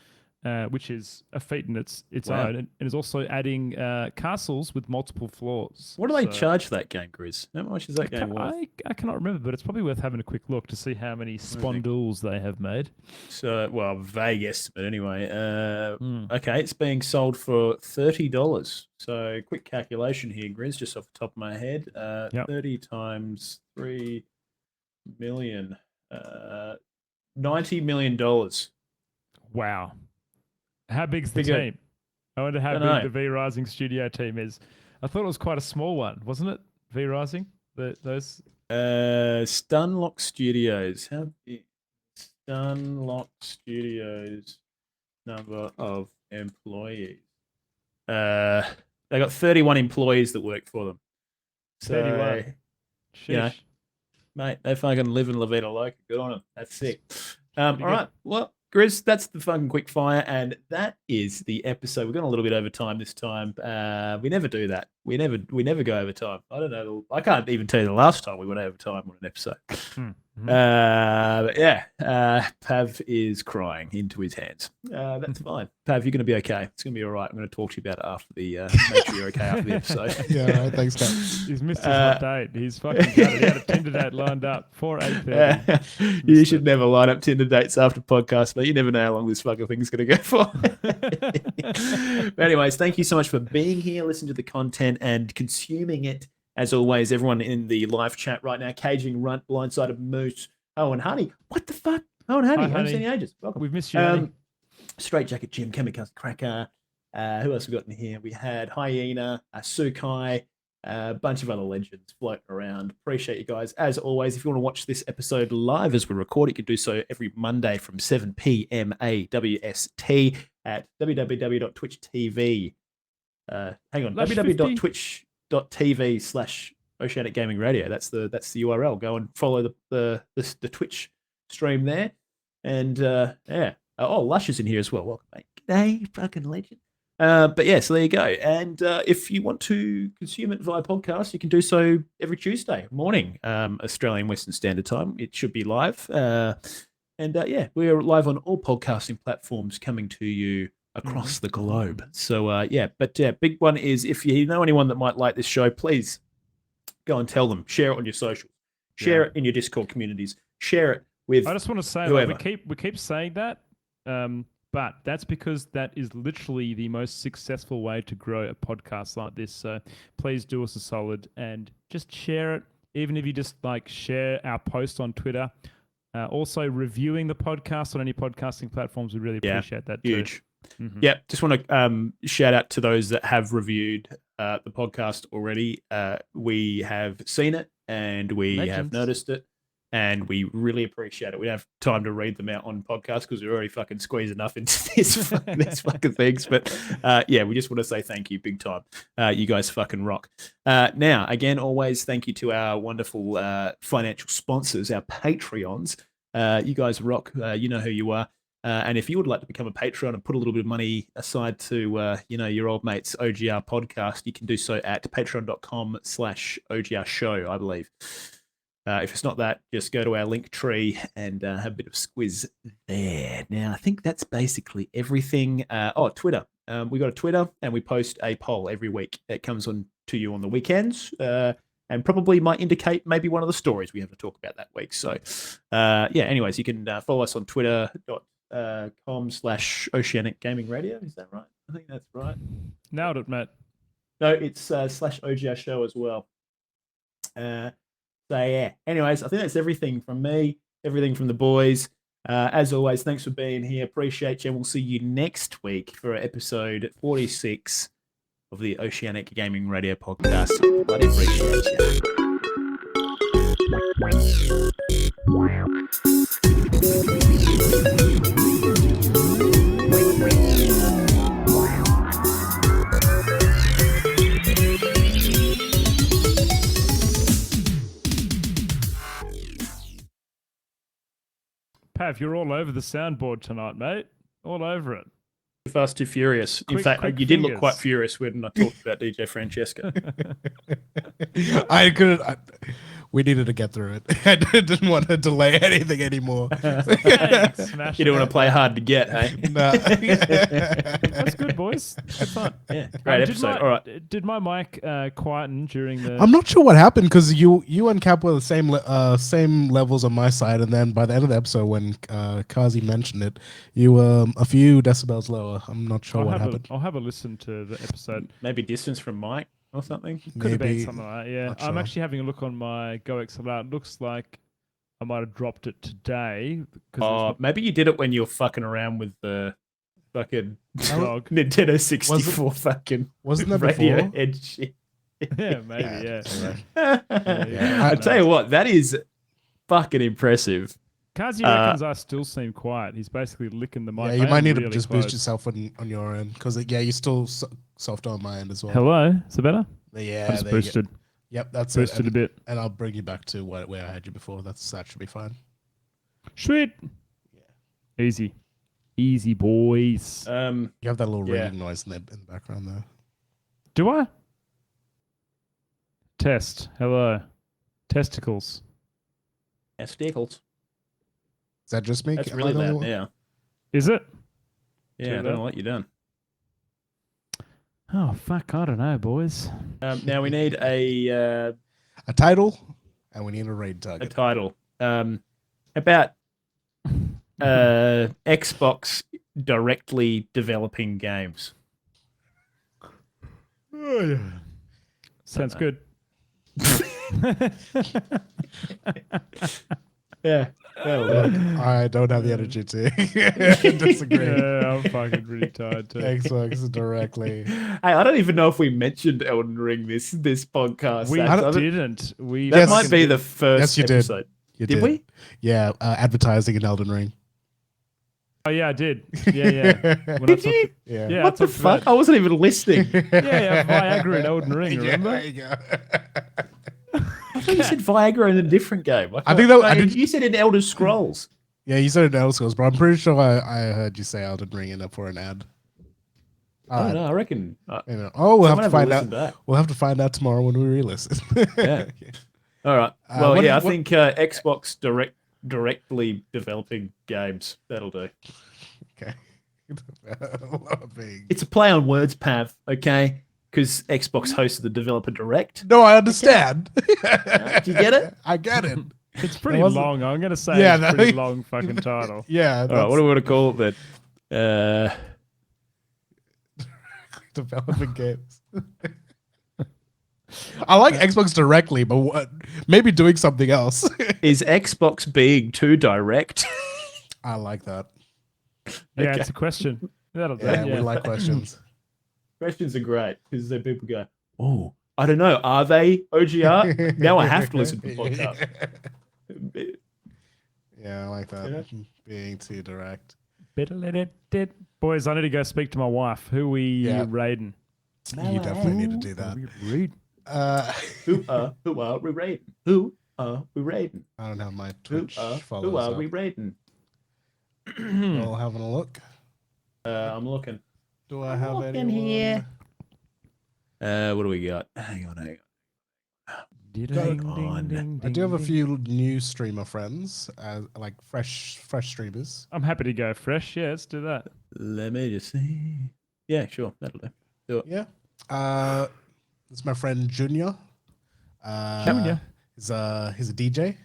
which is a feat in its Wow. own, and is also adding castles with multiple floors. What do they So- charge for that game, Grizz? How much is that game worth? I cannot remember, but it's probably worth having a quick look to see how many spondools they have made. So, well, vague estimate anyway. Hmm. Okay, it's being sold for $30. So, quick calculation here, Grizz, just off the top of my head. Yep. 30 times 3 million. $90 million. Wow. How big's the Bigger- team? I wonder how Dunno. big the V Rising studio team is. I thought it was quite a small one, wasn't it? V Rising? Those. Stunlock Studios. How big? Stunlock Studios number of employees. They got 31 employees that work for them. So, 31. Yeah. Sheesh. mate, they fucking live in La Vida Loca. Good on them. That's sick. All Pretty right. Well, Grizz, that's the fucking quick fire, and that is the episode. We've gone a little bit over time this time. We never do that. We never go over time. I don't know. I can't even tell you the last time we went over time on an episode. But yeah, Pav is crying into his hands. That's fine. Pav, you're going to be okay. It's going to be all right. I'm going to talk to you about it after the. Make sure you're okay after the episode. Yeah, all right, thanks, Cap. He's missed his hot date. He's fucking got it. He had a Tinder date lined up for 8:30. You should never line up Tinder dates after podcasts, but you never know how long this fucking thing's going to go for. But anyways, thank you so much for being here, listening to the content and consuming it. As always, everyone in the live chat right now, Caging Runt, Blindsided Moose, Owen Honey. What the fuck? Owen Honey, Hi, I haven't Honey. seen you in ages. Welcome. We've missed you. Andy. Straight Jacket Jim, Kamikaze Cracker. Who else we got in here? We had Hyena, Sukai, A bunch of other legends floating around. Appreciate you guys. As always, if you want to watch this episode live as we record, you can do so every Monday from 7 p.m. AWST at www.twitch.tv. Hang on, www.twitch.tv/Oceanic Gaming Radio. That's the URL. Go and follow the Twitch stream there. And Lush is in here as well. Welcome, mate. G'day, fucking legend. But yeah, so there you go. And if you want to consume it via podcast, you can do so every Tuesday morning, Australian Western Standard Time. It should be live. We're live on all podcasting platforms coming to you across the globe. So big one is if you know anyone that might like this show, please go and tell them. Share it on your socials. Share it in your Discord communities. Share it with I just want to say, whoever. we keep saying that, but that's because that is literally the most successful way to grow a podcast like this. So please do us a solid and just share it, even if you just share our post on Twitter. Also, reviewing the podcast on any podcasting platforms, we really appreciate that. Huge. Too. Mm-hmm. Yeah, just want to shout out to those that have reviewed the podcast already. We have seen it and we have noticed it. And we really appreciate it. We don't have time to read them out on podcast because we're already fucking squeezed enough into these fucking things. But we just want to say thank you big time. You guys fucking rock. Now, again, always thank you to our wonderful financial sponsors, our Patreons. You guys rock. You know who you are. And if you would like to become a Patreon and put a little bit of money aside to, your old mate's OGR podcast, you can do so at patreon.com/OGR show, I believe. If it's not that, just go to our link tree and have a bit of squiz there. Now, I think that's basically everything. Twitter. We got a Twitter and we post a poll every week. It comes on to you on the weekends and probably might indicate maybe one of the stories we have to talk about that week. So, anyways, you can follow us on twitter.com/Oceanic Gaming Radio. Is that right? I think that's right. Nailed it, Matt. No, it's /OGR show as well. Anyways, I think that's everything from me, everything from the boys. As always, thanks for being here. Appreciate you. And we'll see you next week for episode 46 of the Oceanic Gaming Radio podcast. Bloody appreciate Pav, you're all over the soundboard tonight, mate. All over it. Fast Too Furious. In fact, you did look quite furious when I talked about DJ Francesco. We needed to get through it. I didn't want to delay anything anymore. You didn't want to play hard to get, hey? No. That's good, boys. Good fun. Yeah, great episode. All right. Did my mic quieten during the... I'm not sure what happened because you and Cap were the same levels on my side, and then by the end of the episode, when Kazi mentioned it, you were a few decibels lower. I'm not sure what happened. I'll have a listen to the episode. Maybe distance from Mike or something. Could have been something like that, yeah. I'm sure. actually having a look on my GoXLR. It looks like I might have dropped it today. Maybe you did it when you were fucking around with the fucking dog. Nintendo 64 wasn't that radio before? head shit. Yeah, maybe, yeah. I tell you what, that is fucking impressive. Kazi reckons I still seem quiet. He's basically licking the mic. Yeah, you might need to just close. boost yourself on your end because you're still soft on my end as well. Hello, is it better? Yeah, I just there you go. boosted. Yep, that's Boosted it. a bit. And I'll bring you back to where I had you before. That should be fine. Sweet. Yeah. Easy boys. You have that little ringing noise in the background there. Do I? Test. Hello. Testicles. Testicles. Is that just me? That's Am really I the only loud one? now. Is it? Yeah, I don't know what you've done. Oh, fuck. I don't know, boys. Now we need a title, and we need a raid a target. title. About Xbox directly developing games. Oh, yeah. Sounds good. Yeah. That'll do. I don't have the energy to disagree. Yeah, I'm fucking really tired too. Xbox directly. Hey, I don't even know if we mentioned Elden Ring this podcast. We That's- I don't- didn't. We That Yes. might be the Yes, first you did. episode. You Did we? Yeah, advertising in Elden Ring. Oh yeah, I did. Yeah, yeah. When I Did you? talked- Yeah. Yeah, I What the talked fuck? about- I wasn't even listening. Yeah, Viagra and Elden Ring. Remember? Yeah, there you go. I thought you said Viagra in a different game. I think that- I Like, did- you said in Elder Scrolls. Yeah, you said it in Elder Scrolls, but I'm pretty sure I heard you say Elden Ring in for an ad. I don't know. I reckon. You know. Oh, we'll have to find out. listen back. We'll have to find out tomorrow when we re-listen. Yeah. All right. Well, what- yeah, I what- think Xbox directly developing games. That'll do. Okay. A lot of being- It's a play on words, Pav. Okay, because Xbox hosted the developer direct. No, I understand. Do you get it? I get it. It's pretty wasn't- long. I'm gonna say Yeah, it's no. pretty long fucking title. Yeah. All right. What do we want to call it then? Developing games. I like Xbox directly, but what? Maybe doing something else. Is Xbox being too direct? I like that. Yeah, Okay. it's a question. That'll do. Yeah, Yeah, we like questions. Questions are great because then people go, "Oh, I don't know. Are they OGR?" Now I have to listen to the podcast. Yeah, I like that. Yeah. Being too direct. Boys, I need to go speak to my wife. Who we Yeah. raiding? You definitely need to do that. Raid. Who are we raiding? Who are we raiding? I don't have my Who Twitch are followers we up. raiding? All having a look. I'm looking. Do I have looking anyone? here. What do we got? Hang on. I do have a few new streamer friends, like fresh streamers. I'm happy to go fresh. Yeah, let's do that. Let me just see. Yeah, sure. That'll do. Yeah. It's my friend Junior. Junior? He's a DJ,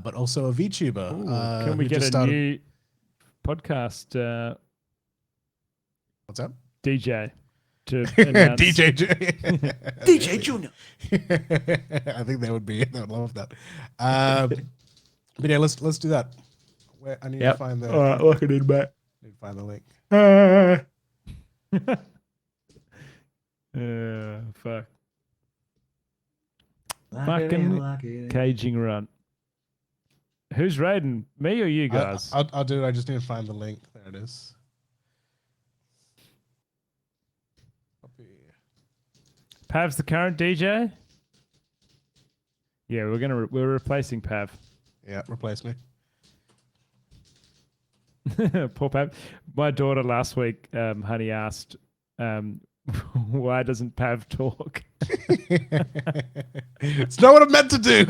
but also a VTuber. Ooh, can we who get just a started- new podcast What's up? DJ to announce? DJ Junior. I think they would love that. But yeah, let's do that. Where I need to find the. All right, looking in back. Need to find the link. Fuck. Fucking caging run. Who's raiding? Me or you guys? I'll do it. I just need to find the link. There it is. Copy. Pav's the current DJ? Yeah, we're replacing Pav. Yeah, replace me. Poor Pav. My daughter last week, honey, asked, why doesn't Pav talk? It's not what I meant to do.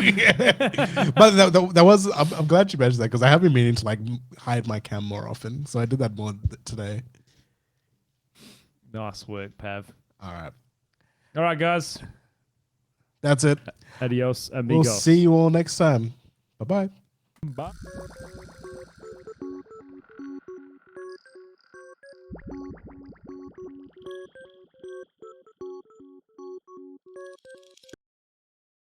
But that was. I'm glad you mentioned that because I have been meaning to like hide my cam more often. So I did that more today. Nice work, Pav. All right, All right, guys. that's it. Adios, amigos. We'll see you all next time. Bye bye. Bye.